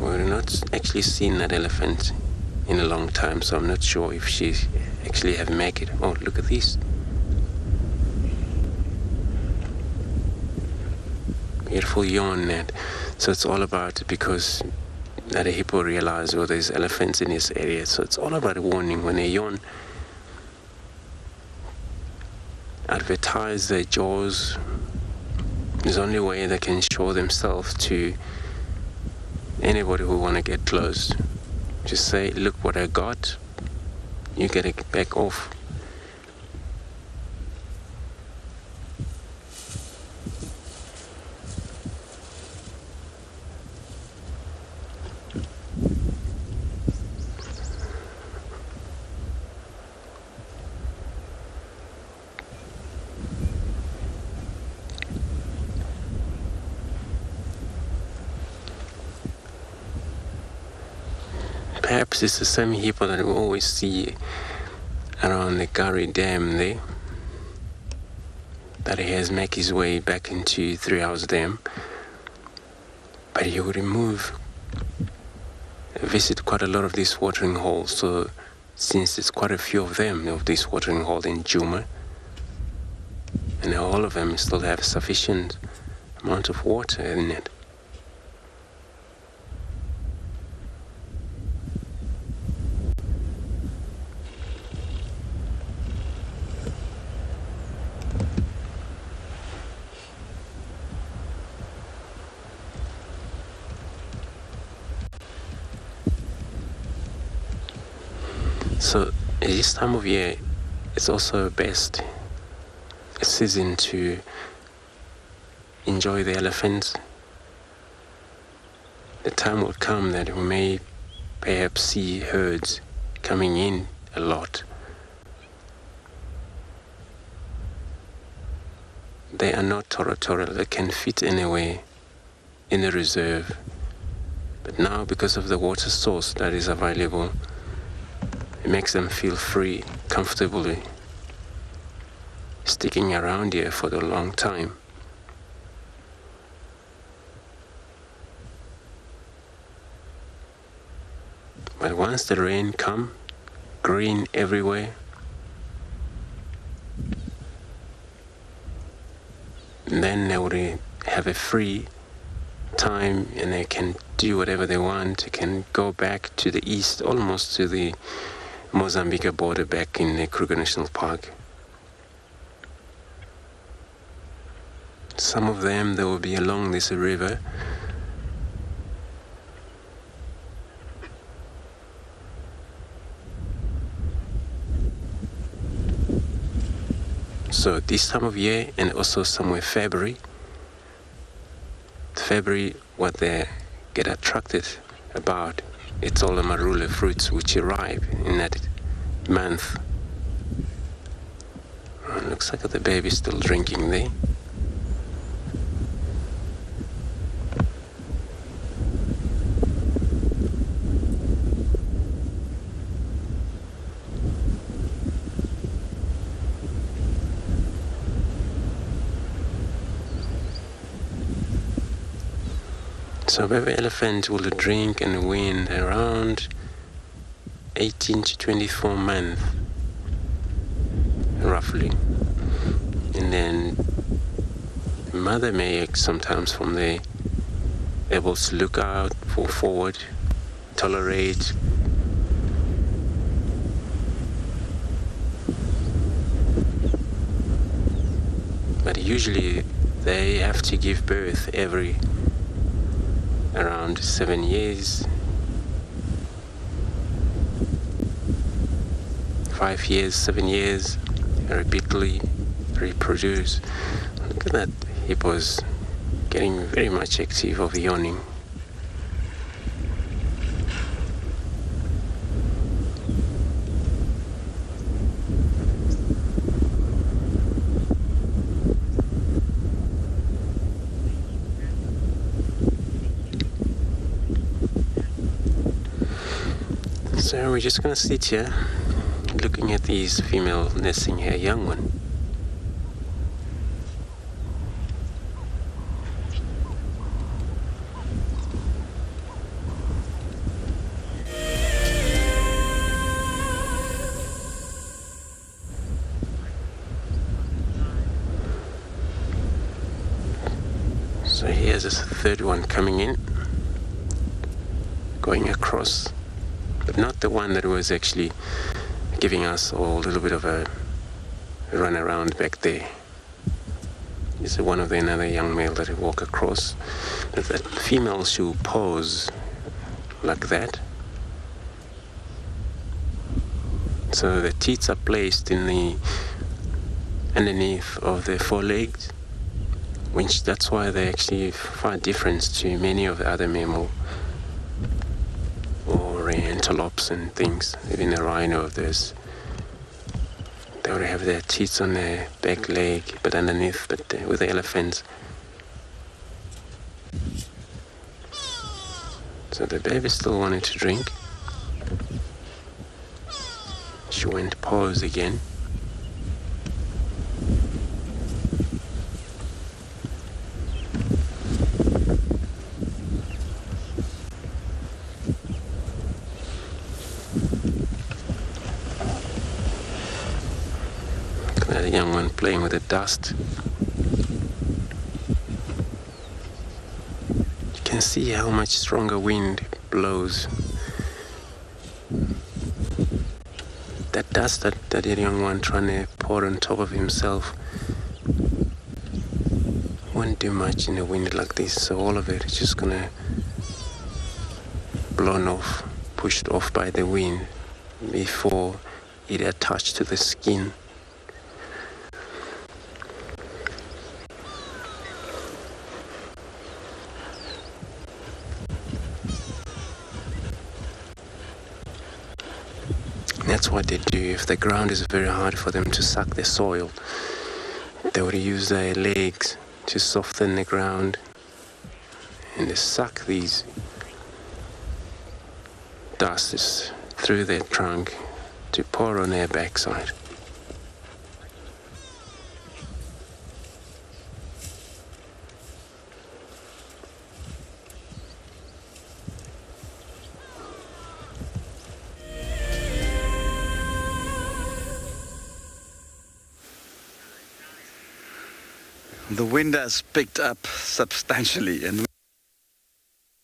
We've not actually seen that elephant in a long time, so I'm not sure if she actually have made it. Oh, look at this. Beautiful yawn net. So it's all about, because that a hippo realized, oh, there's elephants in this area, so it's all about a warning. When they yawn, advertise their jaws. There's only way they can show themselves to anybody who want to get close. Just say, look what I got, you get it back off. Perhaps it's the same hippo that we always see around the Gari Dam there, that he has made his way back into 3 Hours Dam. But he would visit quite a lot of these watering holes. So since there's quite a few of them, of these watering holes in Djuma, and all of them still have sufficient amount of water in it. So At this time of year, it's also best a season to enjoy the elephants. The time will come that we may perhaps see herds coming in a lot. They are not territorial, they can fit anywhere in the reserve. But now, because of the water source that is available, it makes them feel free, comfortably, sticking around here for a long time. But once the rain comes, green everywhere, then they will have a free time and they can do whatever they want. They can go back to the east, almost to the Mozambique border, back in the Kruger National Park. Some of them, they will be along this river. So this time of year, and also somewhere February, what they get attracted about, it's all the marula fruits which arrive in that month. It looks like the baby's still drinking there. So baby elephant will drink and wean around 18 to 24 months, roughly. And then the mother may sometimes from there able to look out for forward, tolerate. But usually they have to give birth every around 7 years, 5 years, 7 years, repeatedly reproduce. Look at that hippos getting very much active of yawning. So we're just going to sit here looking at these female nesting her young one. So here's this third one coming in, going across. But not the one that was actually giving us all a little bit of a run around back there. It's one of the another young male that will walk across. But that female should pose like that. So the teats are placed in the underneath of the forelegs, which that's why they're actually far different to many of the other mammal or antelopes and things. Even a rhino of this, they would have their teeth on their back leg, but underneath. But with the elephants, so the baby still wanted to drink. She went pause again. The young one playing with the dust. You can see how much stronger wind blows. That dust that young one trying to pour on top of himself won't do much in a wind like this, so all of it is just gonna blown off, pushed off by the wind before it attached to the skin. That's what they do. If the ground is very hard for them to suck the soil, they would use their legs to soften the ground, and they suck these dusts through their trunk to pour on their backside. The wind has picked up substantially, and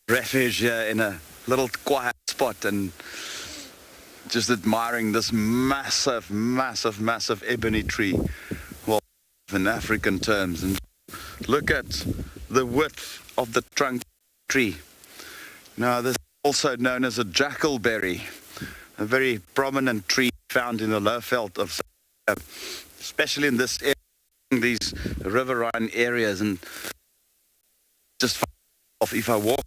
refuge here in a little quiet spot and just admiring this massive ebony tree, well, in African terms. And look at the width of the trunk tree. Now, this is also known as a jackalberry, a very prominent tree found in the low veld of South Africa, especially in this area, these riverine areas. And just if I walk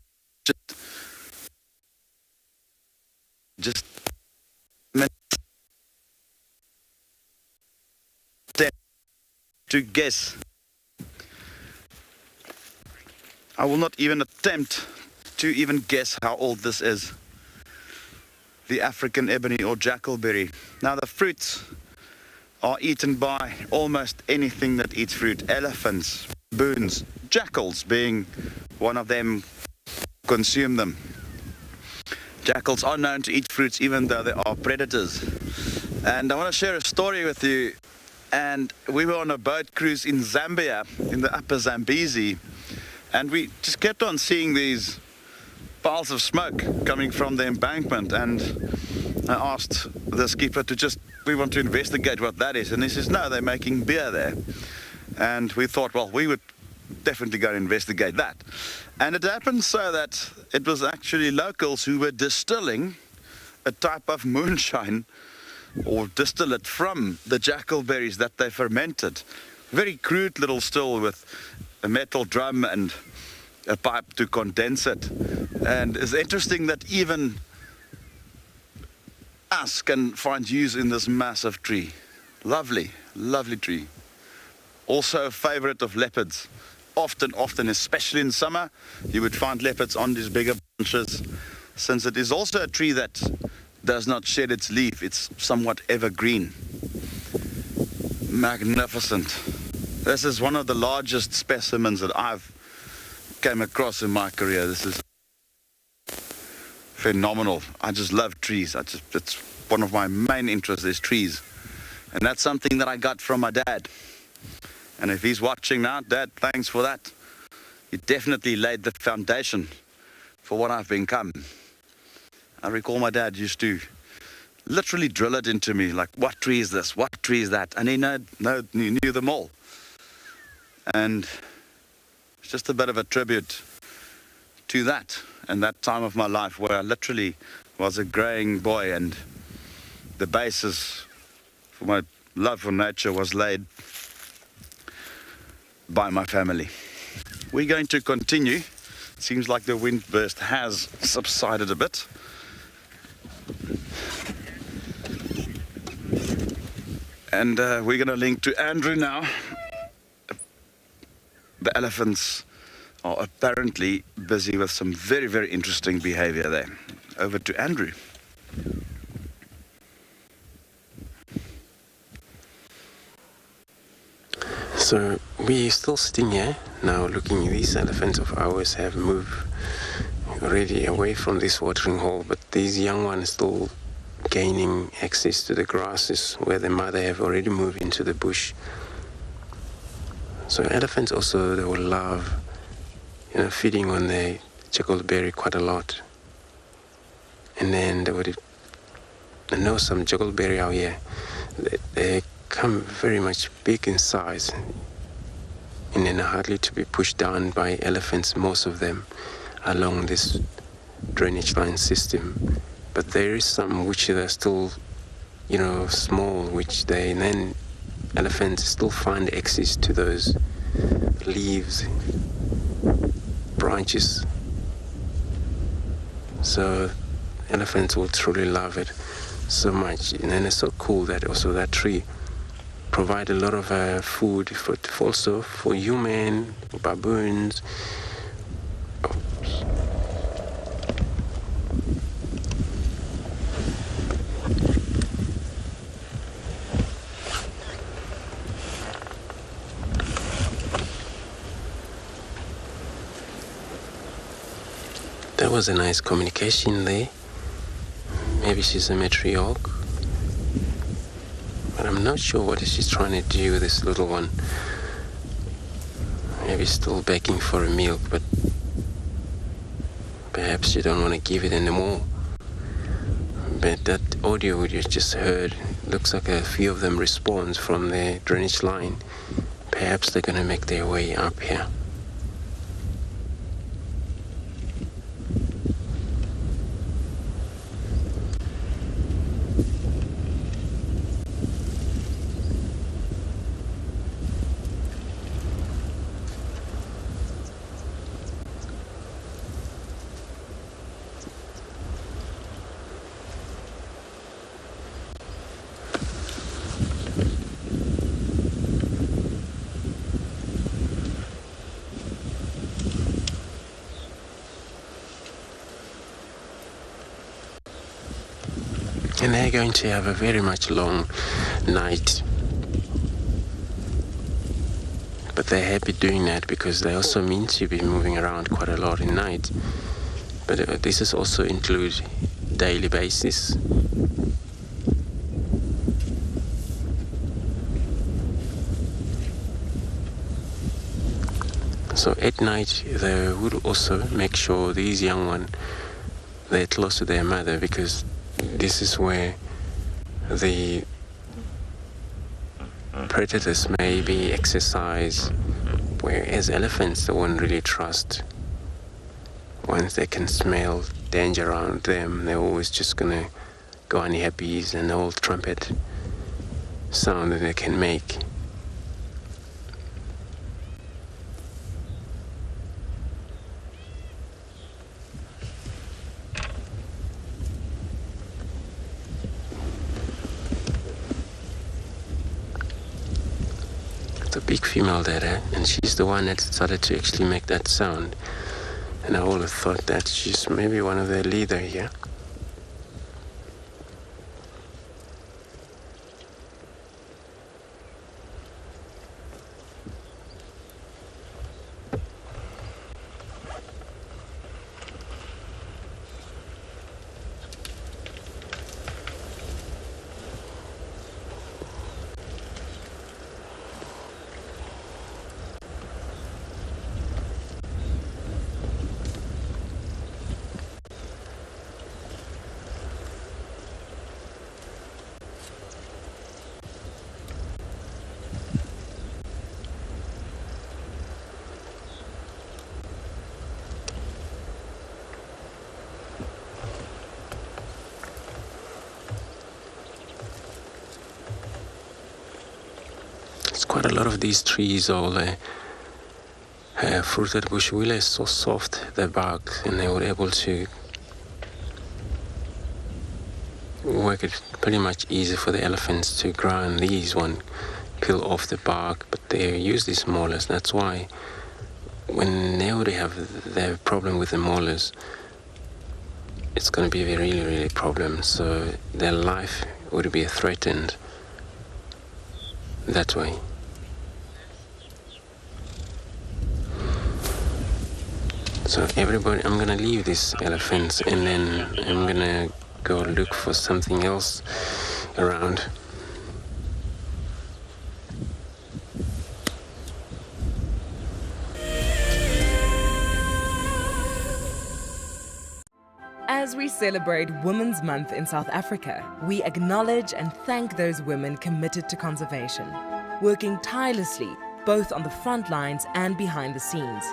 just to guess. I will not even attempt to even guess how old this is. The African ebony or jackalberry. Now, the fruits are eaten by almost anything that eats fruit. Elephants, baboons, jackals being one of them, consume them. Jackals are known to eat fruits even though they are predators. And I want to share a story with you. And we were on a boat cruise in Zambia, in the upper Zambezi, and we just kept on seeing these piles of smoke coming from the embankment. And I asked the skipper we want to investigate what that is. And he says, no, they're making beer there. And we thought, well, we would definitely go and investigate that. And it happened so that it was actually locals who were distilling a type of moonshine or distillate from the jackalberries that they fermented. Very crude little still with a metal drum and a pipe to condense it. And it's interesting that even us can find use in this massive tree. Lovely, lovely tree. Also a favorite of leopards. Often, especially in summer, you would find leopards on these bigger branches, since it is also a tree that does not shed its leaf. It's somewhat evergreen. Magnificent. This is one of the largest specimens that I've came across in my career. This is phenomenal. I just love trees. It's one of my main interests is trees. And that's something that I got from my dad. And if he's watching now, Dad, thanks for that. You definitely laid the foundation for what I've become. I recall my dad used to literally drill it into me, like, what tree is this? What tree is that? And he knew them all. And it's just a bit of a tribute to that and that time of my life where I literally was a growing boy, and the basis for my love for nature was laid by my family. We're going to continue. It seems like the wind burst has subsided a bit. And we're going to link to Andrew now. The elephants are apparently busy with some very, very interesting behavior there. Over to Andrew. So we're still sitting here now looking. These elephants of ours have moved already away from this watering hole, but these young ones still gaining access to the grasses where the mother have already moved into the bush. So elephants also, they will love, feeding on the jackalberry quite a lot. And then I know some jackalberry out here, they come very much big in size, and then are hardly to be pushed down by elephants, most of them, along this drainage line system. But there is some which are still small, which elephants still find access to those leaves, branches. So elephants will truly love it so much. And then it's so cool that also that tree provide a lot of food also for human, baboons. That was a nice communication there. Maybe she's a matriarch. But I'm not sure what she's trying to do with this little one. Maybe still begging for a milk, but perhaps she don't want to give it anymore. But that audio you just heard, looks like a few of them respond from the drainage line. Perhaps they're going to make their way up here. And they're going to have a very much long night. But they're happy doing that because they also mean to be moving around quite a lot in night. But this is also include daily basis. So at night they would also make sure these young ones, they're close to their mother, because this is where the predators may be exercised, whereas elephants they won't really trust. Once they can smell danger around them, they're always just gonna go on yappies and the old trumpet sound that they can make. A big female there, and she's the one that started to actually make that sound. And I would have thought that she's maybe one of the leader here. Quite a lot of these trees, all fruited bush willow, is so soft, the bark, and they were able to work it pretty much easy for the elephants to grind these one, peel off the bark, but they use these molars. That's why when they already have their problem with the molars, it's going to be a really, really problem. So their life would be threatened that way. So everybody, I'm gonna leave these elephants and then I'm gonna go look for something else around. As we celebrate Women's Month in South Africa, we acknowledge and thank those women committed to conservation, working tirelessly both on the front lines and behind the scenes.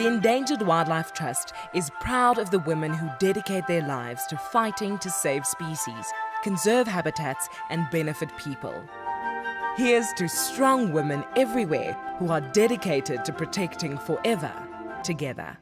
The Endangered Wildlife Trust is proud of the women who dedicate their lives to fighting to save species, conserve habitats, and benefit people. Here's to strong women everywhere who are dedicated to protecting forever together.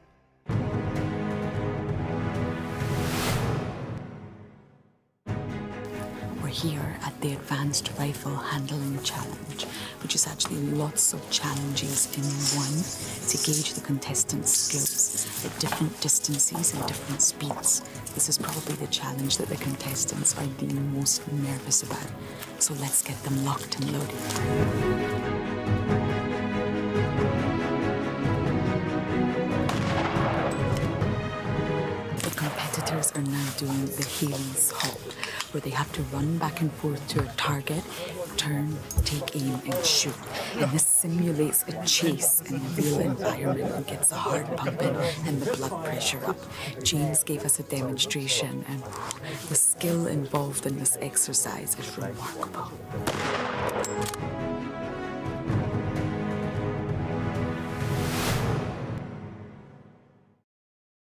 We're here at the Advanced Rifle Handling Challenge, which is actually lots of challenges in one to gauge the contestants' skills at different distances and different speeds. This is probably the challenge that the contestants are the most nervous about. So let's get them locked and loaded. Are now doing the Hades halt, where they have to run back and forth to a target, turn, take aim, and shoot. And this simulates a chase in a real environment and gets the heart pumping and the blood pressure up. James gave us a demonstration, and the skill involved in this exercise is remarkable.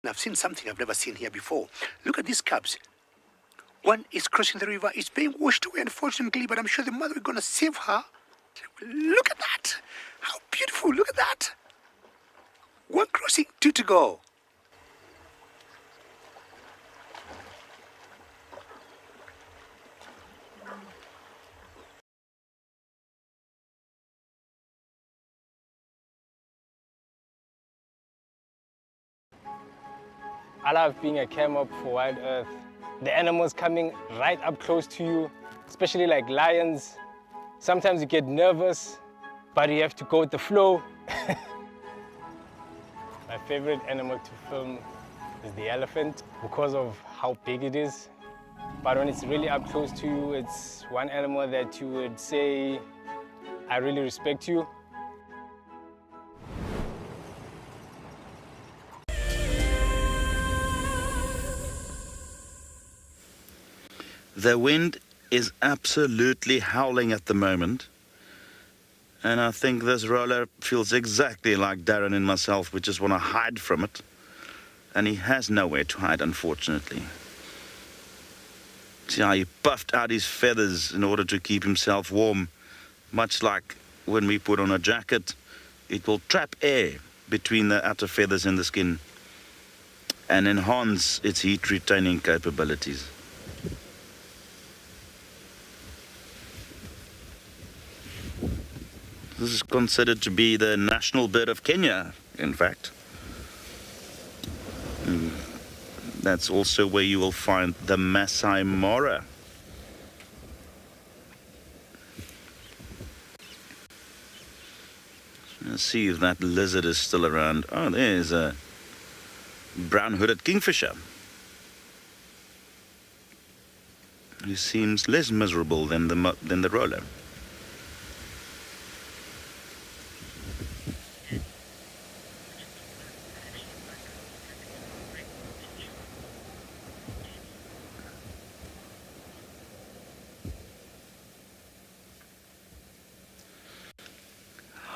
I've seen something I've never seen here before. Look at these cubs. One is crossing the river. It's being washed away, unfortunately, but I'm sure the mother is going to save her. Look at that. How beautiful. Look at that. One crossing, two to go. I love being a camera for WildEarth. The animals coming right up close to you, especially like lions. Sometimes you get nervous, but you have to go with the flow. My favorite animal to film is the elephant because of how big it is. But when it's really up close to you, it's one animal that you would say, I really respect you. The wind is absolutely howling at the moment. And I think this roller feels exactly like Darren and myself. We just want to hide from it. And he has nowhere to hide, unfortunately. See how he puffed out his feathers in order to keep himself warm. Much like when we put on a jacket, it will trap air between the outer feathers and the skin and enhance its heat-retaining capabilities. This is considered to be the national bird of Kenya, in fact. That's also where you will find the Masai Mara. Let's see if that lizard is still around. Oh, there's a brown-hooded kingfisher. He seems less miserable than the roller.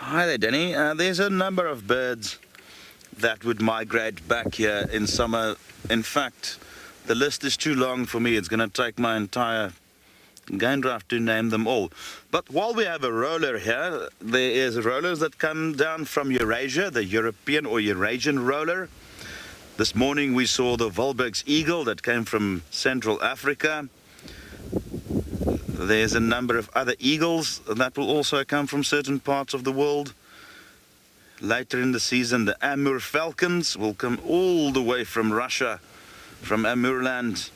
Hi there, Denny. There's a number of birds that would migrate back here in summer. In fact, the list is too long for me. It's going to take my entire game draft to name them all. But while we have a roller here, there is rollers that come down from Eurasia, the European or Eurasian roller. This morning we saw the Valberg's eagle that came from Central Africa. There's a number of other eagles that will also come from certain parts of the world. Later in the season, the Amur falcons will come all the way from Russia, from Amurland,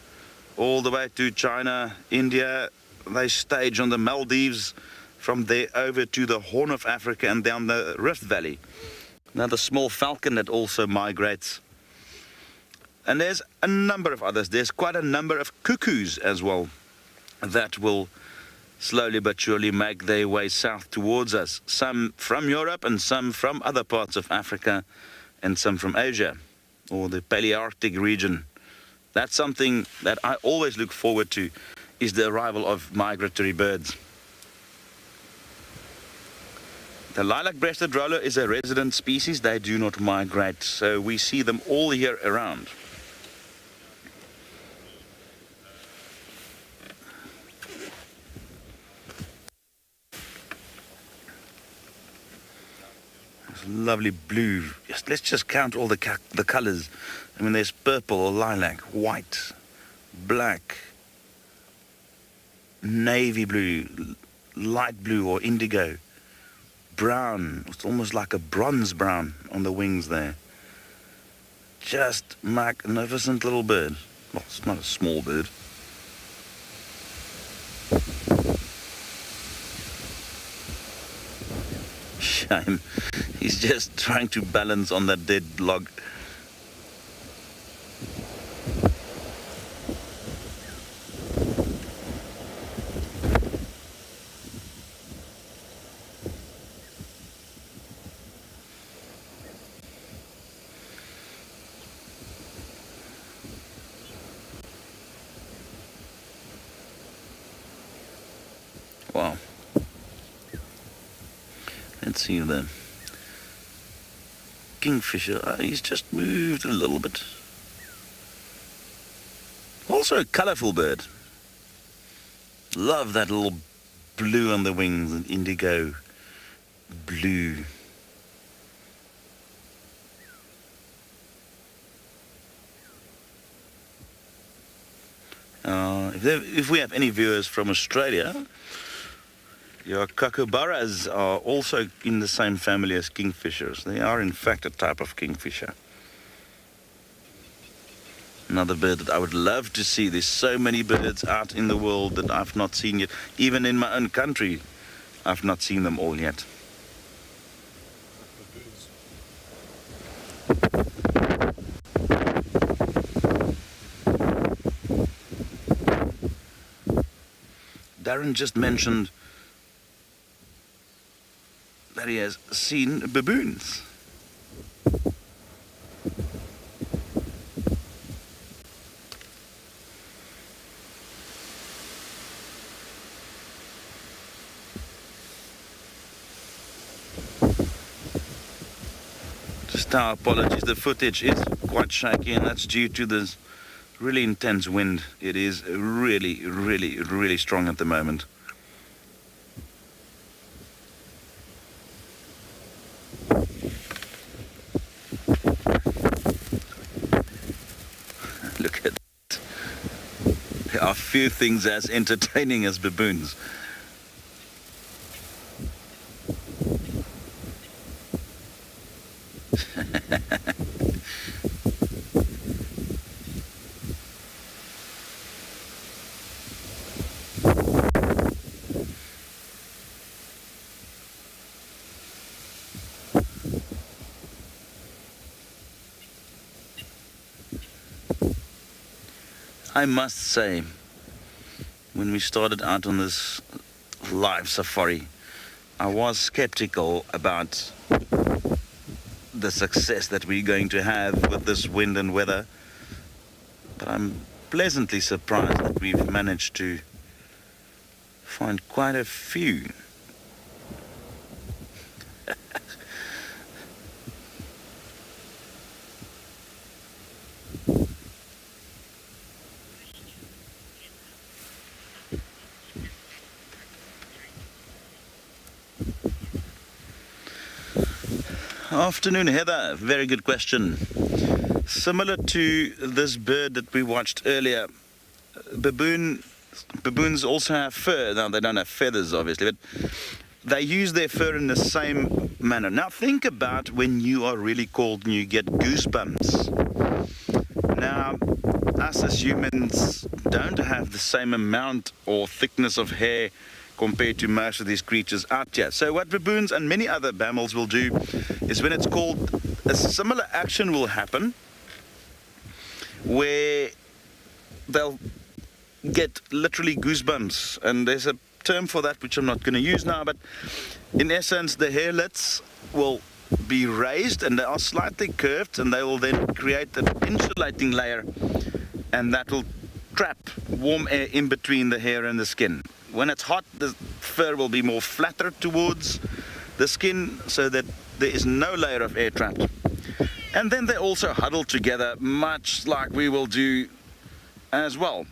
all the way to China, India. They stage on the Maldives, from there over to the Horn of Africa and down the Rift Valley. Now the small falcon that also migrates. And there's a number of others. There's quite a number of cuckoos as well that will slowly but surely make their way south towards us. Some from Europe and some from other parts of Africa and some from Asia or the Palearctic region. That's something that I always look forward to, is the arrival of migratory birds. The lilac-breasted roller is a resident species. They do not migrate, so we see them all year around. There's lovely blue. Let's just count all the colors. I mean, there's purple or lilac, white, black, navy blue, light blue or indigo, brown. It's almost like a bronze brown on the wings there. Just magnificent little bird. Well, it's not a small bird. Shame. He's just trying to balance on that dead log. Wow. Let's see the kingfisher. He's just moved a little bit. Also a colorful bird. Love that little blue on the wings and indigo blue. If we have any viewers from Australia, your kookaburras are also in the same family as kingfishers. They are in fact a type of kingfisher. Another bird that I would love to see. There's so many birds out in the world that I've not seen yet. Even in my own country, I've not seen them all yet. Darren just mentioned that he has seen baboons. Just our apologies, the footage is quite shaky, and that's due to this really intense wind. It is really, really, really strong at the moment. Look at that. There are few things as entertaining as baboons. I must say, when we started out on this live safari, I was skeptical about the success that we're going to have with this wind and weather, but I'm pleasantly surprised that we've managed to find quite a few. Afternoon, Heather. Very good question. Similar to this bird that we watched earlier, baboons also have fur. Now, they don't have feathers, obviously, but they use their fur in the same manner. Now, think about when you are really cold and you get goosebumps. Now, us as humans don't have the same amount or thickness of hair compared to most of these creatures out here. So what baboons and many other mammals will do is, when it's cold, a similar action will happen where they'll get literally goosebumps. And there's a term for that which I'm not going to use now, but in essence the hairlets will be raised and they are slightly curved, and they will then create an insulating layer, and that will trap warm air in between the hair and the skin. When it's hot, the fur will be more flatter towards the skin so that there is no layer of air trapped. And then they also huddle together, much like we will do as well.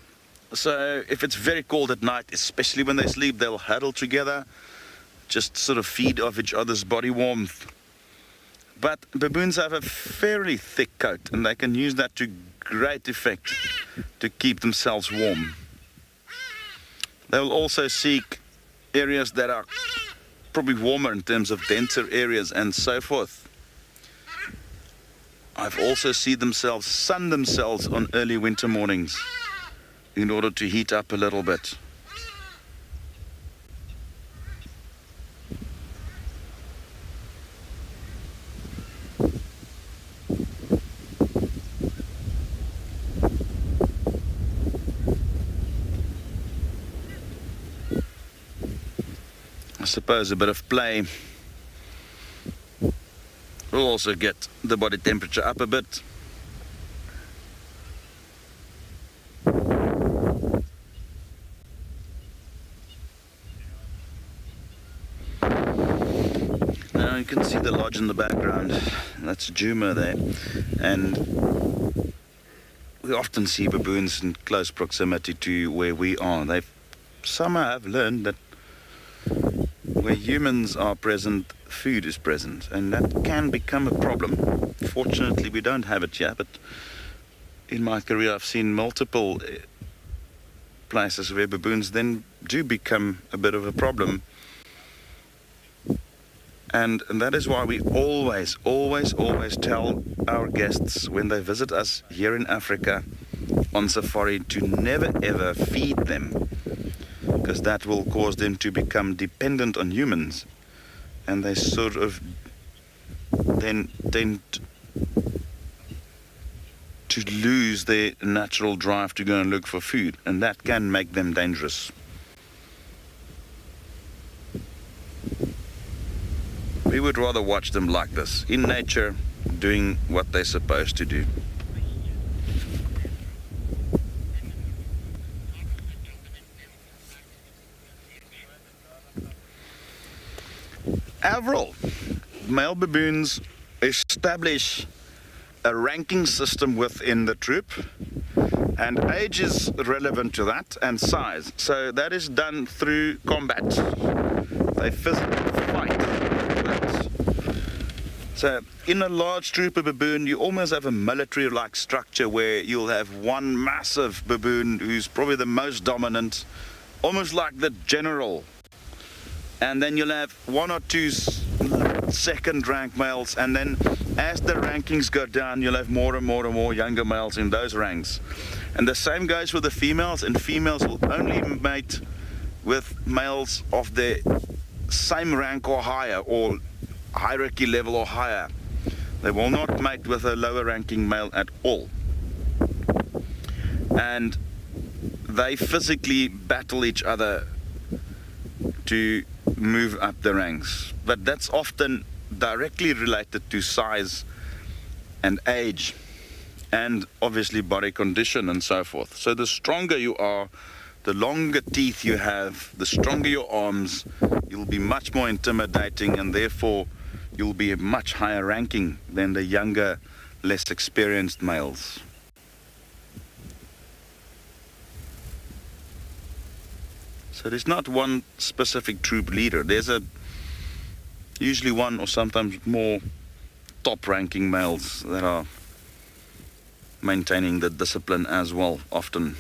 So if it's very cold at night, especially when they sleep, they'll huddle together, just sort of feed off each other's body warmth. But baboons have a fairly thick coat, and they can use that to great effect to keep themselves warm. They will also seek areas that are probably warmer in terms of denser areas and so forth. I've also seen themselves sun themselves on early winter mornings in order to heat up a little bit. I suppose a bit of play will also get the body temperature up a bit. Now you can see the lodge in the background. That's Djuma there. And we often see baboons in close proximity to where we are. They somehow have learned that where humans are present, food is present, and that can become a problem. Fortunately, we don't have it yet, but in my career I've seen multiple places where baboons then do become a bit of a problem. And that is why we always tell our guests when they visit us here in Africa on safari to never ever feed them, because that will cause them to become dependent on humans, and they sort of then tend to lose their natural drive to go and look for food, and that can make them dangerous. We would rather watch them like this, in nature, doing what they're supposed to do. Overall, male baboons establish a ranking system within the troop, and age is relevant to that, and size. So that is done through combat. They physically fight. So in a large troop of baboon, you almost have a military-like structure where you'll have one massive baboon who's probably the most dominant, almost like the general. And then you'll have one or two second rank males, and then as the rankings go down, you'll have more and more younger males in those ranks. And the same goes with the females, and females will only mate with males of their same rank or higher, or hierarchy level or higher. They will not mate with a lower ranking male at all. And they physically battle each other to move up the ranks, but that's often directly related to size and age, and obviously body condition and so forth. So the stronger you are, the longer teeth you have, the stronger your arms, you'll be much more intimidating, and therefore you'll be a much higher ranking than the younger, less experienced males. So there's not one specific troop leader. There's usually one or sometimes more top-ranking males that are maintaining the discipline as well, often.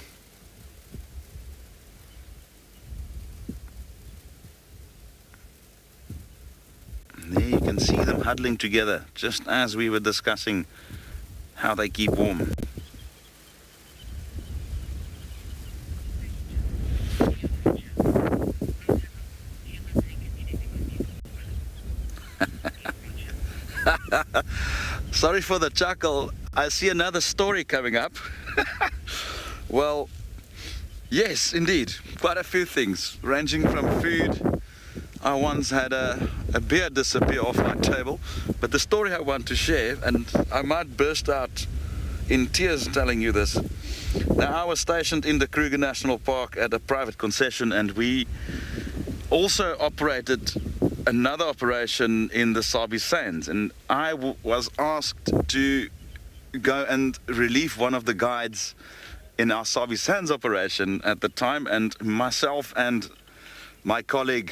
And there you can see them huddling together, just as we were discussing how they keep warm. Sorry for the chuckle. I see another story coming up. Well, yes, indeed. Quite a few things, ranging from food. I once had a beer disappear off my table, but the story I want to share, and I might burst out in tears telling you this. Now, I was stationed in the Kruger National Park at a private concession, and we also operated another operation in the Sabi Sands, and I was asked to go and relieve one of the guides in our Sabi Sands operation at the time, and myself and my colleague,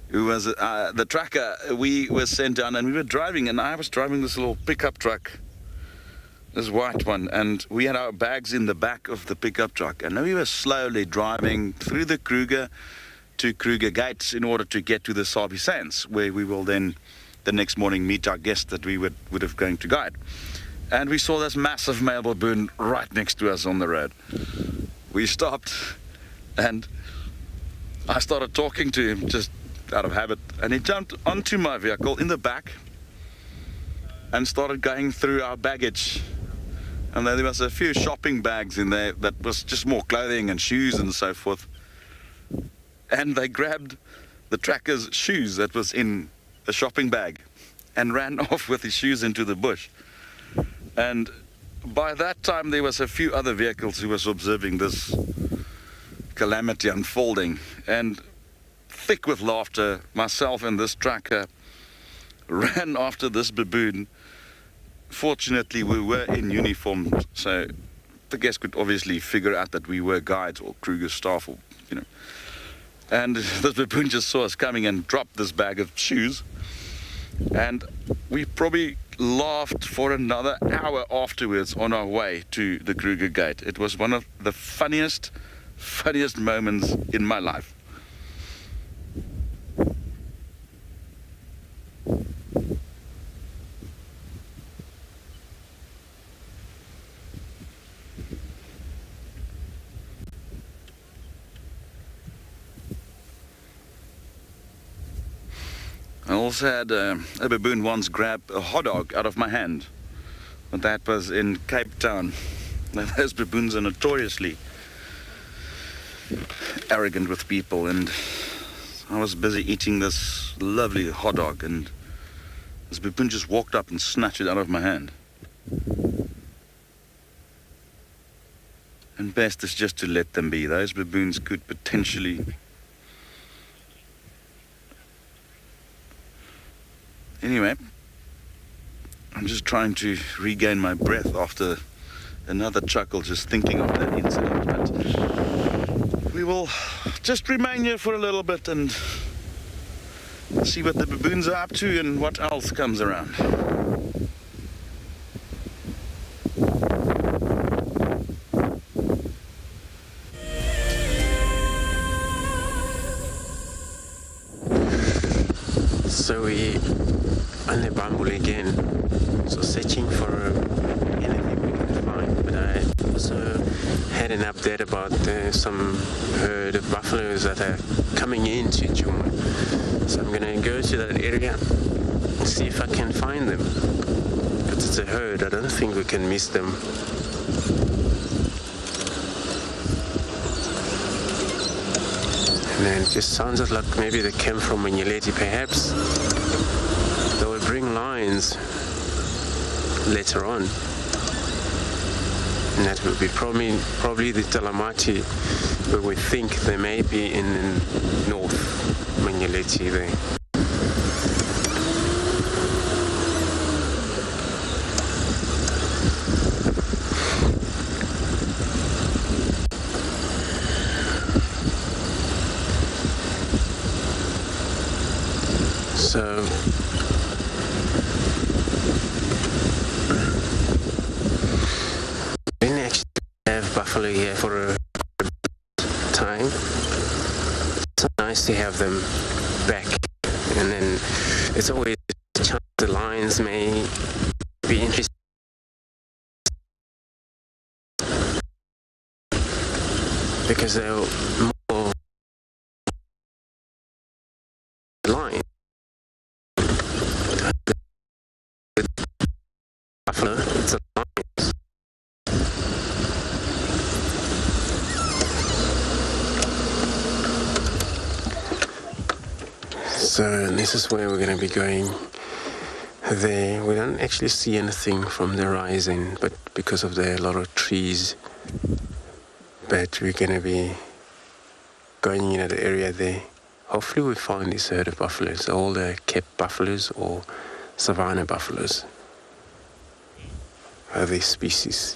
who was the tracker, we were sent down, and we were driving, and I was driving this little pickup truck, this white one, and we had our bags in the back of the pickup truck, and we were slowly driving through the Kruger to Kruger Gates in order to get to the Sabi Sands, where we will then the next morning meet our guest that we would have going to guide. And we saw this massive male baboon right next to us on the road. We stopped, and I started talking to him just out of habit, and he jumped onto my vehicle in the back and started going through our baggage. And there was a few shopping bags in there that was just more clothing and shoes and so forth. And they grabbed the tracker's shoes that was in a shopping bag and ran off with his shoes into the bush. And by that time there was a few other vehicles who was observing this calamity unfolding, and thick with laughter, myself and this tracker ran after this baboon. Fortunately, we were in uniform, so the guests could obviously figure out that we were guides or Kruger staff, or and this baboon just saw us coming and dropped this bag of shoes, and we probably laughed for another hour afterwards on our way to the Kruger Gate. It was one of the funniest moments in my life. I also had a baboon once grab a hot dog out of my hand, but that was in Cape Town. Now, those baboons are notoriously arrogant with people, and I was busy eating this lovely hot dog, and this baboon just walked up and snatched it out of my hand. And best is just to let them be. Those baboons could potentially... Anyway, I'm just trying to regain my breath after another chuckle just thinking of that incident. But we will just remain here for a little bit and see what the baboons are up to and what else comes around. So we on the bamboo again, so searching for anything we can find. But I also had an update about some herd of buffaloes that are coming into Djuma. So I'm gonna go to that area and see if I can find them. Because it's a herd, I don't think we can miss them. And then it just sounds like maybe they came from Manyeleti, perhaps. They will bring lions later on. And that will be probably the Talamati, where we think they may be in North Manyeleti there. So we didn't actually have buffalo here for a time. It's nice to have them back, and then it's always a chance the lions may be interested because they're more lions. Buffalo, it's a lions. So this is where we're going to be going. There, we don't actually see anything from the horizon, but because of the lot of trees. But we're going to be going in that area there, hopefully we find this herd of buffaloes, all the kept buffaloes or savanna buffaloes, other species.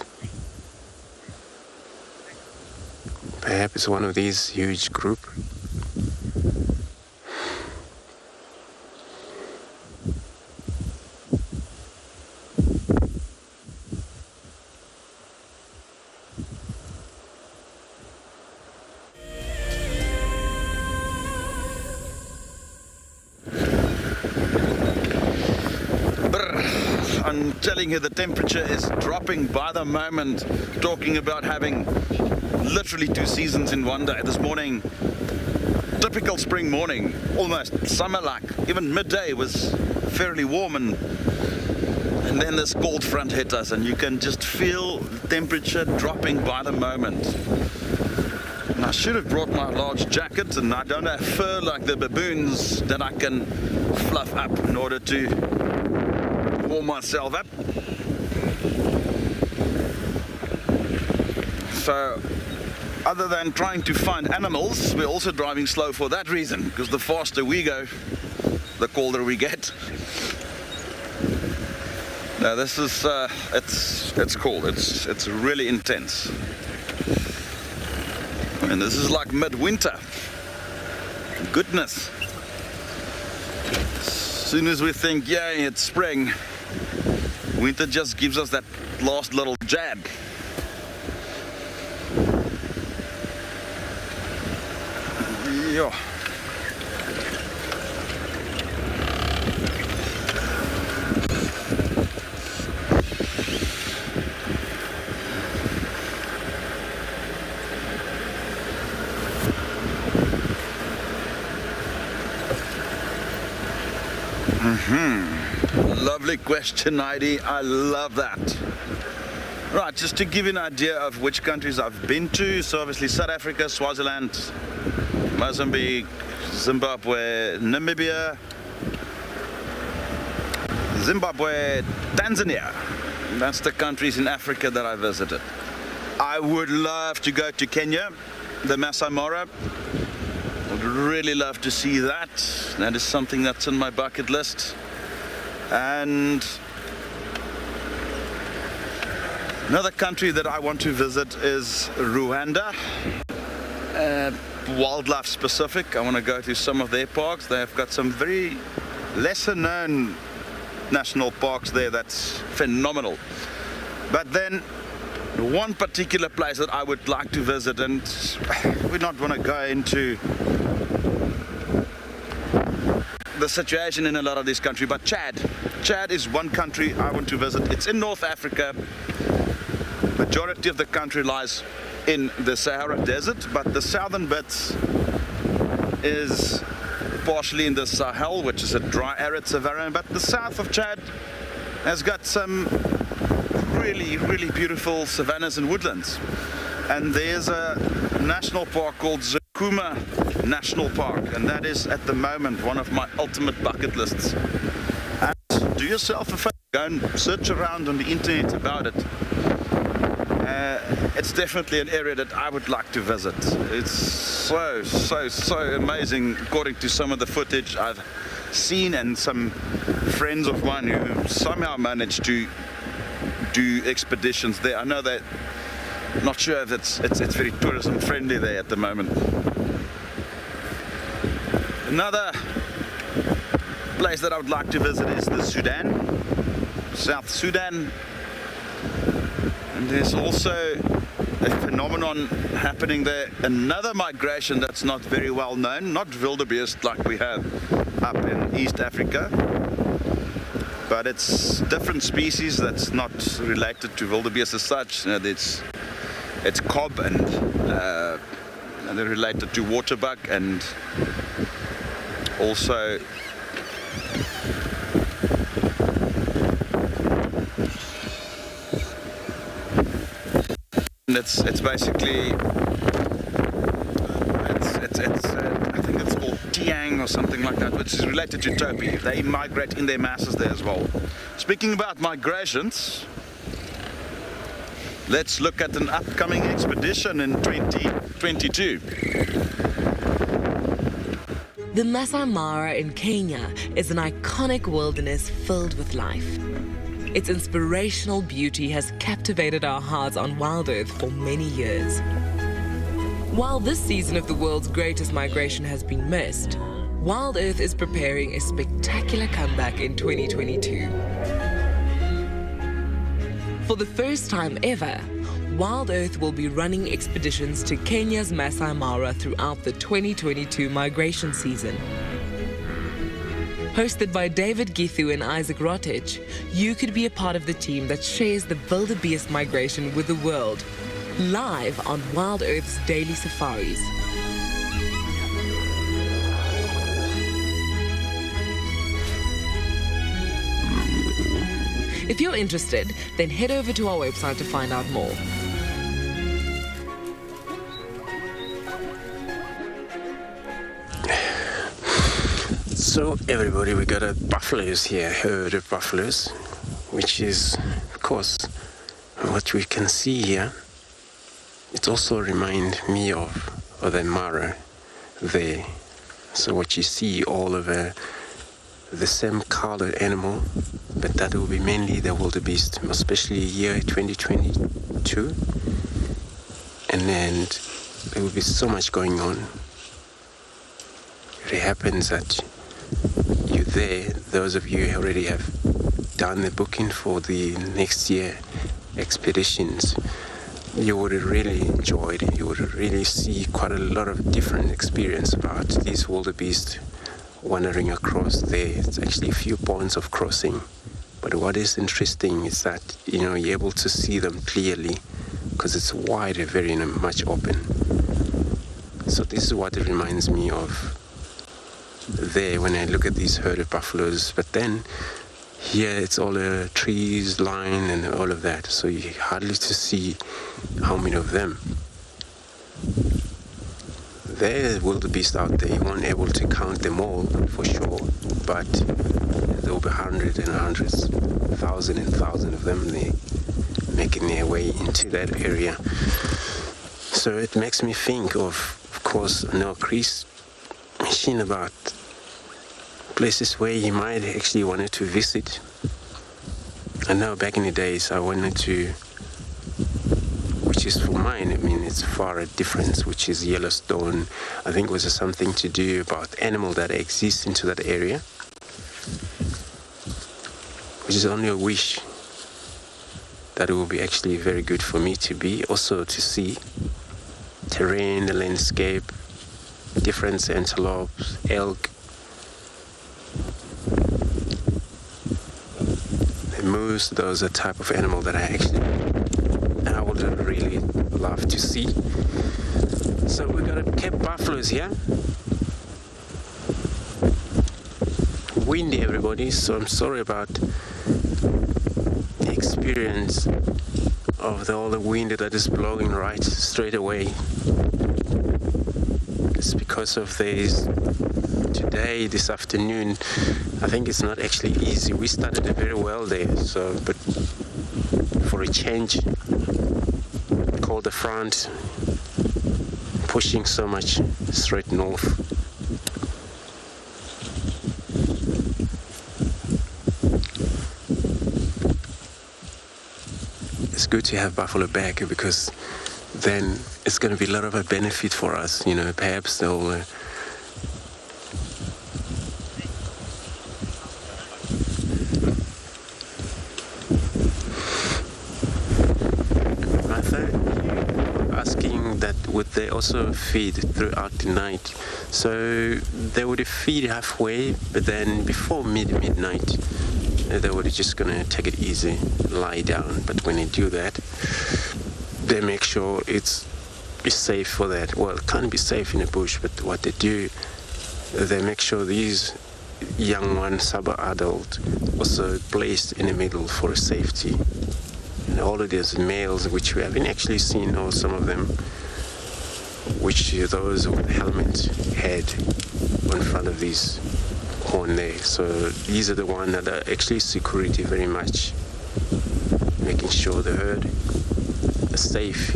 Perhaps one of these huge group. I'm telling you, the temperature is dropping by the moment, talking about having literally 2 seasons in one day. This morning, typical spring morning, almost summer-like. Even midday was fairly warm, and then this cold front hit us, and you can just feel the temperature dropping by the moment. And I should have brought my large jacket, and I don't have fur like the baboons that I can fluff up in order to warm myself up. So, other than trying to find animals, we're also driving slow for that reason, because the faster we go, the colder we get. Now this is it's cold. It's really intense, and this is like midwinter. Goodness. As soon as we think, yeah, it's spring, winter just gives us that last little jab. Yeah. Lovely question, Heidi. I love that. Right, just to give you an idea of which countries I've been to. So obviously South Africa, Swaziland, Mozambique, Zimbabwe, Namibia, Tanzania. That's the countries in Africa that I visited. I would love to go to Kenya, the Masai Mara. Would really love to see that. That is something that's on my bucket list. And another country that I want to visit is Rwanda. Wildlife specific. I want to go to some of their parks. They have got some very lesser known national parks there that's phenomenal. But then one particular place that I would like to visit, and we don't want to go into the situation in a lot of this country, but Chad is one country I want to visit. It's in North Africa. Majority of the country lies in the Sahara Desert, but the southern bit is partially in the Sahel, which is a dry, arid savanna. But the south of Chad has got some really, really beautiful savannas and woodlands. And there's a national park called Zukuma National Park, and that is at the moment one of my ultimate bucket lists. And do yourself a favor, go and search around on the internet about it. It's definitely an area that I would like to visit. It's so amazing, according to some of the footage I've seen, and some friends of mine who somehow managed to do expeditions there. I know that, not sure if it's very tourism friendly there at the moment. Another place that I would like to visit is the Sudan, South Sudan. And there's also a phenomenon happening there, another migration that's not very well known, not wildebeest like we have up in East Africa, but it's different species that's not related to wildebeest as such. You know, it's cob, and they're related to waterbuck, and also it's basically I think it's called tiang or something like that, which is related to topi. They migrate in their masses there as well. Speaking about migrations, let's look at an upcoming expedition in 2022. The Masai Mara in Kenya is an iconic wilderness filled with life. Its inspirational beauty has captivated our hearts on WildEarth for many years. While this season of the world's greatest migration has been missed, WildEarth is preparing a spectacular comeback in 2022. For the first time ever, WildEarth will be running expeditions to Kenya's Masai Mara throughout the 2022 migration season. Hosted by David Githu and Isaac Rotich, you could be a part of the team that shares the wildebeest migration with the world, live on WildEarth's daily safaris. If you're interested, then head over to our website to find out more. So everybody, we got a buffaloes here, herd of buffaloes, which is, of course, what we can see here. It also reminds me of the Mara there. So what you see all over the same colored animal, but that will be mainly the wildebeest, especially year 2022. And then there will be so much going on. It happens that you're there, those of you who already have done the booking for the next year expeditions, you would really enjoy it. You would really see quite a lot of different experience about these wildebeest wandering across there. It's actually a few points of crossing. But what is interesting is that, you're able to see them clearly because it's wide and very much open. So this is what it reminds me of there when I look at these herd of buffaloes. But then here it's all the trees line and all of that, so you hardly to see how many of them. There are wildebeest out there. You won't be able to count them all for sure, but there will be hundreds and hundreds, thousands and thousands of them there making their way into that area. So it makes me think of course, Chris mentioned about places where you might actually wanted to visit. I know back in the days I wanted to, which is for mine, it's far a difference, which is Yellowstone. I think it was something to do about animal that exists into that area, which is only a wish that it will be actually very good for me to be, also to see terrain, the landscape, different antelopes, elk, the moose. Those are type of animal that I would really love to see. So we got a Cape buffaloes here. Windy, everybody, so I'm sorry about the experience of all the wind that is blowing right straight away. It's because of this afternoon, I think it's not actually easy. We started it very well there, but for a change, called the front, pushing so much straight north. It's good to have buffalo back because then it's going to be a lot of a benefit for us. Perhaps they'll asking that would they also feed throughout the night. So they would feed halfway, but then before midnight they were just gonna take it easy, lie down. But when they do that, they make sure it's safe for that. Well, it can't be safe in the bush, but what they do, they make sure these young ones, sub-adult, also placed in the middle for safety. And all of these males, which we haven't actually seen, or some of them, which those with helmet head in front of these horn there. So these are the ones that are actually security very much, making sure the herd is safe.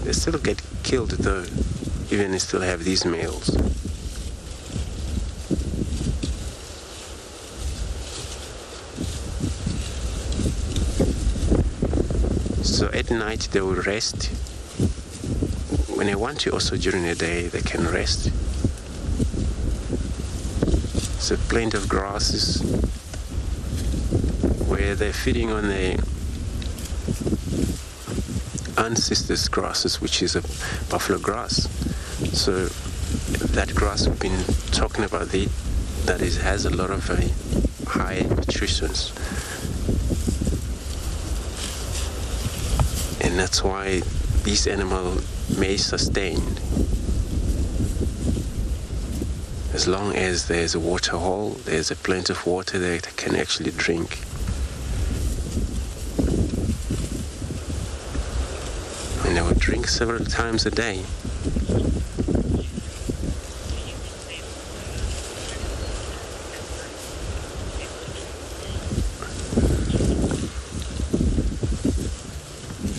They still get killed though, even they still have these males. at night they will rest. When they want to, also during the day, they can rest. So plenty of grasses where they're feeding on the ancestors' grasses, which is a buffalo grass. So that grass we've been talking about, has a lot of high nutrition, and that's why these animals may sustain as long as there's a water hole, there's a plenty of water that they can actually drink. And they will drink several times a day.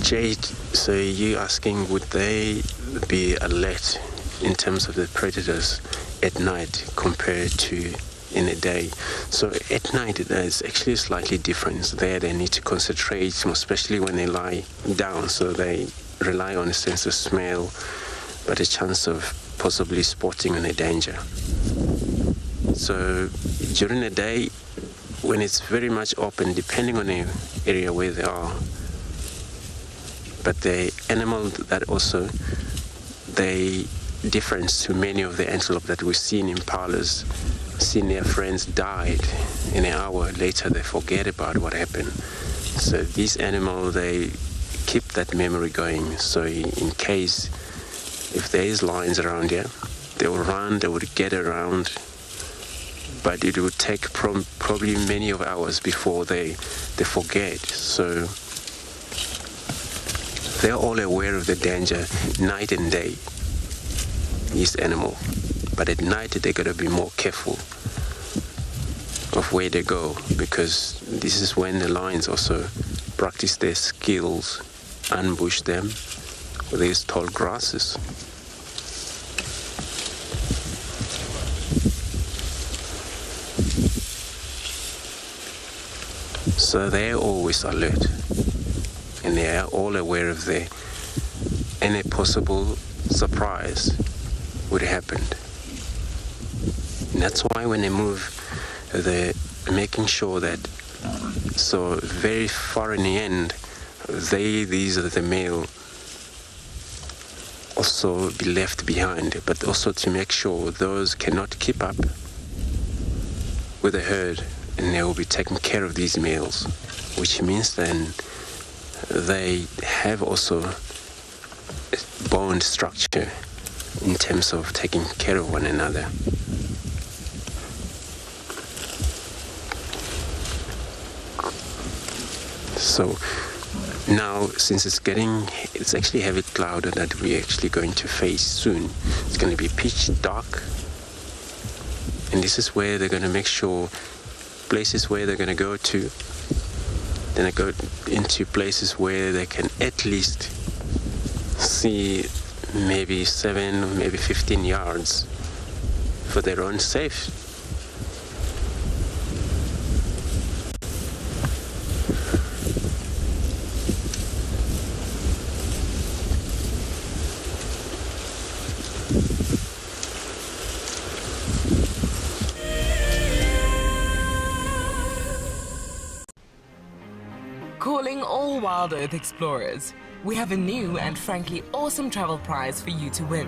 Jade, so you asking would they be alert in terms of the predators at night compared to in the day? So at night there's actually slightly difference. There they need to concentrate, especially when they lie down, so they rely on a sense of smell, but a chance of possibly spotting on a danger. So during the day, when it's very much open, depending on the area where they are, but the animal that also, they difference to many of the antelope that we've seen in impalas, seen their friends died, in an hour later they forget about what happened. So these animals, they keep that memory going. So in case if there is lions around here, they will run, they would get around, but it would take probably many of hours before they forget. So they're all aware of the danger night and day, these animals. But at night, they got to be more careful of where they go, because this is when the lions also practice their skills, ambush them with these tall grasses. So they're always alert, and they are all aware of any possible surprise would happen. And that's why when they move, they're making sure that, so very far in the end, these are the male, also be left behind, but also to make sure those cannot keep up with the herd, and they will be taking care of these males, which means then they have also a bond structure in terms of taking care of one another. So now, since it's actually heavy clouded that we're actually going to face soon, it's going to be pitch dark, and this is where they're going to make sure places where they're going to go to, then they go into places where they can at least see maybe 7, maybe 15 yards for their own safe. Calling all WildEarth explorers, we have a new and frankly awesome travel prize for you to win.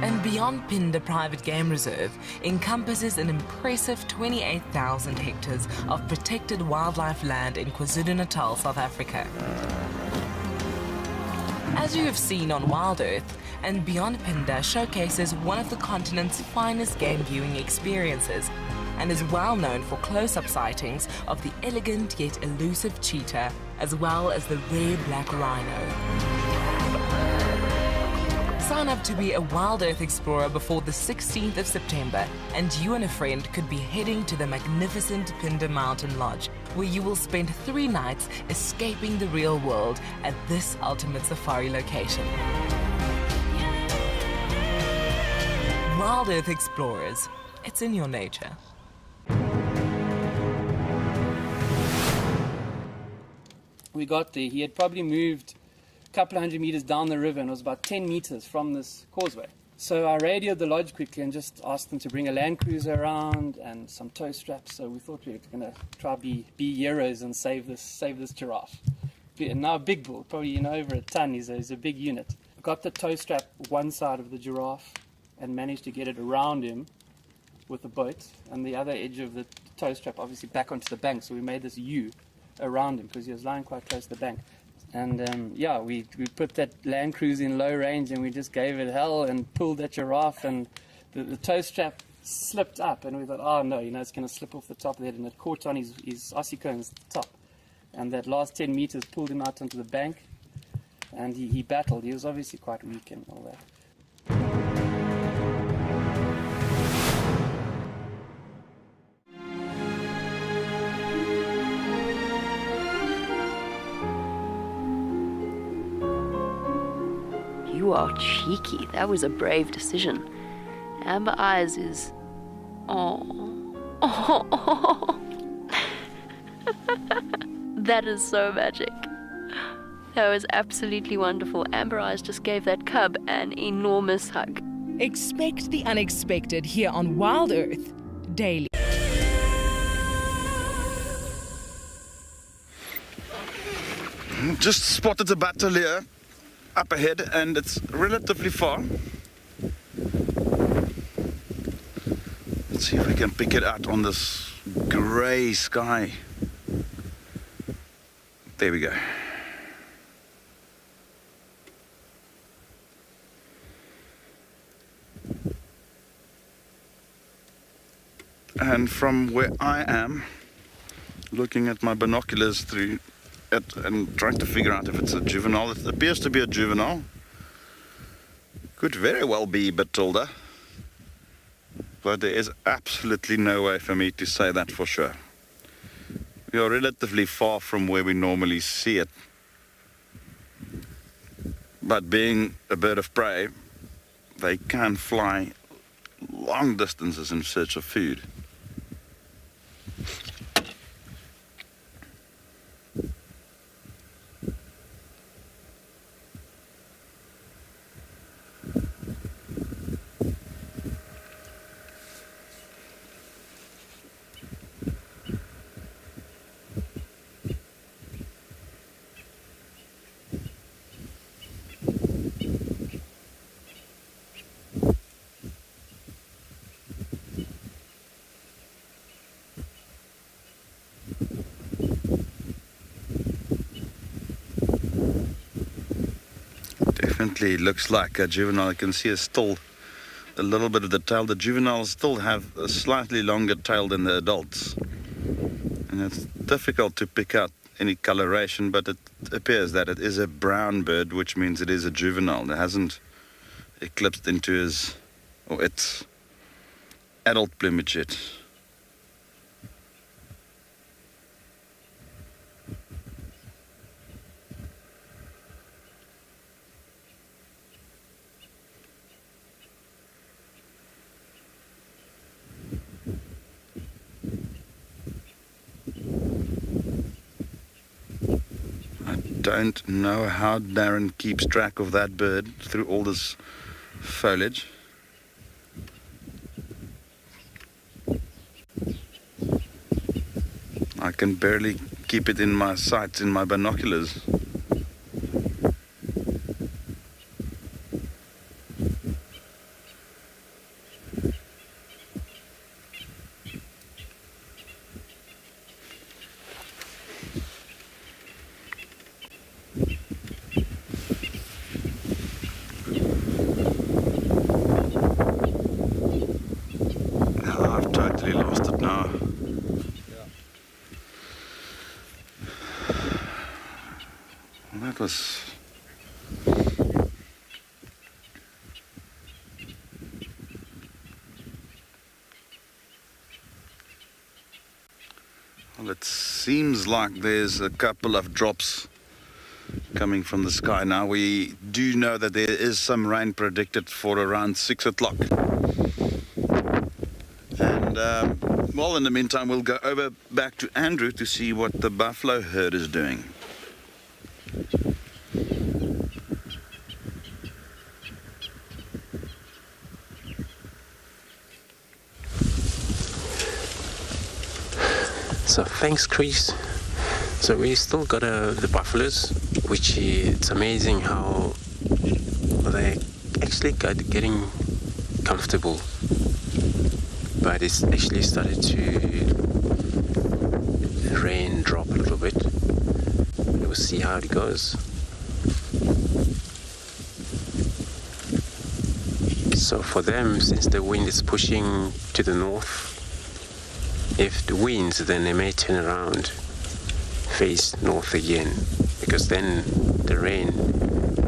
andBeyond Phinda Private Game Reserve encompasses an impressive 28,000 hectares of protected wildlife land in KwaZulu-Natal, South Africa. As you have seen on WildEarth, andBeyond Phinda showcases one of the continent's finest game viewing experiences, and is well known for close-up sightings of the elegant yet elusive cheetah, as well as the rare black rhino. Sign up to be a WildEarth explorer before the 16th of September, and you and a friend could be heading to the magnificent Phinda Mountain Lodge, where you will spend 3 nights escaping the real world at this ultimate safari location. WildEarth explorers, it's in your nature. we got there, he had probably moved a couple of 100 meters down the river and was about 10 meters from this causeway. So I radioed the lodge quickly and just asked them to bring a land cruiser around and some tow straps. So we thought we were going to try be heroes and save this giraffe. And now a big bull, probably over a ton. He's a big unit. Got the tow strap one side of the giraffe and managed to get it around him with the boat, and the other edge of the tow strap obviously back onto the bank. So we made this U around him because he was lying quite close to the bank. And we put that land cruise in low range and we just gave it hell and pulled that giraffe, and the tow strap slipped up and we thought, oh no, it's going to slip off the top there, and it caught on his ossicones at the top. And that last 10 meters pulled him out onto the bank, and he battled. He was obviously quite weak and all that. You are cheeky. That was a brave decision. Amber Eyes is... Oh. That is so magic. That was absolutely wonderful. Amber Eyes just gave that cub an enormous hug. Expect the unexpected here on WildEarth daily. Just spotted a batalier up ahead, and it's relatively far. Let's see if we can pick it out on this grey sky. There we go. And from where I am, looking at my binoculars through it and trying to figure out if it's a juvenile. It appears to be a juvenile. Could very well be a bit older. But there is absolutely no way for me to say that for sure. We are relatively far from where we normally see it. But being a bird of prey, they can fly long distances in search of food. Definitely looks like a juvenile. I can see still a little bit of the tail. The juveniles still have a slightly longer tail than the adults. And it's difficult to pick out any coloration, but it appears that it is a brown bird, which means it is a juvenile. It hasn't eclipsed into its adult plumage yet. Don't know how Darren keeps track of that bird through all this foliage. I can barely keep it in my sights in my binoculars. Well, it seems like there's a couple of drops coming from the sky now. We do know that there is some rain predicted for around 6 o'clock. And, well, in the meantime, we'll go over back to Andrew to see what the buffalo herd is doing. So thanks, Chris. So we still got the buffaloes, which it's amazing how they actually getting comfortable, but it's actually started to rain drop a little bit. We'll see how it goes. So for them, since the wind is pushing to the north, if the winds, then they may turn around, face north again, because then the rain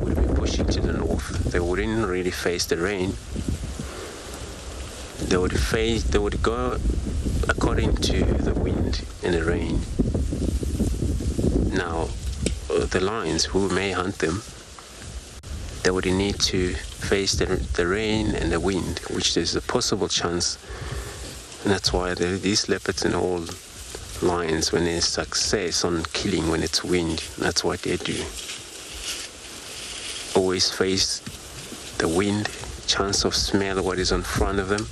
would be pushing to the north. They wouldn't really face the rain. They would go according to the wind and the rain. Now, the lions who may hunt them, they would need to face the rain and the wind, which there's a possible chance. And that's why these leopards and all lions, when they success on killing when it's wind, that's what they do. Always face the wind, chance of smell what is in front of them.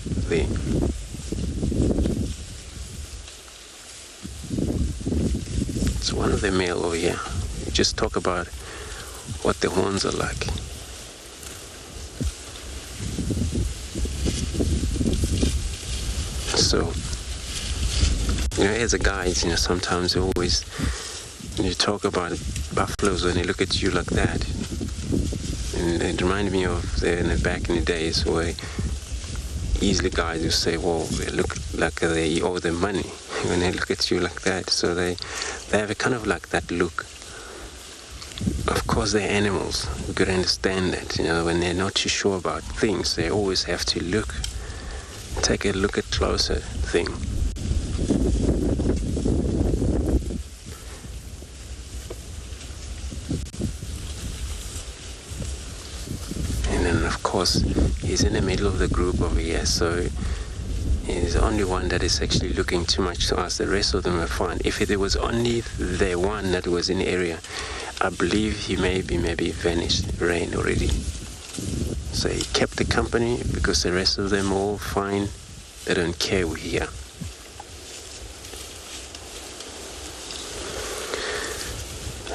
It's one of the male over here. We just talk about what the horns are like. So, as a guide, sometimes always when you talk about buffaloes, when they look at you like that, and it reminded me of back in the days where easily guys will say, well, they look like they owe them money when they look at you like that. So they have a kind of like that look. Of course, they're animals. You could understand that, when they're not too sure about things, they always have to take a look at closer thing. And then of course he's in the middle of the group over here, so he's the only one that is actually looking too much to us. The rest of them are fine. If there was only the one that was in the area, I believe he maybe vanished, ran already. So he kept the company because the rest of them all fine. They don't care we're here.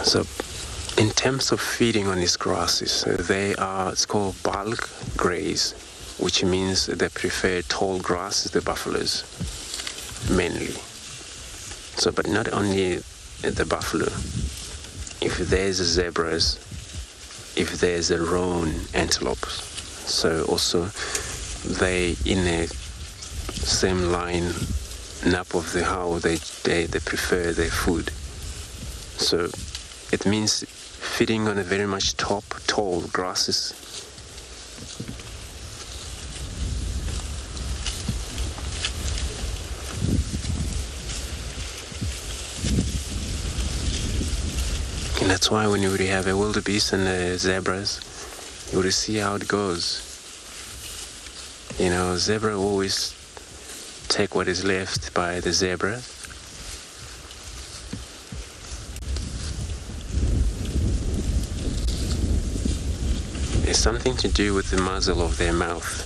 So in terms of feeding on these grasses, it's called bulk graze, which means they prefer tall grasses, the buffaloes, mainly. So, but not only the buffalo. If there's zebras, if there's a roan antelopes, so also they in a same line up of how they prefer their food. So it means feeding on a very much tall grasses. And that's why when you really have a wildebeest and the zebras, you will see how it goes. Zebra always take what is left by the zebra. It's something to do with the muzzle of their mouth.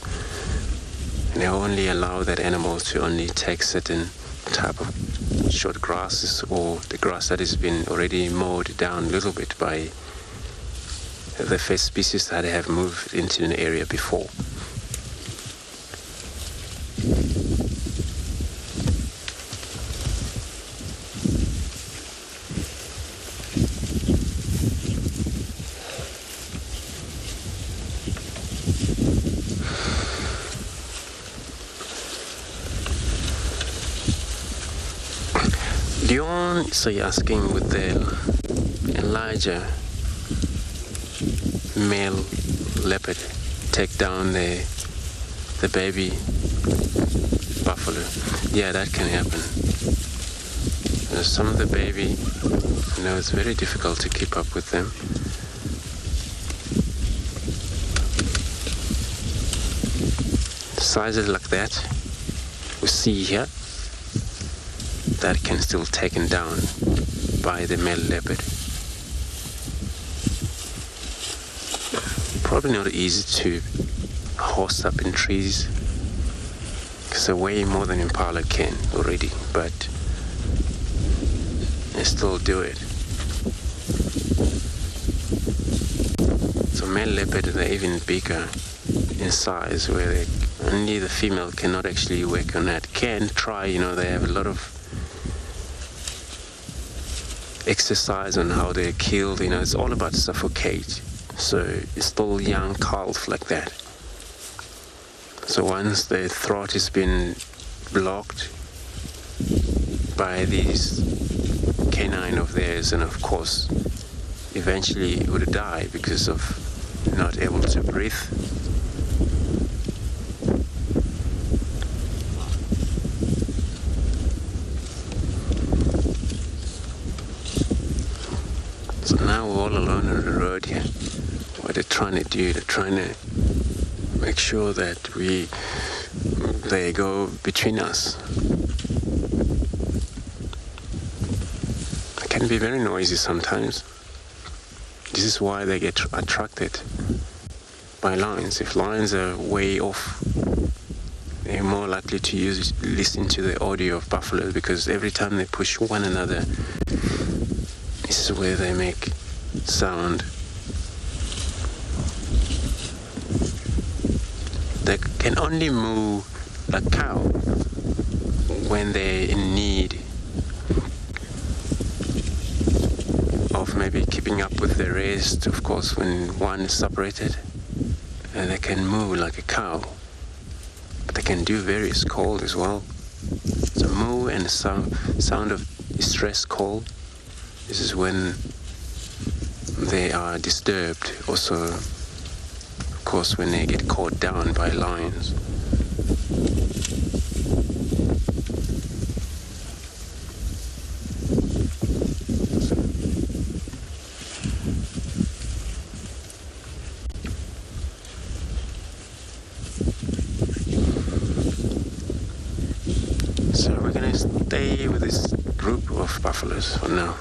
And they only allow that animal to only take certain type of short grasses or the grass that has been already mowed down a little bit by the first species that have moved into an area before. So you're asking, with the larger male leopard take down the baby buffalo? Yeah, that can happen. Some of the baby, it's very difficult to keep up with them. Sizes like that we see here, that can still taken down by the male leopard. probably not easy to horse up in trees, because they're way more than impala can already, but they still do it. So male leopard, they're even bigger in size, where only the female cannot actually work on that. Can try, they have a lot of exercise on how they're killed, it's all about suffocate. So it's still young calf like that. So once the throat has been blocked by these canine of theirs, and of course eventually it would die because of not able to breathe. So now we're all alone on the road here. What they're trying to do, they're trying to make sure that they go between us. It can be very noisy sometimes. This is why they get attracted by lions. If lions are way off, they're more likely to listen to the audio of buffalo, because every time they push one another, this is where they make sound. They can only moo like cow when they're in need of maybe keeping up with the rest. Of course, when one is separated, and they can moo like a cow, but they can do various calls as well. So moo and sound of distress call. This is when they are disturbed. Also, of course, when they get caught down by lions. So we're going to stay with this group of buffaloes for now.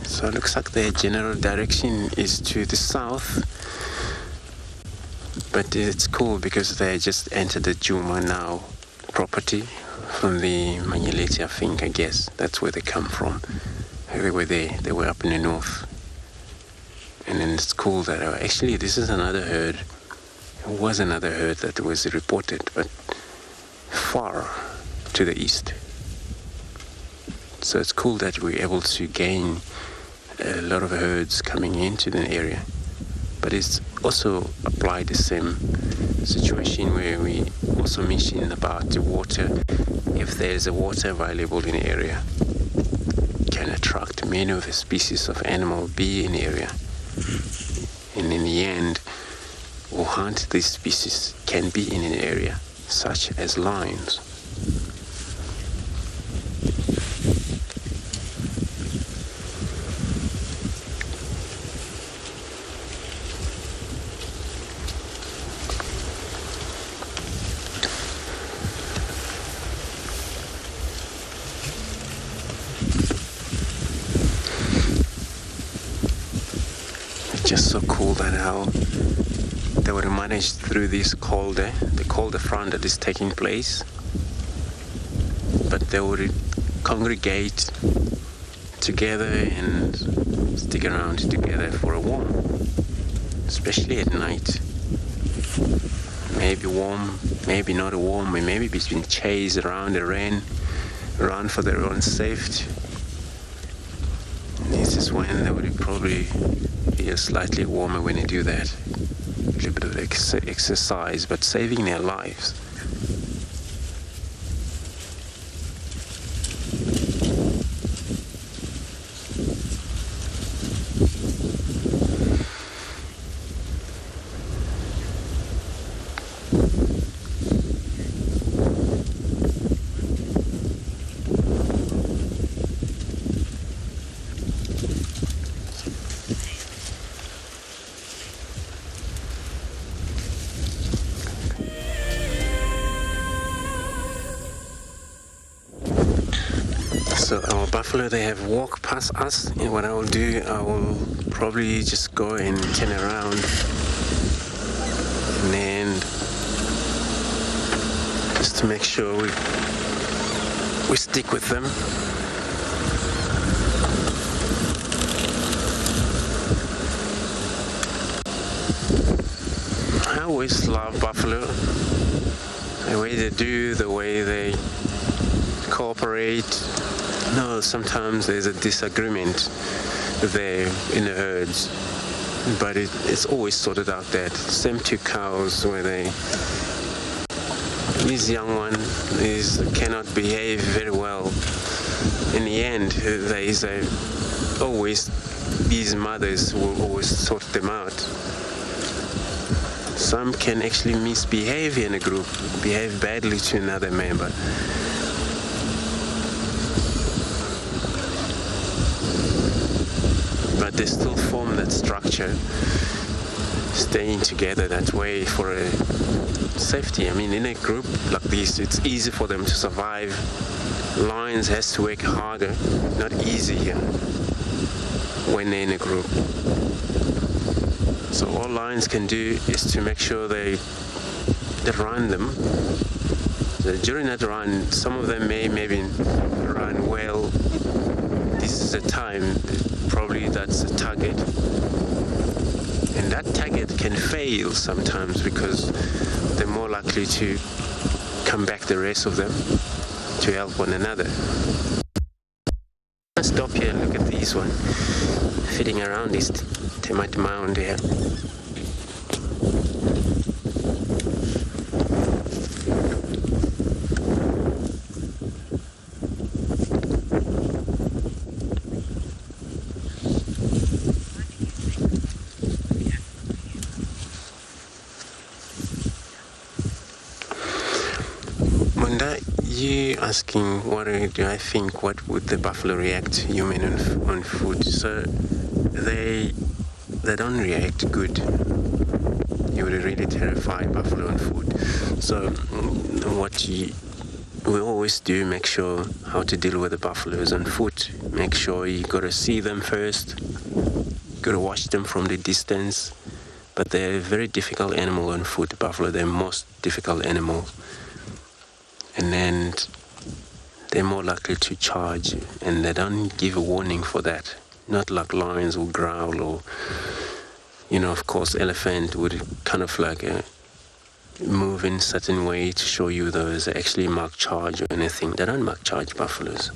So it looks like the general direction is to the south, but it's cool because they just entered the Djuma now property from the Manyeleti, I think, I guess. That's where they come from. They were there, they were up in the north. And then it's cool that actually this is another herd. It was another herd that was reported, but far to the east. So it's cool that we're able to gain a lot of herds coming into the area. But it's also applied the same situation where we also mentioned about the water. If there's a water available in the area, it can attract many of the species of animal be in the area. And in the end, or hunt these species can be in an area, such as lions. Just so cool that how they were managed through this the colder front that is taking place, but they would congregate together and stick around together for a warm, especially at night. Maybe warm, maybe not warm, maybe between chase around the rain, run for their own safety. This is when they would probably feel slightly warmer when they do that. A little bit of exercise, but saving their lives. So our buffalo, they have walked past us, and what I will do, I will probably just go and turn around and then just to make sure we stick with them. I always love buffalo, the way they do, the way they cooperate. No, sometimes there's a disagreement there in the herds, but it's always sorted out that. Same two cows where this young one cannot behave very well. In the end, there is always these mothers will always sort them out. Some can actually misbehave in a group, behave badly to another member. But they still form that structure, staying together that way for a safety. I mean, in a group like this, it's easy for them to survive. Lions has to work harder, not easier when they're in a group. So all lions can do is to make sure they run them. So during that run, some of them may maybe run well. This is the time, probably that's the target. And that target can fail sometimes because they're more likely to come back, the rest of them, to help one another. Let's stop here and look at this one, feeding around this termite mound here. You asking what do I think, what would the buffalo react to human on food? So they don't react good. You would really terrify buffalo on food. So we always do, make sure how to deal with the buffaloes on foot. Make sure you gotta see them first, gotta watch them from the distance. But they're a very difficult animal on foot. Buffalo, they're most difficult animal. And then they're more likely to charge, and they don't give a warning for that. Not like lions will growl, or, of course, elephant would kind of like move in a certain way to show you those actually mark charge or anything. They don't mark charge buffaloes.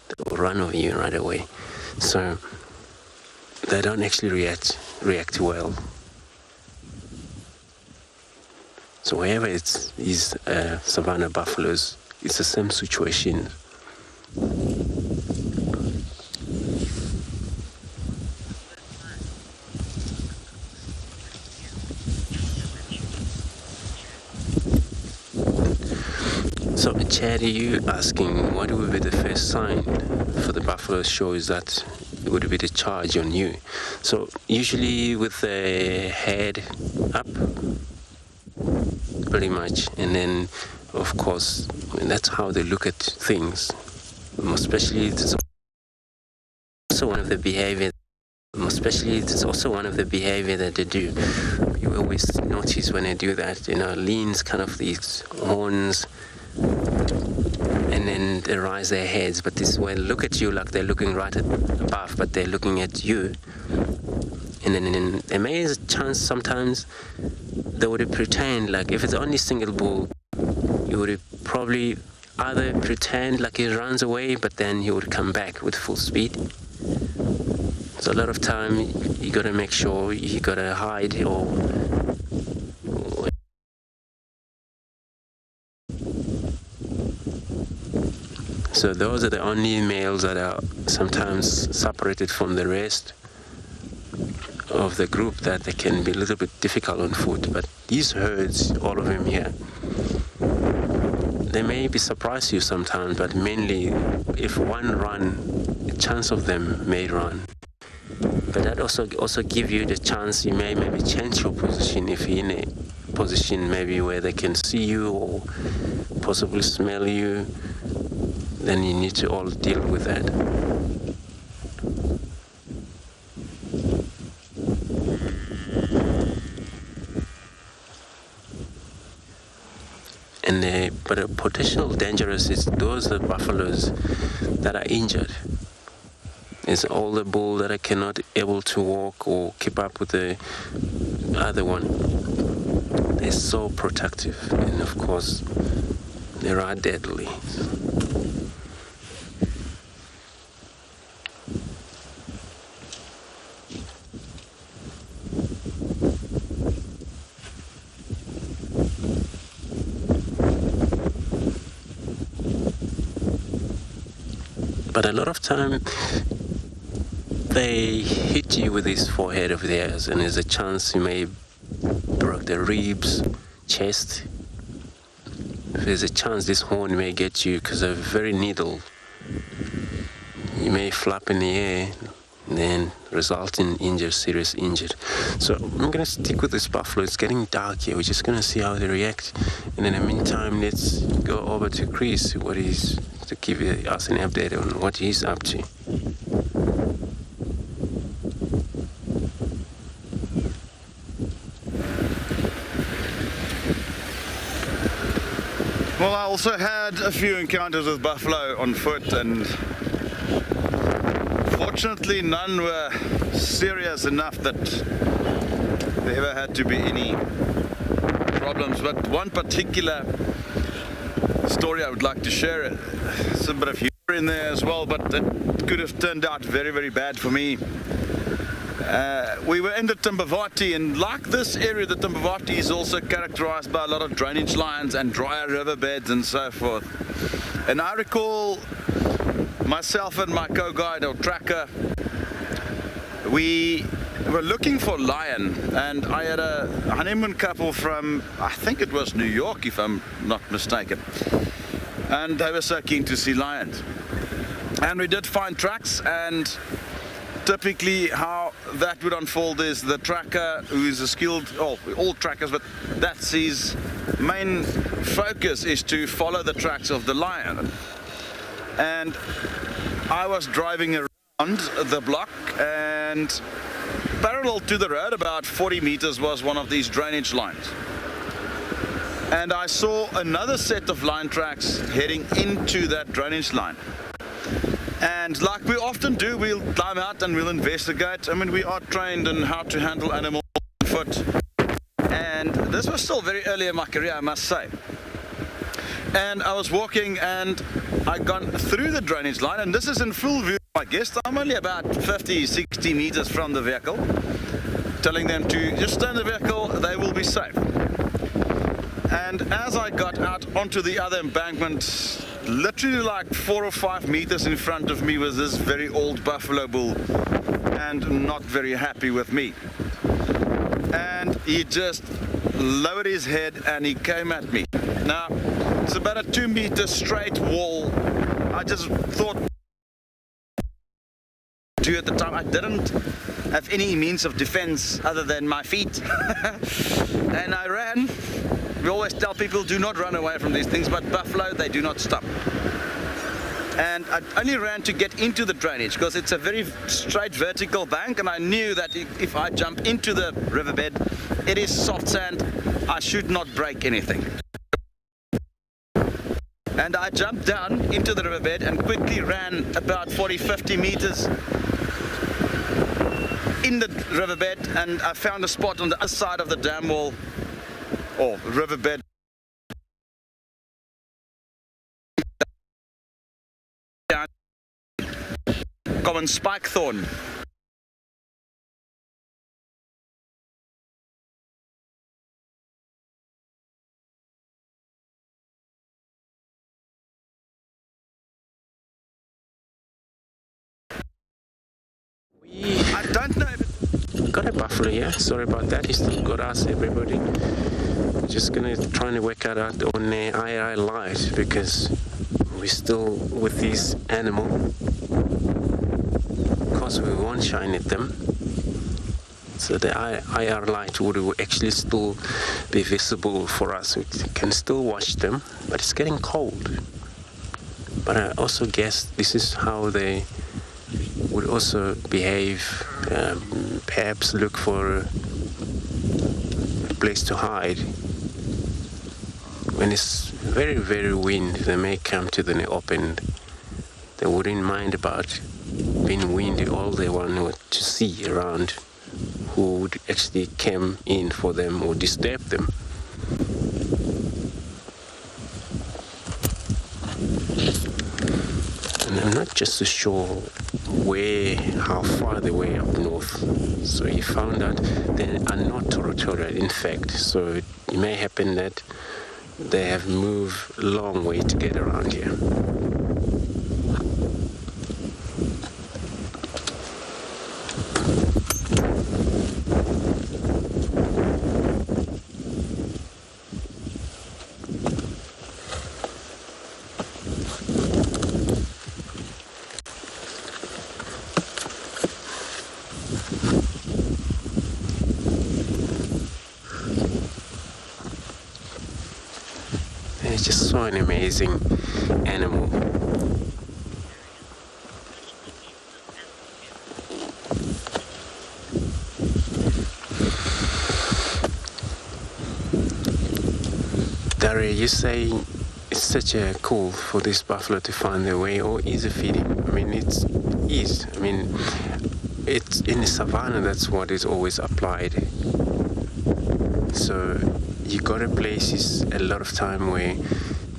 They will run over you right away. So they don't actually react well. So wherever it's these savanna buffaloes, it's the same situation. So Chad, you asking what would be the first sign for the buffalo shows that it would be the charge on you. So usually with the head up, pretty much, and then of course that's how they look at things. Especially it's also one of the behavior. Especially it's also one of the behavior that they do. You always notice when they do that, leans kind of these horns, and then they raise their heads. But this way, look at you like they're looking right above, but they're looking at you. And then there may be a chance sometimes they would pretend, like if it's only single bull, you would probably either pretend like he runs away, but then he would come back with full speed. So a lot of time you gotta make sure you gotta hide or so those are the only males that are sometimes separated from the rest of the group, that they can be a little bit difficult on foot. But these herds, all of them here, they may be surprise you sometimes, but mainly if one run, a chance of them may run. But that also give you the chance you may maybe change your position if you're in a position maybe where they can see you or possibly smell you. then you need to all deal with that. But a potential dangerous is those are buffaloes that are injured. It's all the bull that are cannot able to walk or keep up with the other one. They're so protective, and of course, they are deadly. But a lot of time, they hit you with this forehead of theirs, and there's a chance you may break the ribs, chest. There's a chance this horn may get you because of very needle. You may flap in the air and then result in serious injury. So I'm going to stick with this buffalo. It's getting dark here. We're just going to see how they react. And in the meantime, let's go over to Chris, to give us an update on what he's up to. Well, I also had a few encounters with buffalo on foot, and fortunately none were serious enough that there ever had to be any problems. But one particular story I would like to share, it's a bit of humor in there as well, but it could have turned out very, very bad for me. We were in the Timbavati, and like this area, the Timbavati is also characterized by a lot of drainage lines and drier riverbeds and so forth. And I recall myself and my co-guide or tracker, we were looking for lion, and I had a honeymoon couple from, I think it was New York if I'm not mistaken, and they were so keen to see lions. And we did find tracks, and typically how that would unfold is the tracker, who is a skilled, all trackers, but that's his main focus, is to follow the tracks of the lion. And I was driving around the block, and parallel to the road, about 40 meters, was one of these drainage lines. And I saw another set of lion tracks heading into that drainage line. And like we often do, we'll climb out and we'll investigate. I mean, we are trained in how to handle animals on foot. And this was still very early in my career, I must say. And I was walking, and I gone through the drainage line, and this is in full view of my guests. I'm only about 50, 60 meters from the vehicle, telling them to just stay in the vehicle, they will be safe. And as I got out onto the other embankment, literally like 4 or 5 meters in front of me was this very old buffalo bull, and not very happy with me. And he just lowered his head and he came at me. Now, it's about a 2-meter straight wall. I just thought at the time I didn't have any means of defense other than my feet. And I ran. We always tell people do not run away from these things, but buffalo, they do not stop. And I only ran to get into the drainage because it's a very straight vertical bank, and I knew that if I jump into the riverbed, it is soft sand, I should not break anything. And I jumped down into the riverbed and quickly ran about 40-50 meters in the riverbed, and I found a spot on the other side of the dam wall or riverbed. Common spike thorn. I don't know if it got a buffalo here. Sorry about that. He still got us, everybody. Just gonna try and work out on the II light because we're still with this animal. Of course, we won't shine at them. So the IR light would actually still be visible for us. We can still watch them, but it's getting cold. But I also guess this is how they would also behave, perhaps look for a place to hide. When it's very, very wind, they may come to the open. They wouldn't mind about being windy. All they want to see around who would actually come in for them or disturb them. And I'm not just so sure how far they were up north. So he found out they are not territorial, in fact. So it may happen that they have moved a long way to get around here. It's just so an amazing animal. Daria, you say it's such a cool for this buffalo to find their way, or easy feeding. I mean, it's in the savannah, that's what is always applied. So you got a places a lot of time where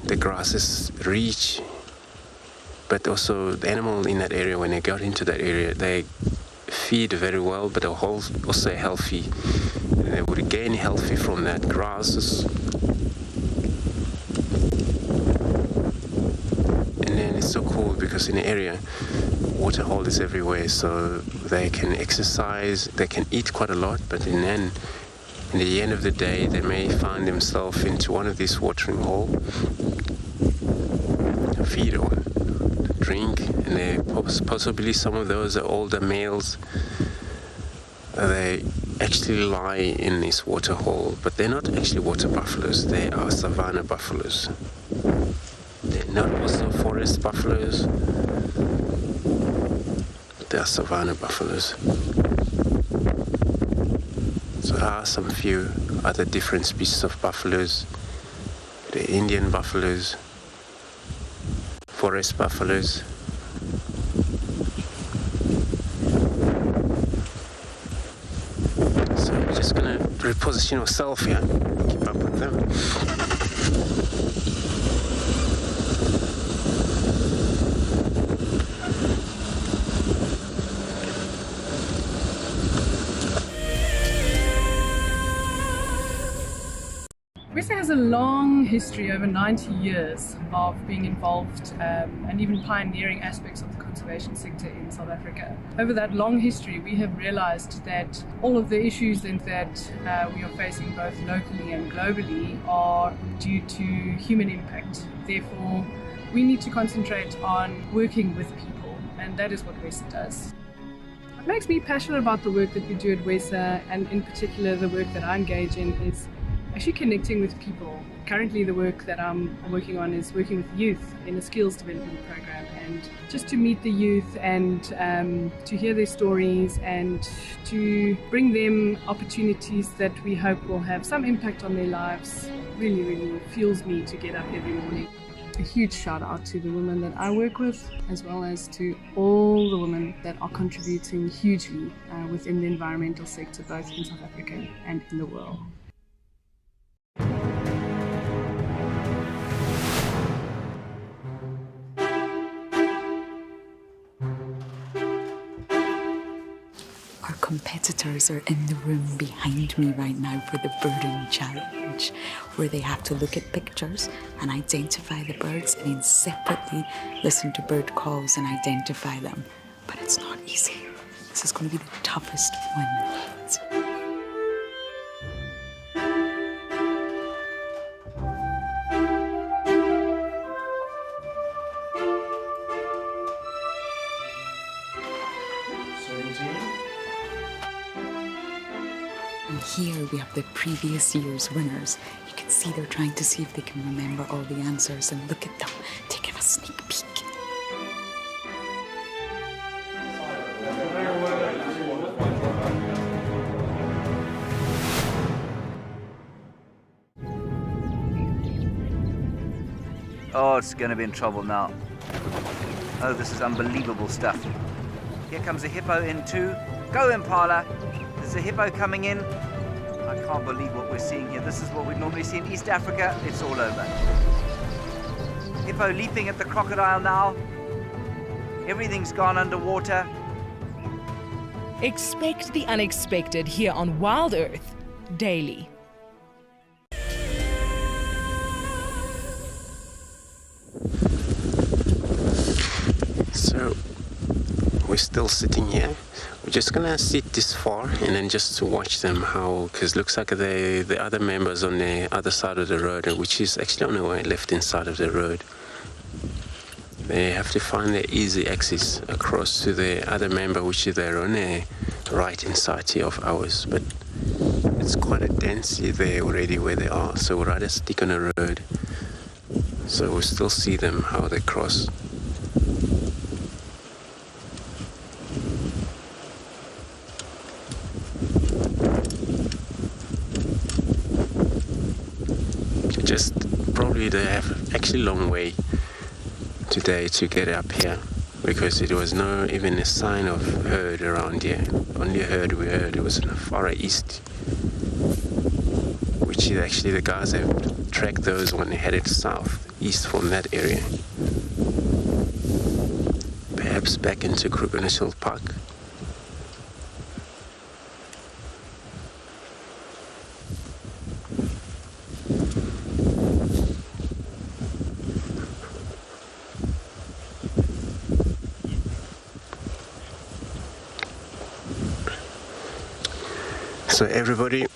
the grasses reach, but also the animal in that area, when they got into that area, they feed very well, but they're also healthy. They would gain healthy from that grasses. And then it's so cool because in the area, water hole is everywhere, so they can exercise, they can eat quite a lot, but in the end of the day, they may find themselves into one of these watering hole, feed or drink, and possibly some of those are older males. They actually lie in this water hole, but they're not actually water buffaloes. They are savanna buffaloes. They're not also forest buffaloes. They are savanna buffaloes. So there are some few other different species of buffaloes. The Indian buffaloes, forest buffaloes. So we're just gonna reposition ourselves here, keep up with them. RSA has a long history, over 90 years, of being involved and even pioneering aspects of the conservation sector in South Africa. Over that long history, we have realized that all of the issues that we are facing both locally and globally are due to human impact. Therefore, we need to concentrate on working with people, and that is what WESA does. What makes me passionate about the work that we do at WESA, and in particular the work that I engage in, is actually connecting with people. Currently the work that I'm working on is working with youth in a skills development program, and just to meet the youth and to hear their stories and to bring them opportunities that we hope will have some impact on their lives really, really fuels me to get up every morning. A huge shout out to the women that I work with, as well as to all the women that are contributing hugely within the environmental sector, both in South Africa and in the world. Our competitors are in the room behind me right now for the birding challenge, where they have to look at pictures and identify the birds and then separately listen to bird calls and identify them. But it's not easy. This is going to be the toughest one. Here we have the previous year's winners. You can see they're trying to see if they can remember all the answers, and look at them taking a sneak peek. Oh, it's going to be in trouble now. Oh, this is unbelievable stuff. Here comes a hippo in too. Go, impala. There's a hippo coming in. I can't believe what we're seeing here. This is what we normally see in East Africa. It's all over. Hippo leaping at the crocodile now. Everything's gone underwater. Expect the unexpected here on WildEarth daily. So we're still sitting here. We're just gonna sit this far and then just to watch them how, because looks like the other members on the other side of the road, which is actually on the way left-hand side of the road. They have to find the easy access across to the other member, which is there on the right-hand side here of ours. But it's quite a density there already where they are, so we'd rather stick on the road. So we'll still see them how they cross. Just probably they have actually long way today to get up here, because there was no even a sign of herd around here. Only herd we heard it was in the far east, which is actually the guys have tracked those when they headed south east from that area, perhaps back into Kruger National Park. So everybody,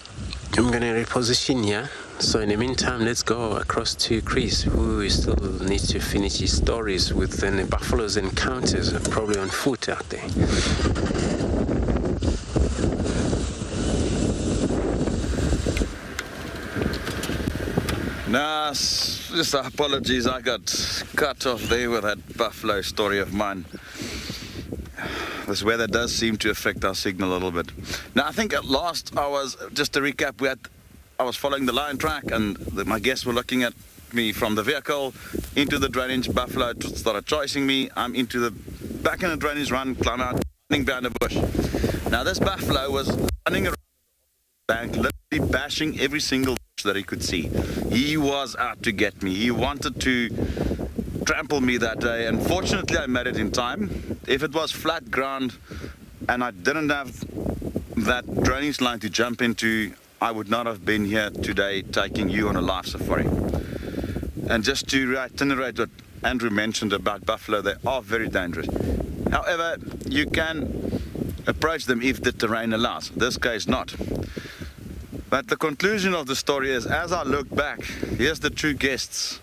I'm gonna reposition here. So in the meantime, let's go across to Chris, who still needs to finish his stories with the buffaloes encounters, probably on foot out there. Nah, just apologies, I got cut off there with that buffalo story of mine. This weather does seem to affect our signal a little bit. Now, I think at last I was, just to recap, I was following the lion track, and my guests were looking at me from the vehicle into the drainage. Buffalo started chasing me. I'm into the back in the drainage run, climb out, running behind a bush. Now, this buffalo was running around the bank, literally bashing every single bush that he could see. He was out to get me. He wanted to trample me that day, and fortunately I made it in time. If it was flat ground and I didn't have that drainage line to jump into, I would not have been here today taking you on a live safari. And just to reiterate what Andrew mentioned about buffalo, they are very dangerous. However, you can approach them if the terrain allows. This case not. But the conclusion of the story is, as I look back, here's the two guests,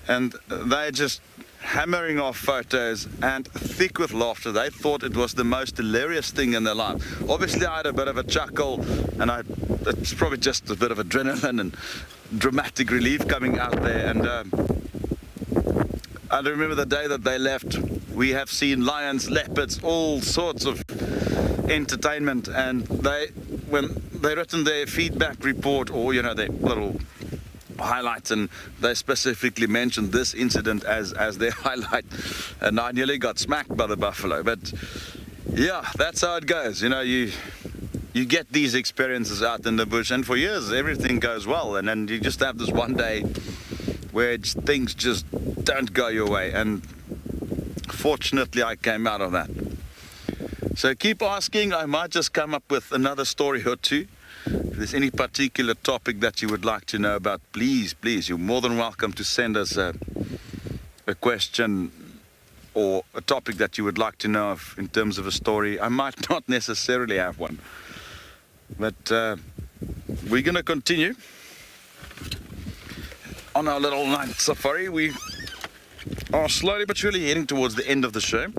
and they're just hammering off photos and thick with laughter. They thought it was the most hilarious thing in their life. Obviously, I had a bit of a chuckle, and it's probably just a bit of adrenaline and dramatic relief coming out there. And I remember the day that they left, we have seen lions, leopards, all sorts of entertainment, and when they written their feedback report, or their little highlights, and they specifically mentioned this incident as their highlight, and I nearly got smacked by the buffalo. But yeah, that's how it goes. You get these experiences out in the bush, and for years everything goes well, and then you just have this one day where things just don't go your way, and fortunately I came out of that. So keep asking, I might just come up with another story or two. If there's any particular topic that you would like to know about, please, you're more than welcome to send us a question or a topic that you would like to know of in terms of a story. I might not necessarily have one, but we're going to continue on our little night safari. We are slowly but surely heading towards the end of the show,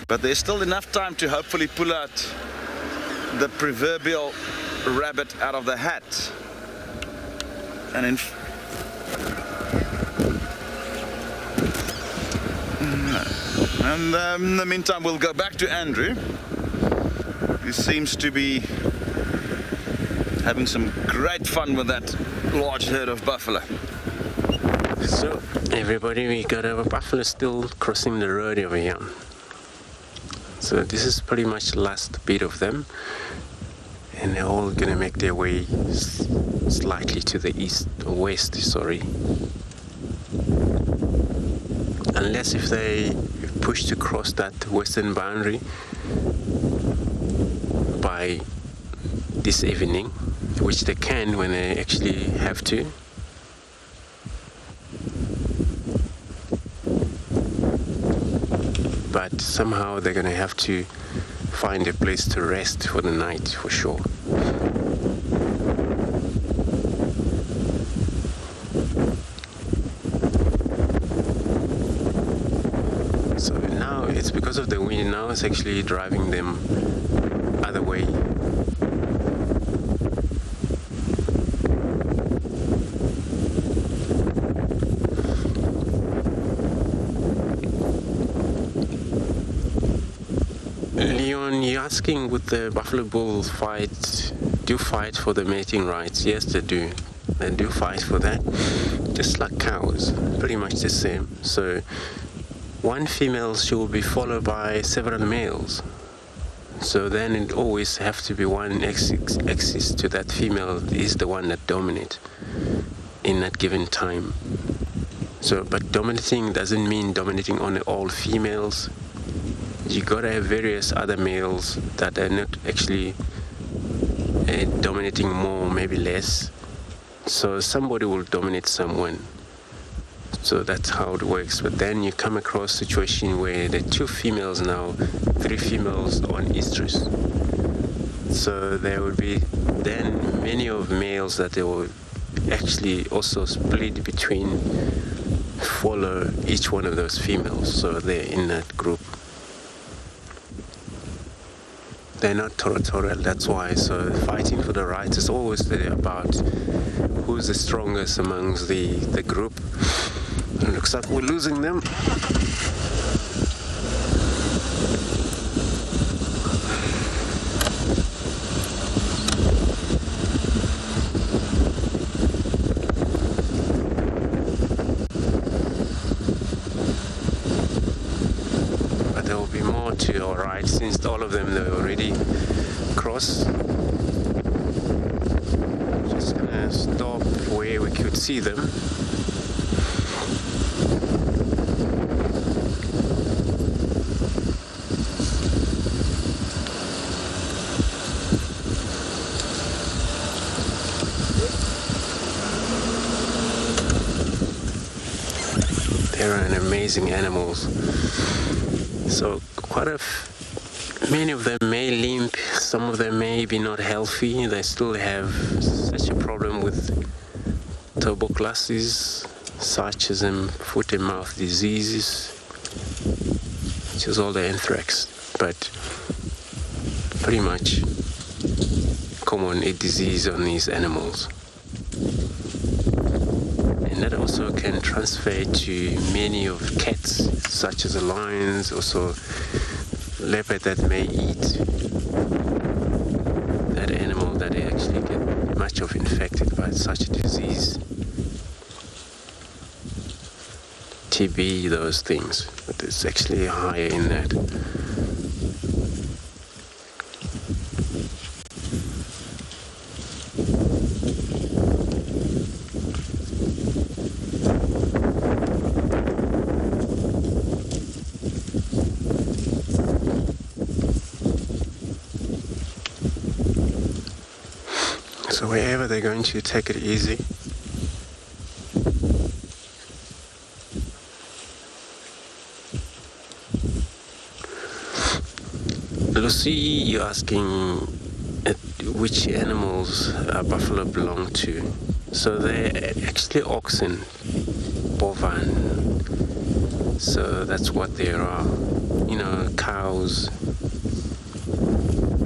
but there's still enough time to hopefully pull out the proverbial rabbit out of the hat. And in the meantime, we'll go back to Andrew, who seems to be having some great fun with that large herd of buffalo. So, everybody, we got our buffalo still crossing the road over here. So this is pretty much the last bit of them. And they're all gonna make their way slightly to the west, sorry. Unless if they push to cross that western boundary by this evening, which they can when they actually have to. But somehow they're gonna have to find a place to rest for the night, for sure. So now it's because of the wind, now it's actually driving them other way. Asking would the buffalo bull do fight for the mating rights? Yes, they do. They do fight for that, just like cows, pretty much the same. So one female, she will be followed by several males. So then it always have to be one axis to that female is the one that dominates in that given time. So, but dominating doesn't mean dominating on all females. You gotta have various other males that are not actually dominating more, maybe less. So somebody will dominate someone. So that's how it works. But then you come across a situation where there are 2 females now, 3 females on estrus. So there will be then many of males that they will actually also split between, follow each one of those females. So they're in that group. They're not territorial, that's why. So fighting for the rights is always about who's the strongest amongst the group. And it looks like we're losing them. But there will be more to our right, since all of them they're already crossed. Just gonna stop where we could see them. They're amazing animals. So many of them may limp, some of them may be not healthy. They still have such a problem with tuberculosis, such as foot and mouth diseases, which is all the anthrax, but pretty much common disease on these animals. And that also can transfer to many of cats, such as the lions, also leopard that may eat that animal, that they actually get much of infected by such a disease. TB, those things, but it's actually higher in that. So wherever they're going to take it easy. Lucy, you're asking which animals buffalo belong to. So they're actually oxen, bovine. So that's what they are. You know, cows.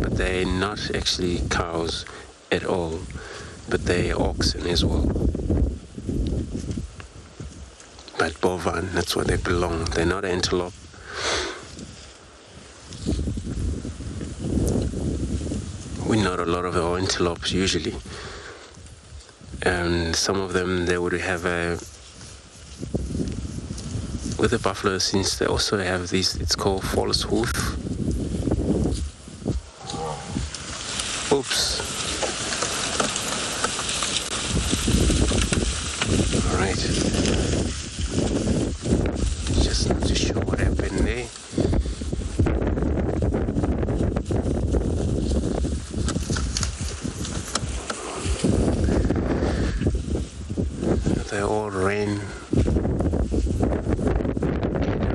But they're not actually cows at all, but they're oxen as well. But bovine, that's where they belong. They're not antelope. We know a lot of our antelopes usually, and some of them they would have with the buffalo, since they also have this, it's called false hoof. Oops. Alright. Just not too sure what happened there. They all ran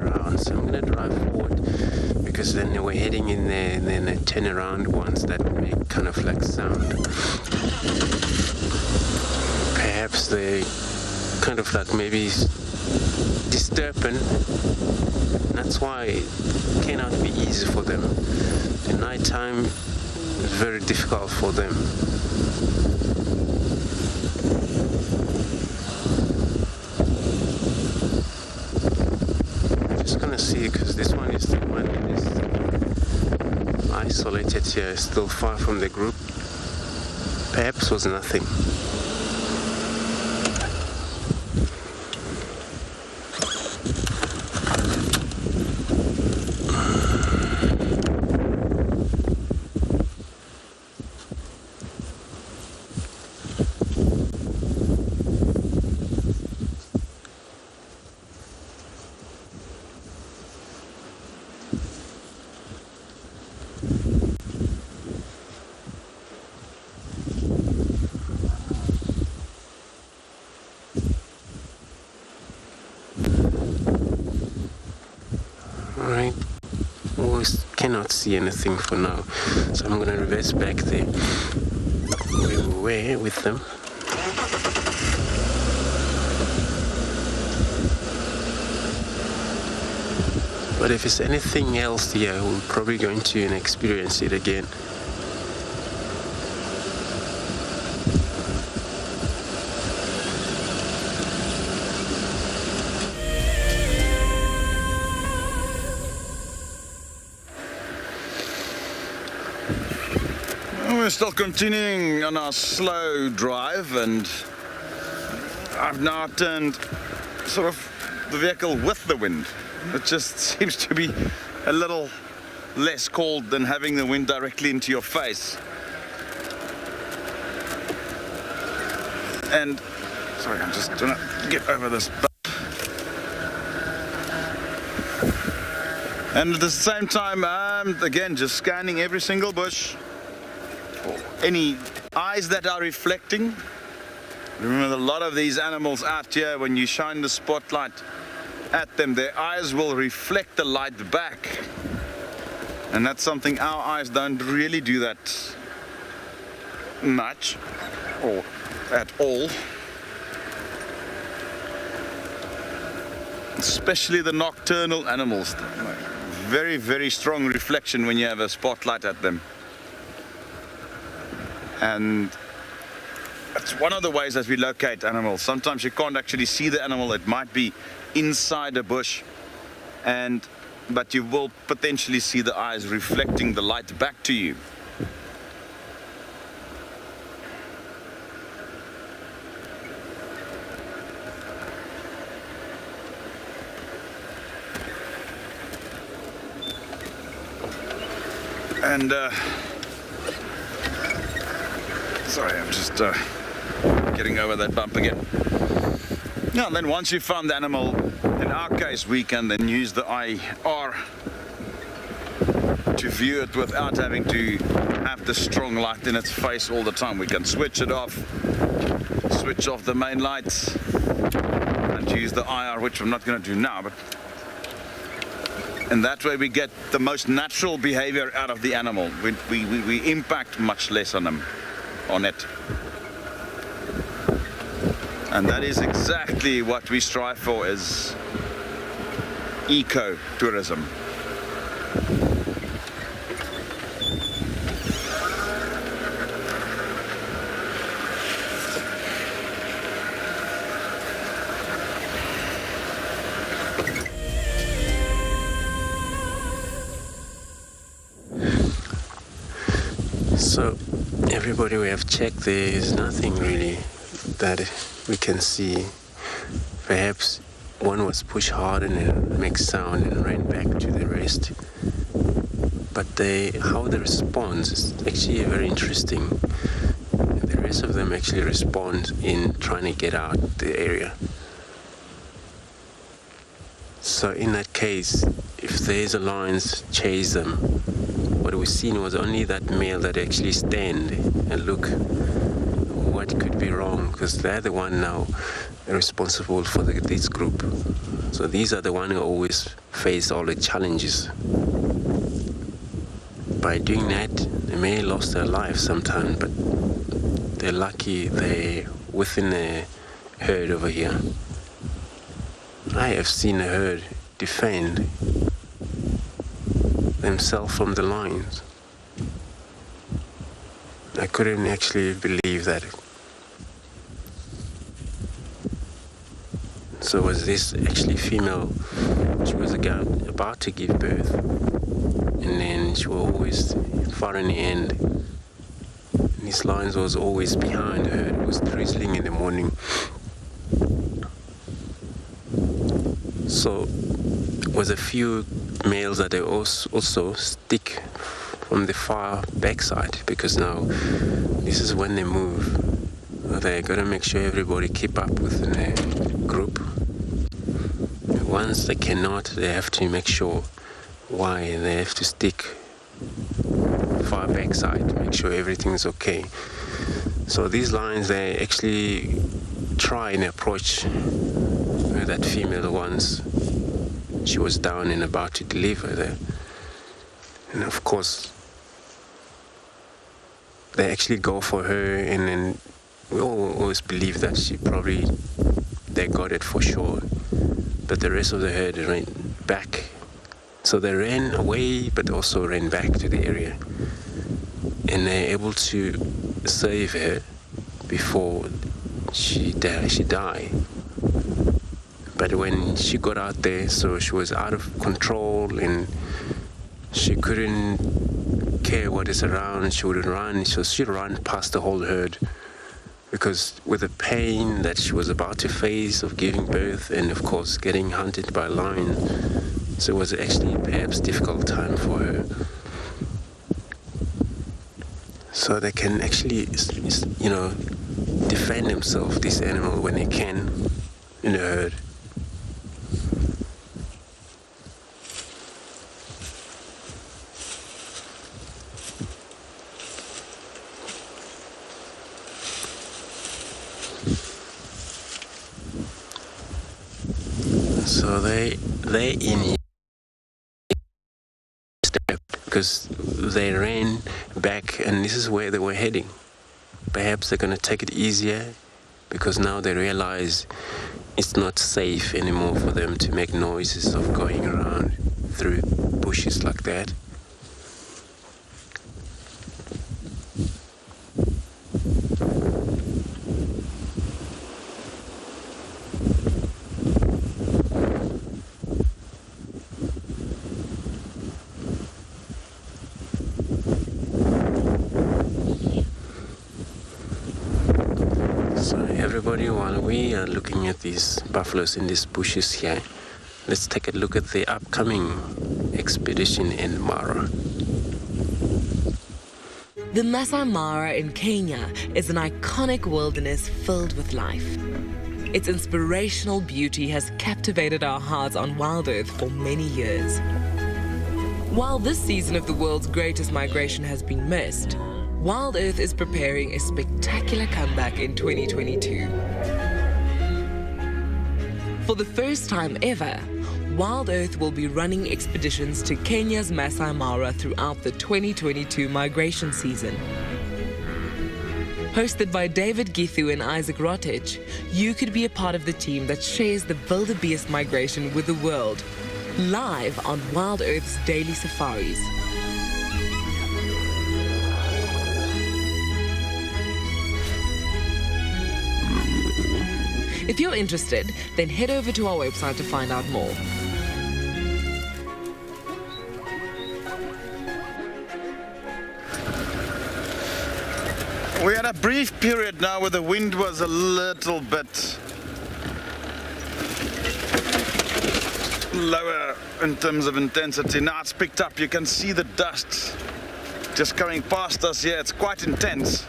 around, so I'm going to drive forward, because then we're heading in there, and then they turn around ones that make kind of like sound. Perhaps they kind of like maybe disturbing. That's why it cannot be easy for them. The night time is very difficult for them. See, because this one is still isolated here, still far from the group. Perhaps was nothing. Cannot see anything for now, so I'm going to reverse back there where we were with them. But if it's anything else here, we're probably going to experience it again. We're still continuing on our slow drive, and I've now turned sort of the vehicle with the wind. It just seems to be a little less cold than having the wind directly into your face. And sorry, I'm just trying to get over this bump. And at the same time, again, just scanning every single bush. Any eyes that are reflecting. Remember, a lot of these animals out here, when you shine the spotlight at them, their eyes will reflect the light back. And that's something our eyes don't really do that much, or at all. Especially the nocturnal animals. Very, very strong reflection when you have a spotlight at them. And it's one of the ways that we locate animals. Sometimes you can't actually see the animal. It might be inside a bush, but you will potentially see the eyes reflecting the light back to you. And sorry, I'm just getting over that bump again. Now then, once you've found the animal, in our case we can then use the IR to view it without having to have the strong light in its face all the time. We can switch it off, switch off the main lights, and use the IR, which I'm not going to do now, but and that way we get the most natural behavior out of the animal. We impact much less on them, on it. And that is exactly what we strive for, is eco-tourism. So everybody we have checked, there is nothing really that we can see. Perhaps one was pushed hard and it makes sound and ran back to the rest. But how they respond is actually very interesting. The rest of them actually respond in trying to get out the area. So in that case, if there's a lions chase them, what we've seen was only that male that actually stand and look what could be wrong, because they're the one now responsible for this group. So these are the one who always face all the challenges. By doing that, they may lost their life sometime, but they're lucky they're within a herd over here. I have seen a herd defend themselves from the lions. I couldn't actually believe that. So was this actually female? She was about to give birth, and then she was always far in the end. And these lions was always behind her. It was drizzling in the morning. So was a few males that they also stick from the far backside, because now this is when they move. They gotta make sure everybody keep up with the group. Once they cannot, they have to make sure why they have to stick far backside to make sure everything's okay. So these lions, they actually try and approach that female once she was down and about to deliver there. And of course, they actually go for her, and then we always believe that they got it for sure. But the rest of the herd ran back. So they ran away, but also ran back to the area. And they're able to save her before she died. But when she got out there, so she was out of control and she couldn't care what is around. She would run, so she ran past the whole herd, because with the pain that she was about to face of giving birth and of course getting hunted by lions, so it was actually perhaps a difficult time for her. So they can actually, defend themselves, this animal, when they can in the herd. So they in here because they ran back, and this is where they were heading. Perhaps they're going to take it easier because now they realize it's not safe anymore for them to make noises of going around through bushes like that. While we are looking at these buffaloes in these bushes here, let's take a look at the upcoming expedition in Mara. The Masai Mara in Kenya is an iconic wilderness filled with life. Its inspirational beauty has captivated our hearts on WildEarth for many years. While this season of the world's greatest migration has been missed, WildEarth is preparing a spectacular comeback in 2022. For the first time ever, WildEarth will be running expeditions to Kenya's Masai Mara throughout the 2022 migration season. Hosted by David Githu and Isaac Rotich, you could be a part of the team that shares the wildebeest migration with the world, live on WildEarth's daily safaris. If you're interested, then head over to our website to find out more. We had a brief period now where the wind was a little bit lower in terms of intensity. Now it's picked up. You can see the dust just coming past us here. It's quite intense.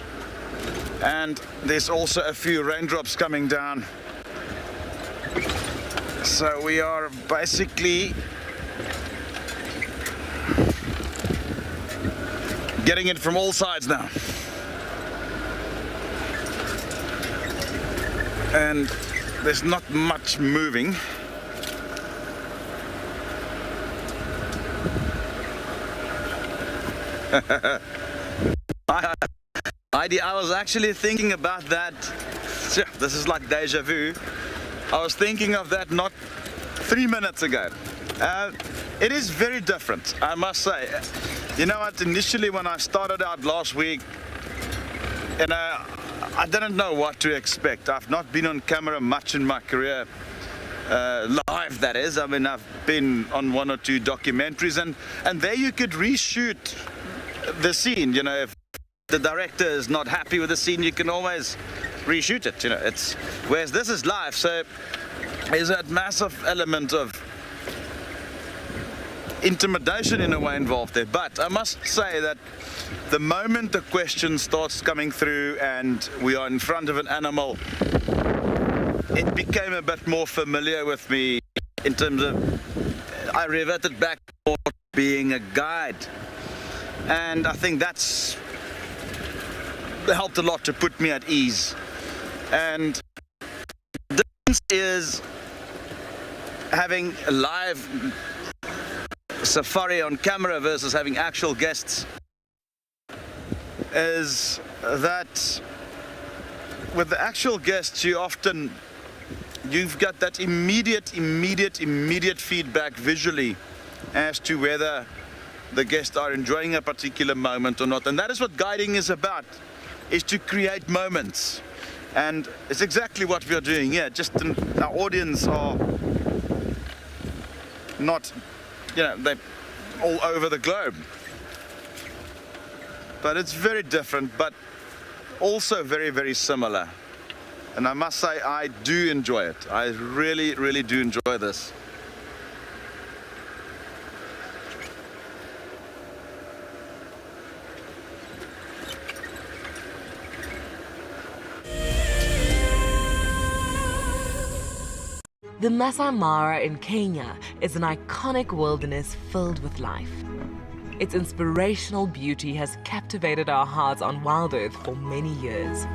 And there's also a few raindrops coming down. So we are basically getting it from all sides now. And there's not much moving. I was actually thinking about that. This is like deja vu. I was thinking of that not 3 minutes ago. It is very different, I must say. You know what, initially when I started out last week, I didn't know what to expect. I've not been on camera much in my career, live that is. I mean, I've been on 1 or 2 documentaries, and there you could reshoot the scene. You know, if the director is not happy with the scene, you can always reshoot it. You know, whereas this is live, so there's that massive element of intimidation in a way involved there. But I must say that the moment the question starts coming through and we are in front of an animal, it became a bit more familiar with me in terms of I reverted back to being a guide. And I think that's helped a lot to put me at ease. And the difference is having a live safari on camera versus having actual guests is that with the actual guests you've got that immediate feedback visually as to whether the guests are enjoying a particular moment or not. And that is what guiding is about, is to create moments. And it's exactly what we are doing here. Just our audience are not, they're all over the globe. But it's very different, but also very, very similar. And I must say, I do enjoy it. I really, really do enjoy this. The Masai Mara in Kenya is an iconic wilderness filled with life. Its inspirational beauty has captivated our hearts on WildEarth for many years.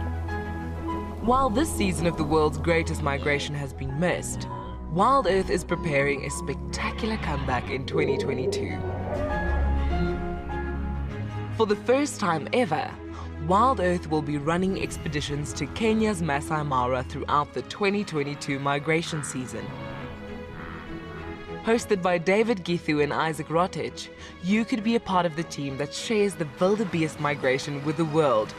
While this season of the world's greatest migration has been missed, WildEarth is preparing a spectacular comeback in 2022. For the first time ever, WildEarth will be running expeditions to Kenya's Masai Mara throughout the 2022 migration season. Hosted by David Githu and Isaac Rotich, you could be a part of the team that shares the wildebeest migration with the world,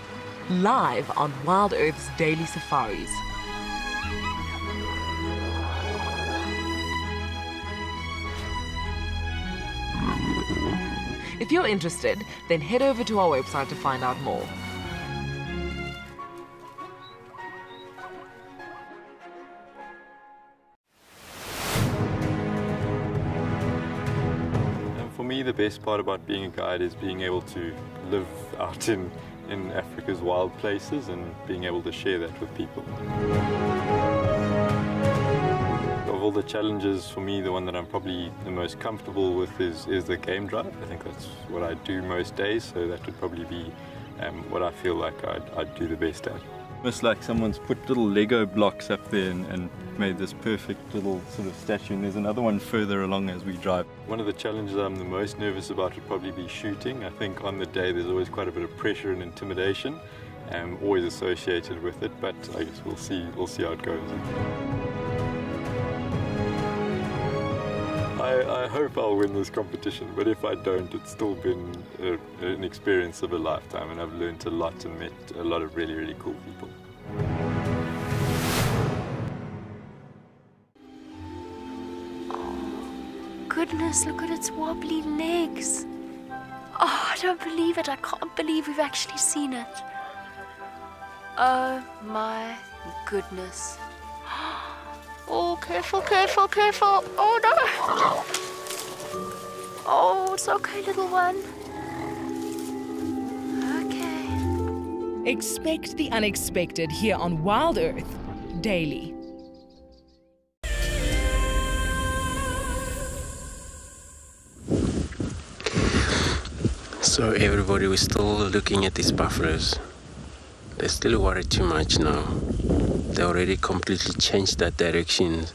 live on WildEarth's daily safaris. If you're interested, then head over to our website to find out more. For me, the best part about being a guide is being able to live out in Africa's wild places and being able to share that with people. Of all the challenges, for me, the one that I'm probably the most comfortable with is the game drive. I think that's what I do most days, so that would probably be what I feel like I'd do the best at. Almost like someone's put little Lego blocks up there and made this perfect little sort of statue, and there's another one further along as we drive. One of the challenges I'm the most nervous about would probably be shooting. I think on the day there's always quite a bit of pressure and intimidation, always associated with it, but I guess we'll see how it goes. I hope I'll win this competition, but if I don't, it's still been an experience of a lifetime, and I've learned a lot and met a lot of really, really cool people. Goodness, look at its wobbly legs. Oh, I don't believe it. I can't believe we've actually seen it. Oh my goodness. Oh, careful, careful, careful. Oh, no. Oh, it's okay, little one. Okay. Expect the unexpected here on WildEarth daily. So everybody was still looking at these buffaloes. They're still worried too much now. They already completely changed that direction.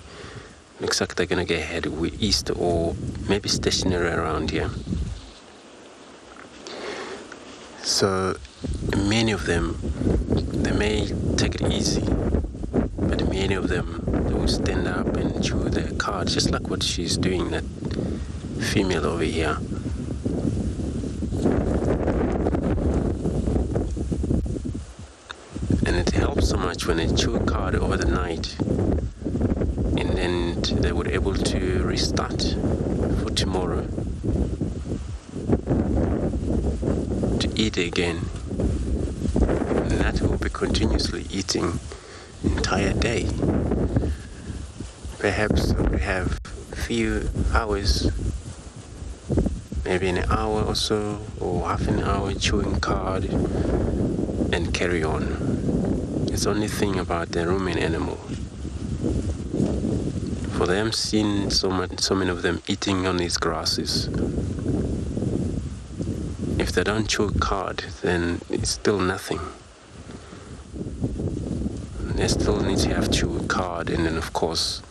Looks like they're gonna get headed east or maybe stationary around here. So many of them, they may take it easy, but many of them, they will stand up and chew their cud, just like what she's doing, that female over here. And it helps so much when they chew a cud over the night, and then they were able to restart for tomorrow to eat again. And that will be continuously eating the entire day. Perhaps we have a few hours, maybe an hour or so, or half an hour chewing cud and carry on. It's the only thing about the ruminant animal. For them, seeing so many of them eating on these grasses, if they don't chew cud, then it's still nothing. They still need to have chew cud, and then of course,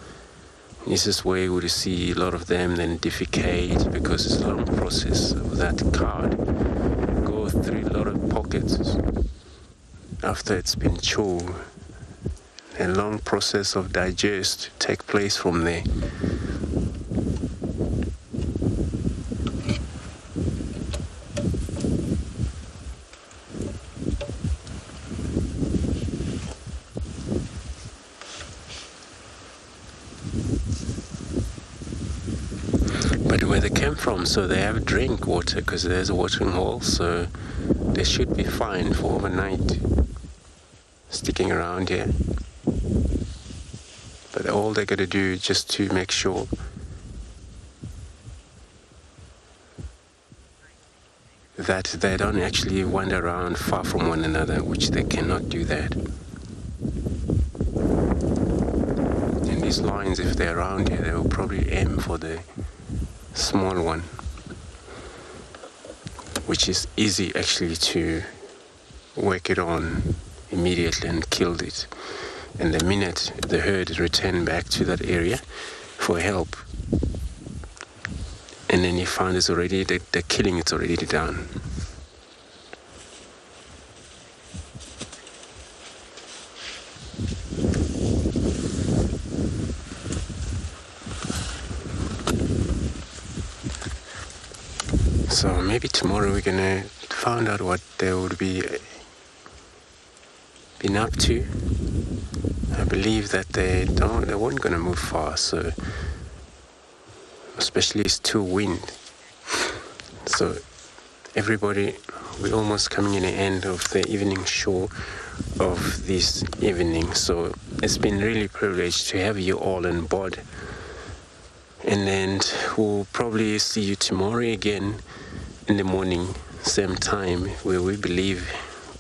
this is where you would see a lot of them then defecate, because it's a long process of that cud. Go through a lot of pockets after it's been chewed. A long process of digest take place from there. But where they came from, so they have drink water because there's a watering hole, so they should be fine for overnight sticking around here. But all they got to do is just to make sure that they don't actually wander around far from one another, which they cannot do that. And these lions, if they're around here, they will probably aim for the small one, which is easy actually to work it on immediately and kill it. And the minute the herd return back to that area for help, and then you find it's already, the killing is already done. So maybe tomorrow we're gonna find out what they would be been up to. I believe that they weren't gonna move far, so especially it's too wind. So everybody, we're almost coming in the end of the evening show of this evening. So it's been really privileged to have you all on board. And then we'll probably see you tomorrow again in the morning, same time, where we believe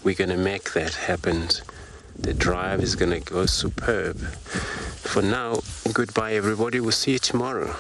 we're gonna make that happen. The drive is gonna go superb. For now, goodbye everybody. We'll see you tomorrow.